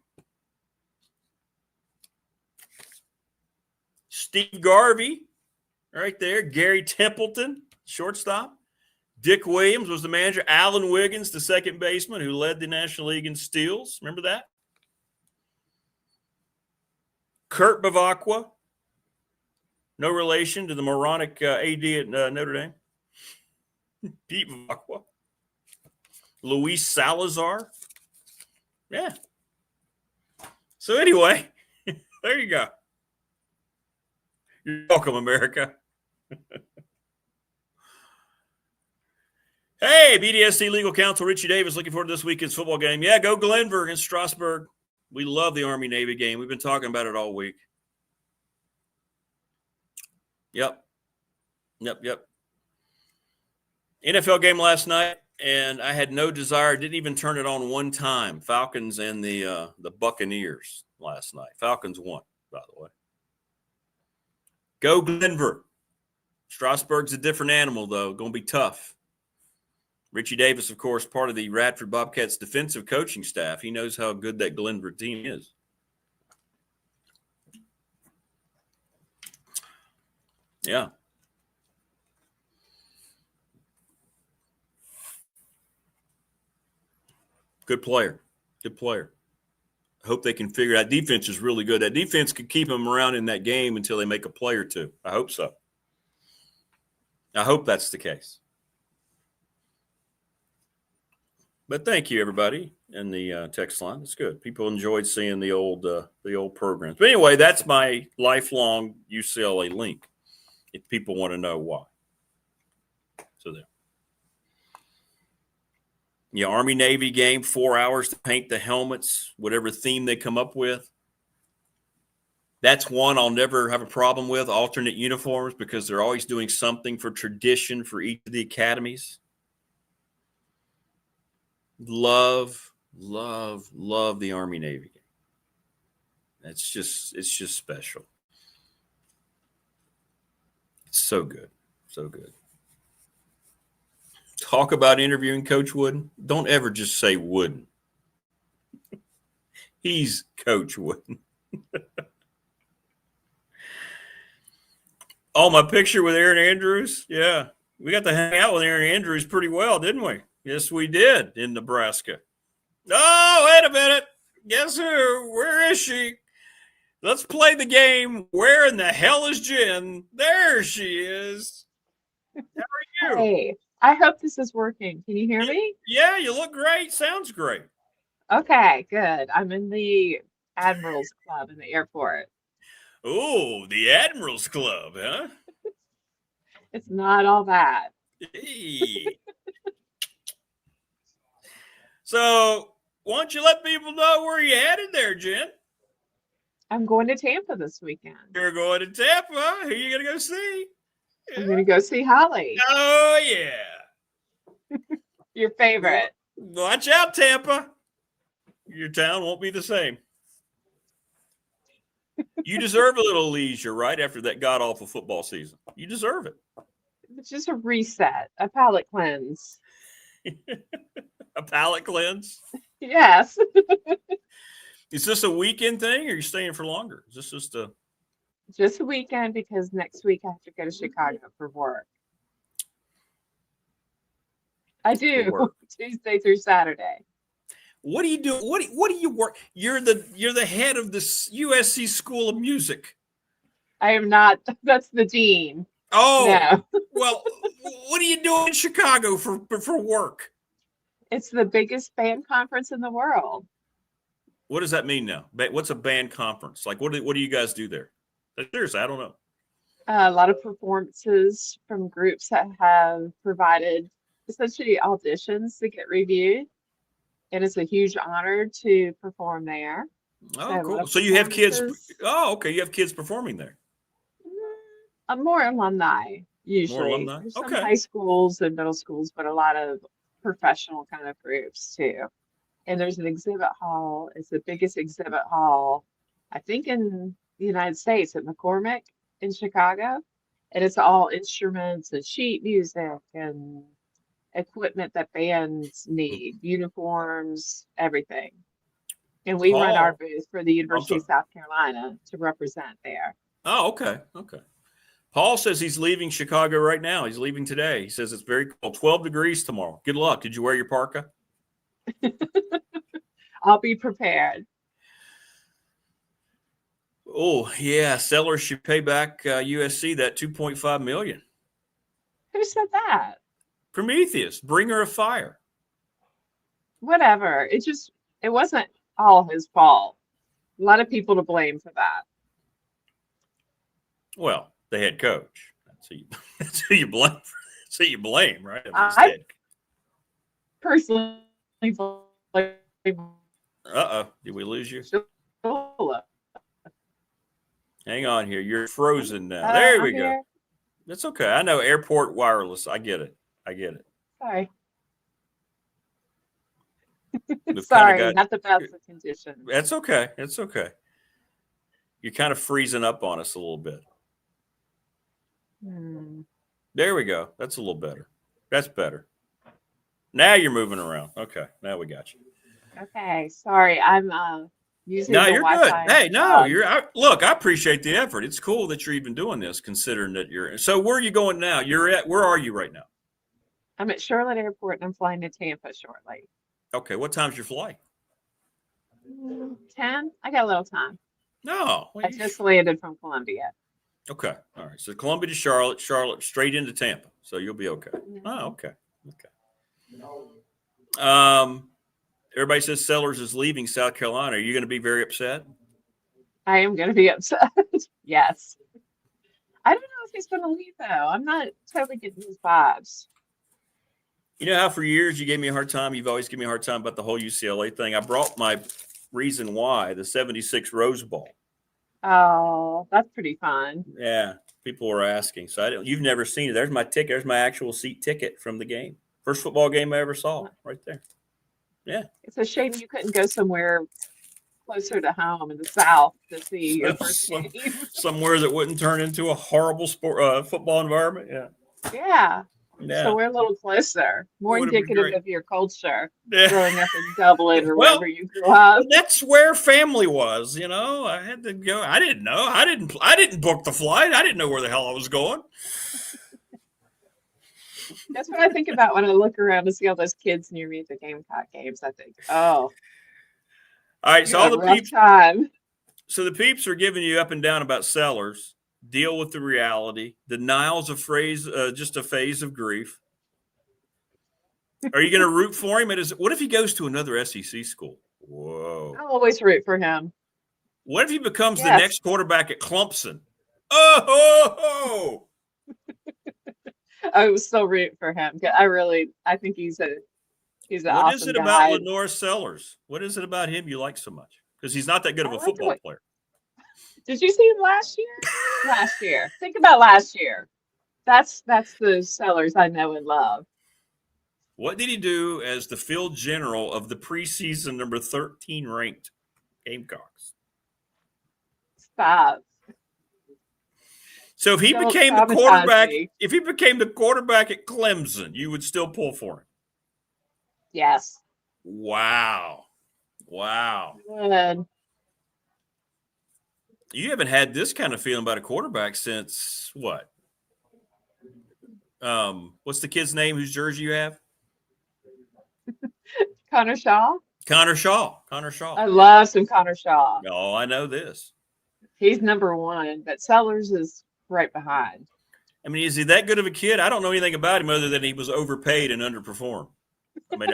Steve Garvey, right there. Gary Templeton, shortstop. Dick Williams was the manager. Alan Wiggins, the second baseman, who led the National League in steals. Remember that? Kurt Bavacqua, no relation to the moronic AD at Notre Dame. Pete Bavacqua. Luis Salazar. Yeah. So anyway, there you go. You're welcome, America. Hey, BDST legal counsel Richie Davis looking forward to this weekend's football game. Yeah, go Glenver against Strasburg. We love the Army-Navy game. We've been talking about it all week. Yep. NFL game last night, and I had no desire, didn't even turn it on one time. Falcons and the Buccaneers last night. Falcons won, by the way. Go Glenver. Strasburg's a different animal, though. Going to be tough. Richie Davis, of course, part of the Radford Bobcats defensive coaching staff. He knows how good that Glenver team is. Yeah. Good player. I hope they can figure out. Defense is really good. That defense could keep them around in that game until they make a play or two. I hope so. I hope that's the case. But thank you, everybody, in the text line. It's good. People enjoyed seeing the old programs. But anyway, that's my lifelong UCLA link, if people want to know why. So there. Yeah, Army-Navy game, 4 hours to paint the helmets, whatever theme they come up with. That's one I'll never have a problem with, alternate uniforms, because they're always doing something for tradition for each of the academies. Love the Army-Navy game. It's just special. It's so good. So good. Talk about interviewing Coach Wooden. Don't ever just say Wooden. He's Coach Wooden. Oh, my picture with Aaron Andrews? Yeah. We got to hang out with Aaron Andrews pretty well, didn't we? Yes, we did in Nebraska. Oh, wait a minute. Guess who? Where is she? Let's play the game. Where in the hell is Jen? There she is. How are you? Hey, I hope this is working. Can you hear me? Yeah, you look great. Sounds great. Okay, good. I'm in the Admirals Club in the airport. Oh, the Admirals Club, huh? It's not all bad. Hey. So, why don't you let people know where you headed there, Jen? I'm going to Tampa this weekend. You're going to Tampa? Who are you going to go see? I'm going to go see Holly. Oh, yeah. Your favorite. Watch out, Tampa. Your town won't be the same. You deserve a little leisure, right, after that god-awful football season. You deserve it. It's just a reset, a palate cleanse. A palate cleanse? Yes. Is this a weekend thing, or are you staying for longer? Is this just a... Just a weekend, because next week I have to go to Chicago for work. I do, Tuesday through Saturday. What do you do? What do you work? You're the head of the USC School of Music. I am not. That's the dean. Oh, no. Well, what are you doing in Chicago for work? It's the biggest band conference in the world. What does that mean now? What's a band conference? Like, what do you guys do there? Seriously, I don't know. A lot of performances from groups that have provided essentially auditions to get reviewed. And it's a huge honor to perform there. Oh, cool. So you have kids. Oh, okay. You have kids performing there. More alumni, usually. More alumni. There's some Okay. high schools and middle schools, but a lot of professional kind of groups too. And there's an exhibit hall. It's the biggest exhibit hall, I think, in the United States at McCormick in Chicago. And it's all instruments and sheet music and equipment that bands need, uniforms, everything. And we run our booth for the University of South Carolina to represent there. Oh, okay. Okay. Paul says he's leaving Chicago right now. He's leaving today. He says it's very cold, 12 degrees tomorrow. Good luck. Did you wear your parka? I'll be prepared. Oh, yeah. Sellers should pay back USC that $2.5 million. Who said that? Prometheus, bringer of fire. Whatever. It wasn't all his fault. A lot of people to blame for that. Well, the head coach. That's who you blame. That's who you blame, right? I personally blame. Did we lose you? Hang on here. You're frozen now. There we go. That's okay. I know airport wireless. I get it. Sorry. We've Sorry, not the best of conditions. That's okay. It's okay. You're kind of freezing up on us a little bit. There we go. That's a little better. That's better. Now you're moving around. Okay. Now we got you. Okay. Sorry. I'm using No, the you're Wi-Fi. good. Hey, no, look, I appreciate the effort. It's cool that you're even doing this, considering that you're. So where are you going now? Where are you right now? I'm at Charlotte Airport and I'm flying to Tampa shortly. Okay. What time's your flight? 10. I got a little time. No. I just landed from Columbia. Okay. All right. So Columbia to Charlotte straight into Tampa. So you'll be okay. Oh, okay. Okay. Everybody says Sellers is leaving South Carolina. Are you going to be very upset? I am going to be upset. Yes. I don't know if he's going to leave, though. I'm not totally getting his vibes. You know how for years you gave me a hard time? You've always given me a hard time about the whole UCLA thing. I brought my reason why, the 76 Rose Bowl. Oh, that's pretty fun. Yeah, people were asking. So you've never seen it. There's my ticket. There's my actual seat ticket from the game. First football game I ever saw, right there. Yeah. It's a shame you couldn't go somewhere closer to home in the South to see your first game. Somewhere that wouldn't turn into a horrible football environment. Yeah. Yeah. Yeah. So we're a little closer, more indicative of your culture, Yeah. growing up in Dublin or Well, wherever you grew up. That's where family was, you know. I had to go. I didn't know. I didn't book the flight. I didn't know where the hell I was going. That's what I think about when I look around to see all those kids near me at the Gamecock games. I think, oh, all right. So all the peeps. So the peeps are giving you up and down about Sellers. Deal with the reality. Denial's just a phase of grief. Are you going to root for him? What if he goes to another SEC school? Whoa. I'll always root for him. What if he becomes the next quarterback at Clemson? Oh! I would still root for him. I think he's an awesome guy. What is it about Lenore Sellers? What is it about him you like so much? Because he's not that good of a football player. Did you see him last year? Last year. Think about last year. That's the Sellers I know and love. What did he do as the field general of the preseason number 13 ranked Gamecocks? Stop. So if he became the quarterback at Clemson, you would still pull for him. Yes. Wow. Good. You haven't had this kind of feeling about a quarterback since what? What's the kid's name whose jersey you have? Connor Shaw. I love some Connor Shaw. Oh, I know this. He's number one, but Sellers is right behind. I mean, is he that good of a kid? I don't know anything about him other than he was overpaid and underperformed. I mean,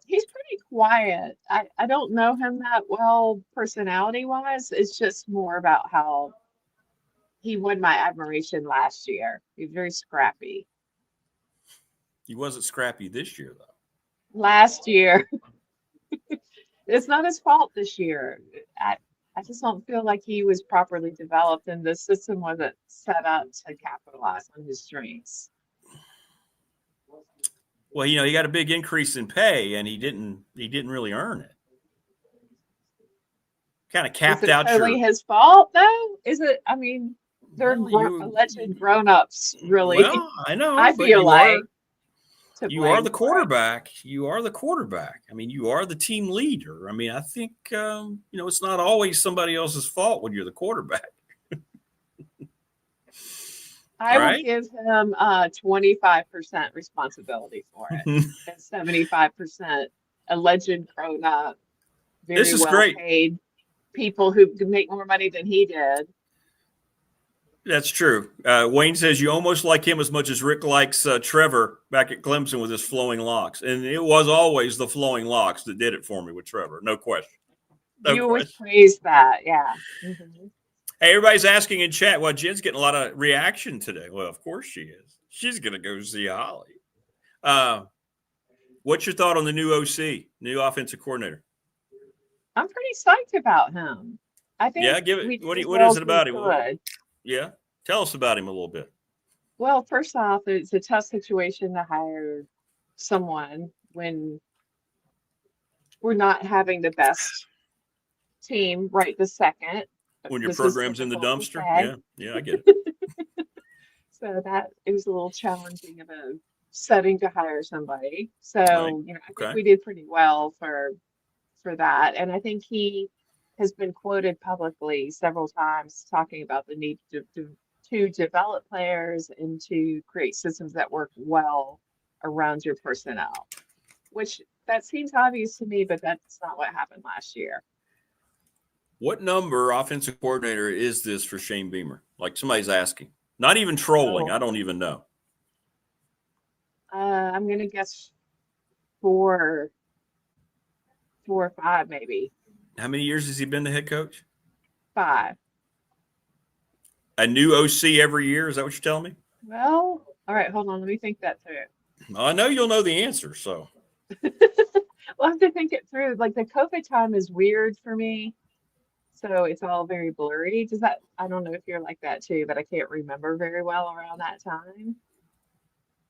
he's pretty quiet. I don't know him that well personality-wise. It's just more about how he won my admiration last year. He's very scrappy. He wasn't scrappy this year, though. Last year. It's not his fault this year. I just don't feel like he was properly developed and the system wasn't set up to capitalize on his strengths. Well, he got a big increase in pay, and he didn't really earn it. Kind of capped out totally his fault, though? Is it? I mean, they're Well, alleged grown-ups, really. Well, I know. I but feel like you are the quarterback. You are the quarterback. I mean, you are the team leader. I mean, I think it's not always somebody else's fault when you're the quarterback. I would give him 25% responsibility for it, and 75% alleged grown-up, very well-paid people who could make more money than he did. That's true. Wayne says you almost like him as much as Rick likes Trevor back at Clemson with his flowing locks. And it was always the flowing locks that did it for me with Trevor. No question. You always praise that. Yeah. Mm-hmm. Hey, everybody's asking in chat. Well, Jen's getting a lot of reaction today. Well, of course she is. She's going to go see Holly. What's your thought on the new OC, new offensive coordinator? I'm pretty psyched about him. I think. Yeah, give it. What is it about him? Yeah, tell us about him a little bit. Well, first off, it's a tough situation to hire someone when we're not having the best team right this second. When your program's in the dumpster? Yeah, I get it. So it was a little challenging of a setting to hire somebody. So, I think we did pretty well for that. And I think he has been quoted publicly several times talking about the need to develop players and to create systems that work well around your personnel, which that seems obvious to me, but that's not what happened last year. What number offensive coordinator is this for Shane Beamer? Like somebody's asking. Not even trolling. I don't even know. I'm going to guess 4 or 5 maybe. How many years has he been the head coach? 5. A new OC every year? Is that what you're telling me? Well, all right, hold on. Let me think that through. I know you'll know the answer, so. We'll have to think it through. Like the COVID time is weird for me. So it's all very blurry. I don't know if you're like that too, but I can't remember very well around that time.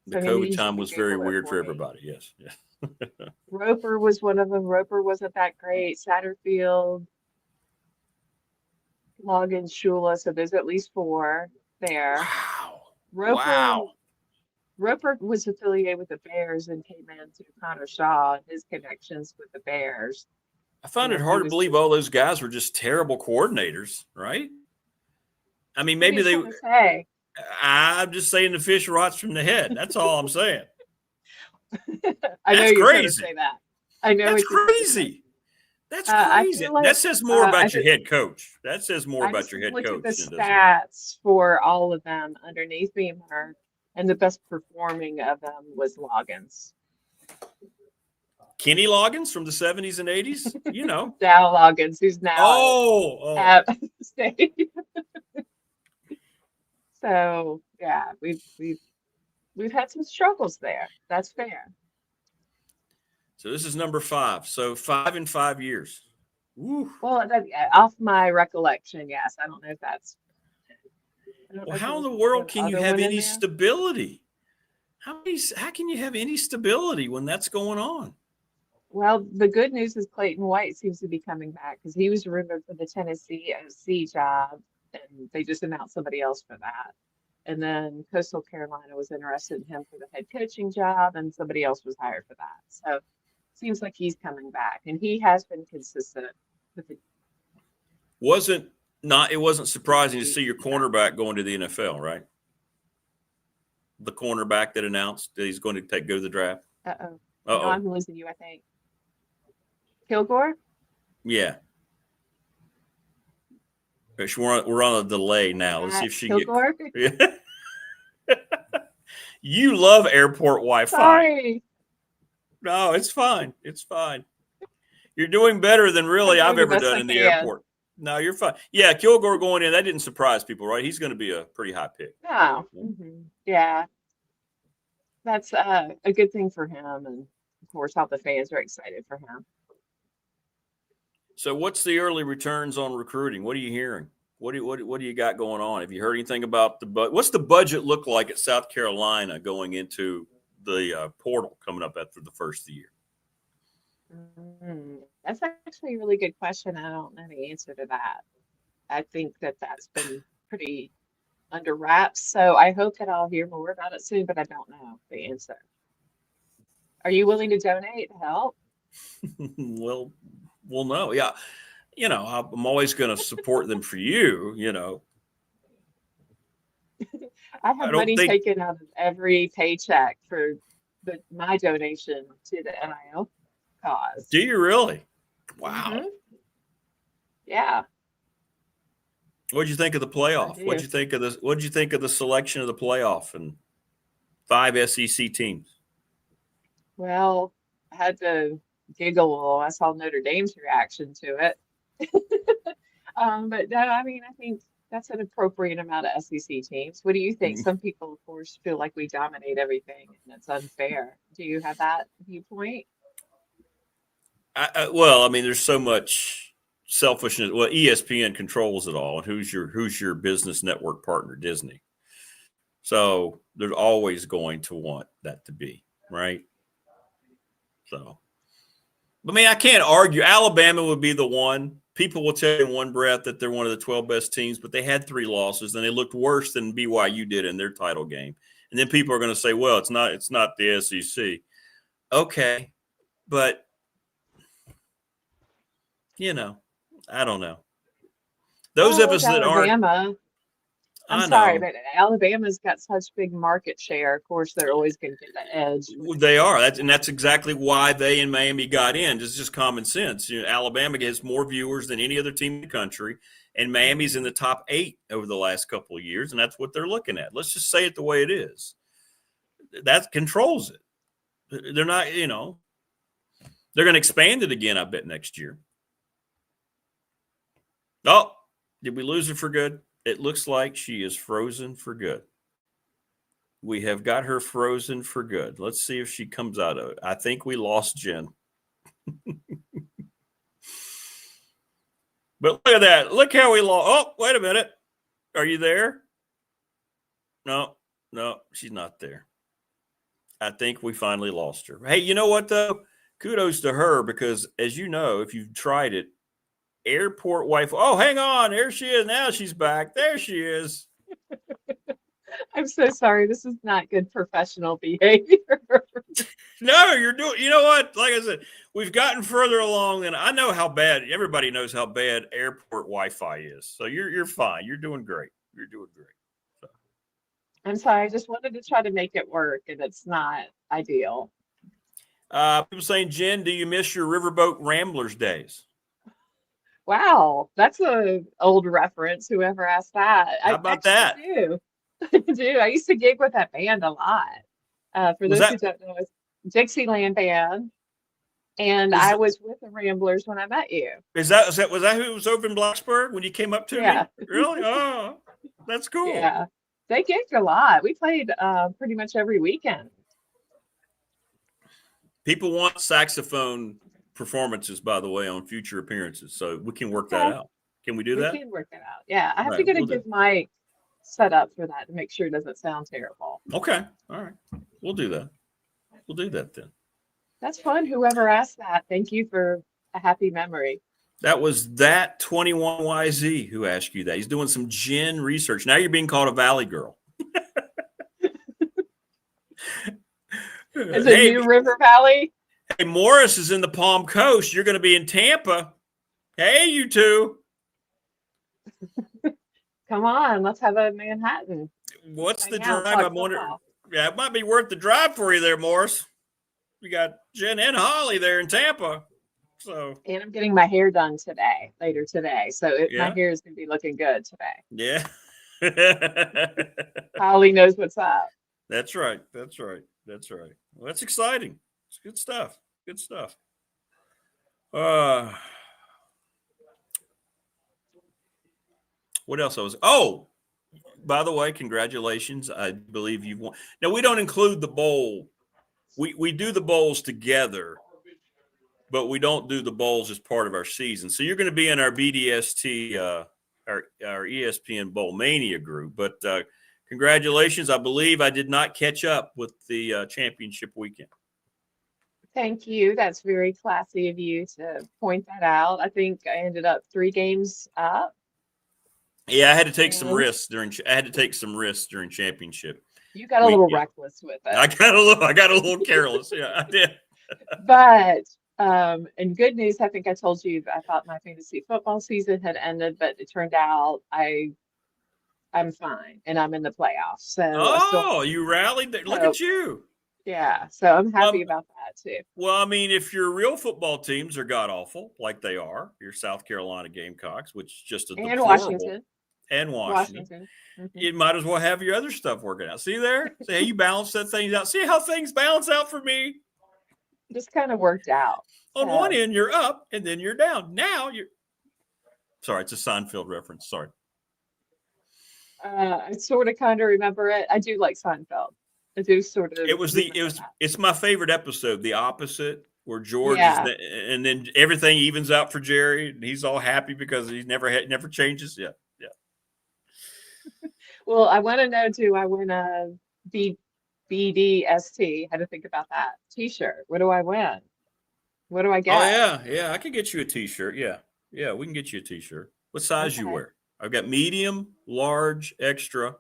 The COVID time was very weird for everybody. Yes. Yeah. Roper was one of them. Roper wasn't that great. Satterfield, Logan, Shula. So there's at least 4 there. Wow. Roper was affiliated with the Bears and came in through Connor Shaw and his connections with the Bears. I find it hard to believe all those guys were just terrible coordinators, right? I mean, maybe they. I'm just saying the fish rots from the head. That's all I'm saying. I know you're going to say that. I know that's crazy. That's crazy. Like, that says more about your head coach. That says more about your head coach. Look at the stats for all of them underneath Beamer, and the best performing of them was Loggins. Kenny Loggins from the 70s and 80s, Dow Loggins, who's now at State. So yeah, we've had some struggles there. That's fair. So this is number 5. So 5 in 5 years. Woo. Well, off my recollection, yes. I don't know if that's. Well, how in the world can you have any stability? How can you have any stability when that's going on? Well, the good news is Clayton White seems to be coming back because he was rumored for the Tennessee OC job, and they just announced somebody else for that. And then Coastal Carolina was interested in him for the head coaching job, and somebody else was hired for that. So it seems like he's coming back, and he has been consistent with it. It wasn't surprising to see your cornerback going to the NFL, right? The cornerback that announced that he's going to go to the draft. Uh-oh. No, I'm losing you, I think. Kilgore? Yeah. We're on a delay now. Let's see if she can get. Yeah. You love airport Wi-Fi. Sorry. No, it's fine. It's fine. You're doing better than really I've ever done in the airport. No, you're fine. Yeah, Kilgore going in, that didn't surprise people, right? He's going to be a pretty high pick. No. Mm-hmm. Yeah. That's a good thing for him. And, of course, all the fans are excited for him. So what's the early returns on recruiting? What are you hearing? What do you got going on? Have you heard anything about what's the budget look like at South Carolina going into the portal coming up after the first of the year? That's actually a really good question. I don't know the answer to that. I think that's been pretty under wraps. So I hope that I'll hear more about it soon, but I don't know the answer. Are you willing to donate to help? Well, no. Yeah. I'm always going to support them for you, I have money taken out of every paycheck for my donation to the NIL cause. Do you really? Wow. Mm-hmm. Yeah. What'd you think of the playoff? What'd you think of the selection of the playoff and 5 SEC teams? Well, I had to giggle a little. I saw Notre Dame's reaction to it. But no, I mean, I think that's an appropriate amount of SEC teams. What do you think? Some people, of course, feel like we dominate everything and it's unfair. Do you have that viewpoint? Well, I mean, there's so much selfishness. Well, ESPN controls it all, and who's your business network partner? Disney. So they're always going to want that to be right. So, I mean, I can't argue. Alabama would be the one. People will tell you in one breath that they're one of the 12 best teams, but they had 3 losses, and they looked worse than BYU did in their title game. And then people are going to say, "Well, it's not the SEC." Okay, but I don't know. Those of us that aren't. I'm sorry, but Alabama's got such big market share. Of course, they're always going to get the edge. They are. That's exactly why they and Miami got in. It's just common sense. Alabama gets more viewers than any other team in the country, and Miami's in the top 8 over the last couple of years, and that's what they're looking at. Let's just say it the way it is. That controls it. They're not, they're going to expand it again, I bet, next year. Oh, did we lose her for good? It looks like she is frozen for good. We have got her frozen for good. Let's see if she comes out of it. I think we lost Jen. But look at that. Look how we lost. Oh, wait a minute. Are you there? No, she's not there. I think we finally lost her. Hey, you know what, though? Kudos to her because, as you know, if you've tried it, airport Wi-Fi. Oh, hang on. There she is. Now she's back. There she is. I'm so sorry. This is not good professional behavior. No, you're doing. You know what? Like I said, we've gotten further along, and I know how bad. Everybody knows how bad airport Wi-Fi is. So you're fine. You're doing great. You're doing great. So. I'm sorry. I just wanted to try to make it work, and it's not ideal. People saying, Jen, do you miss your Riverboat Ramblers days? Wow, that's an old reference. Whoever asked that. How about that? I do. I used to gig with that band a lot. For those who don't know, it's Dixieland band. And I was with the Ramblers when I met you. Was that who was over in Blacksburg when you came up to me? Really? Oh, that's cool. Yeah. They gigged a lot. We played pretty much every weekend. People want saxophone performances, by the way, on future appearances, so we can work that out. Can we do that? We can work that out. Yeah, I have to get a good mic set up for that to make sure it doesn't sound terrible. Okay, all right, we'll do that. We'll do that then. That's fun. Whoever asked that, thank you for a happy memory. That was that 21YZ who asked you that. He's doing some gin research. Now you're being called a Valley girl. Is it New River Valley? Hey, Morris is in the Palm Coast. You're going to be in Tampa. Hey, you two. Come on, let's have a Manhattan. What's the drive? I'm wondering. Yeah, it might be worth the drive for you there, Morris. We got Jen and Holly there in Tampa. And I'm getting my hair done later today. So my hair is going to be looking good today. Yeah. Holly knows what's up. That's right. Well, that's exciting. It's good stuff. What else by the way, congratulations. I believe you've won. Now, we don't include the bowl. We do the bowls together. but we don't do the bowls as part of our season. So you're going to be in our BDST, our ESPN Bowl Mania group. But congratulations. I believe I did not catch up with the championship weekend. Thank you. That's very classy of you to point that out. I think I ended up 3 games up. Yeah, I had to take some risks during championship. You got a little reckless with it. I got a little careless. Yeah, I did. But and good news, I think I told you that I thought my fantasy football season had ended, but it turned out I'm fine and I'm in the playoffs. So you rallied there. Look at you. Yeah, so I'm happy about that too. Well, I mean, if your real football teams are god awful, like they are, your South Carolina Gamecocks, which is just a deplorable, Washington. Mm-hmm. You might as well have your other stuff working out. See there? See how you balance that thing out? See how things balance out for me? Just kind of worked out. On one end, you're up, and then you're down. Now you're – sorry, it's a Seinfeld reference. Sorry. I sort of kind of remember it. I do like Seinfeld. I do sort of. It's my favorite episode, the opposite, where George is and then everything evens out for Jerry, and he's all happy because he never changes. Yeah. Well, I want to know, do I win a BDST? How to think about that T-shirt? What do I win? What do I get? Oh yeah, I can get you a T-shirt. Yeah, we can get you a T-shirt. What size you wear? I've got medium, large, extra,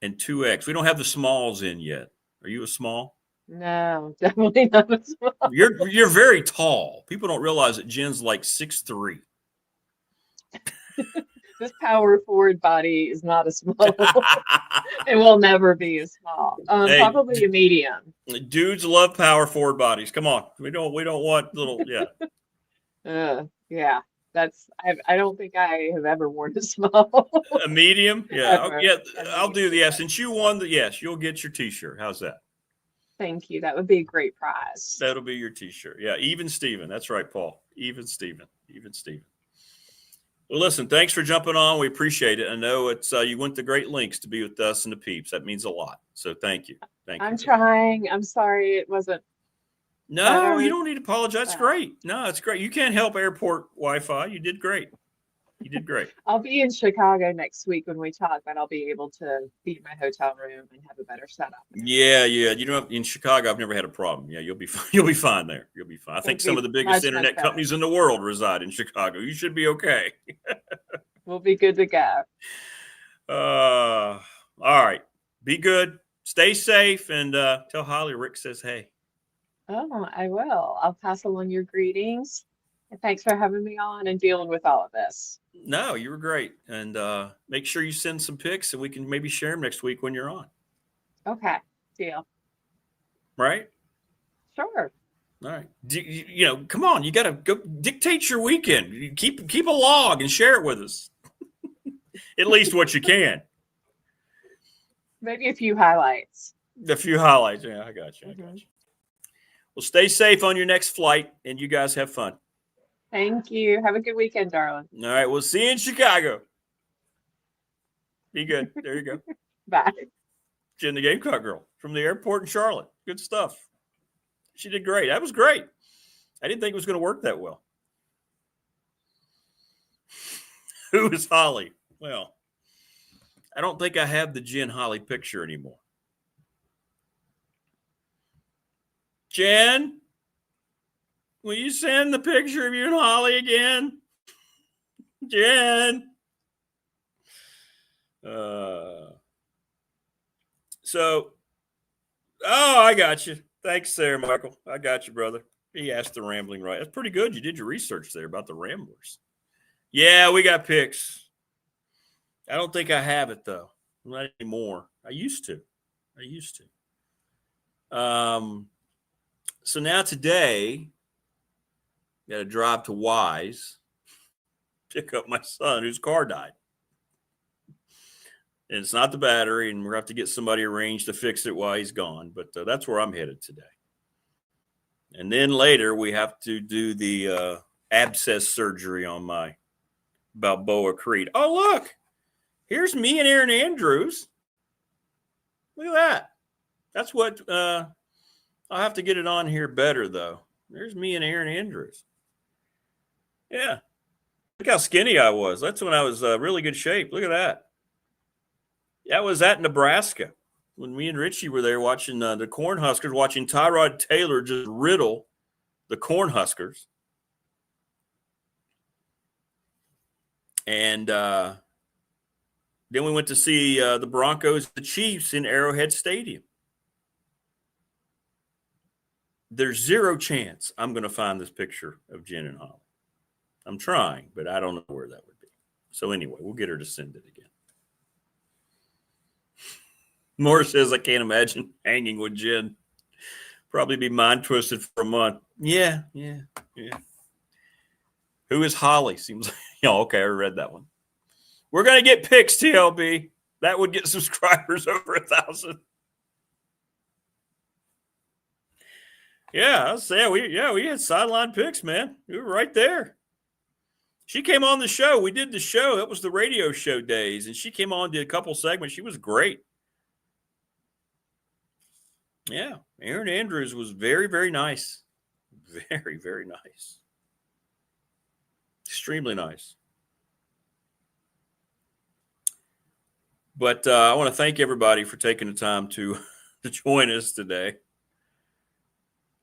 and 2X. We don't have the smalls in yet. Are you a small? No, definitely not a small. You're very tall. People don't realize that Jen's like 6'3". This power forward body is not a small. It will never be a small. Probably a medium. Dudes love power forward bodies. Come on, we don't want little. Yeah. I don't think I have ever worn a small. A medium? Yeah. I'll do the yes. Since you won you'll get your T-shirt. How's that? Thank you. That would be a great prize. That'll be your T-shirt. Yeah. Even Steven. That's right, Paul. Even Steven. Well, listen, thanks for jumping on. We appreciate it. I know it's you went to great lengths to be with us and the peeps. That means a lot. So thank you. I'm trying. I'm sorry it wasn't. No, you don't need to apologize. It's great. No, it's great. You can't help airport Wi-Fi. You did great. I'll be in Chicago next week when we talk, but I'll be able to be in my hotel room and have a better setup. Yeah. You know, in Chicago, I've never had a problem. Yeah, you'll be fine there. You'll be fine. I think some of the biggest internet companies in the world reside in Chicago. You should be okay. We'll be good to go. All right. Be good. Stay safe, and tell Holly Rick says hey. Oh, I will. I'll pass along your greetings. And thanks for having me on and dealing with all of this. No, you were great. And make sure you send some pics and we can maybe share them next week when you're on. Okay. Deal. Right? Sure. All right. Come on. You got to go dictate your weekend. Keep a log and share it with us. At least what you can. Maybe a few highlights. Yeah, I got you. Well, stay safe on your next flight, and you guys have fun. Thank you. Have a good weekend, darling. All right. We'll see you in Chicago. Be good. There you go. Bye. Jen, the Gamecock girl from the airport in Charlotte. Good stuff. She did great. That was great. I didn't think it was going to work that well. Who is Holly? Well, I don't think I have the Jen Holly picture anymore. Jen, will you send the picture of you and Holly again? Jen. I got you. Thanks there, Michael. I got you, brother. He asked the Rambling Right. That's pretty good. You did your research there about the Ramblers. Yeah, we got pics. I don't think I have it, though. Not anymore. I used to. So now today, got to drive to Wise, pick up my son whose car died. And it's not the battery, and we're going to have to get somebody arranged to fix it while he's gone. But that's where I'm headed today. And then later, we have to do the abscess surgery on my Balboa Creed. Oh, look. Here's me and Aaron Andrews. Look at that. That's what I'll have to get it on here better, though. There's me and Aaron Andrews. Yeah. Look how skinny I was. That's when I was really good shape. Look at that. That was at Nebraska when me and Richie were there watching the Cornhuskers, watching Tyrod Taylor just riddle the Cornhuskers. And then we went to see the Broncos, the Chiefs in Arrowhead Stadium. There's zero chance I'm going to find this picture of Jen and Holly. I'm trying, but I don't know where that would be. So anyway, we'll get her to send it again. Morris says, I can't imagine hanging with Jen. Probably be mind twisted for a month. Yeah. Who is Holly? Seems like, okay, I read that one. We're going to get picks, TLB. That would get subscribers over 1,000. Yeah, I was saying, we had sideline picks, man. We were right there. She came on the show. We did the show. That was the radio show days, and she came on, did a couple segments. She was great. Yeah, Aaron Andrews was very, very nice. Very, very nice. Extremely nice. But I want to thank everybody for taking the time to join us today.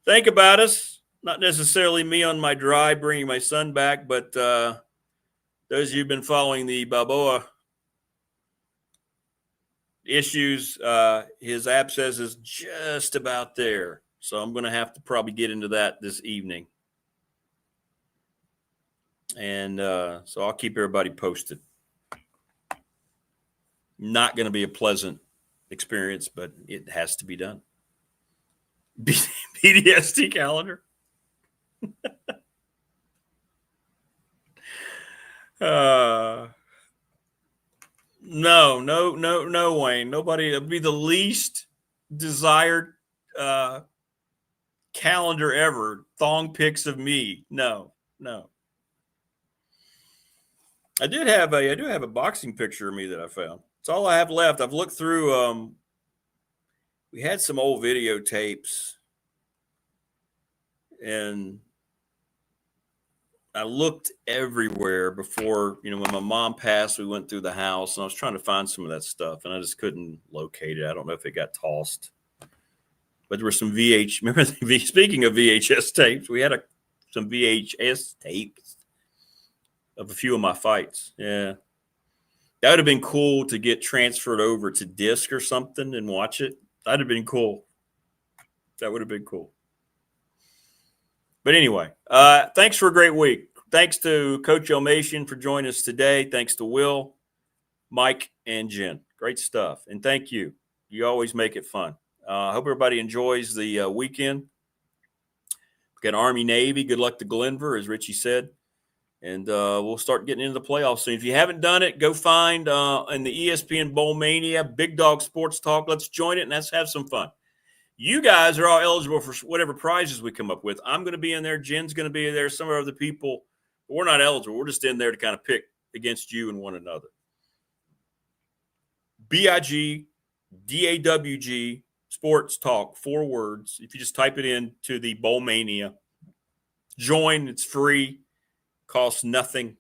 Think about us. Not necessarily me on my drive bringing my son back, but those of you who've been following the Balboa issues, his abscess is just about there. So I'm going to have to probably get into that this evening. And so I'll keep everybody posted. Not going to be a pleasant experience, but it has to be done. BDST calendar. No, Wayne. Nobody. It'll be the least desired calendar ever. Thong pics of me. No. I do have a boxing picture of me that I found. It's all I have left. I've looked through. We had some old videotapes, and I looked everywhere before, when my mom passed, we went through the house, and I was trying to find some of that stuff, and I just couldn't locate it. I don't know if it got tossed. But there were some remember, speaking of VHS tapes, we had some VHS tapes of a few of my fights. Yeah. That would have been cool to get transferred over to disc or something and watch it. That'd have been cool. That would have been cool. But anyway, thanks for a great week. Thanks to Coach Elmassian for joining us today. Thanks to Will, Mike, and Jen. Great stuff. And thank you. You always make it fun. I hope everybody enjoys the weekend. We got Army, Navy. Good luck to Glenver, as Richie said. And we'll start getting into the playoffs soon. If you haven't done it, go find in the ESPN Bowl Mania, Big Dog Sports Talk. Let's join it and let's have some fun. You guys are all eligible for whatever prizes we come up with. I'm going to be in there. Jen's going to be there. Some of our other people. But we're not eligible. We're just in there to kind of pick against you and one another. BIG, DAWG, Sports Talk, 4 words. If you just type it in to the Bowl Mania, join. It's free. Costs nothing.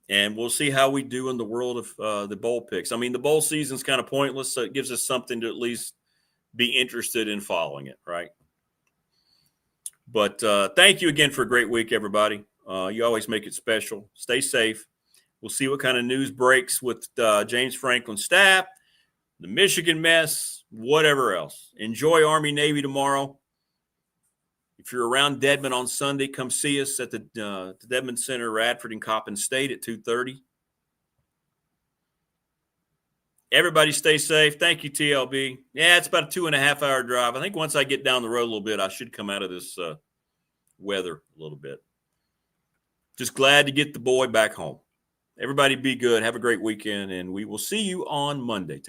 And we'll see how we do in the world of the bowl picks. I mean, the bowl season's kind of pointless, so it gives us something to at least be interested in following it, right? But thank you again for a great week, everybody. You always make it special. Stay safe. We'll see what kind of news breaks with James Franklin's staff, the Michigan mess, whatever else. Enjoy Army, Navy tomorrow. If you're around Dedmon on Sunday, come see us at the Dedmon Center, Radford and Coppin State at 2:30. Everybody stay safe. Thank you, TLB. Yeah, it's about a 2.5-hour drive. I think once I get down the road a little bit, I should come out of this weather a little bit. Just glad to get the boy back home. Everybody be good. Have a great weekend, and we will see you on Monday.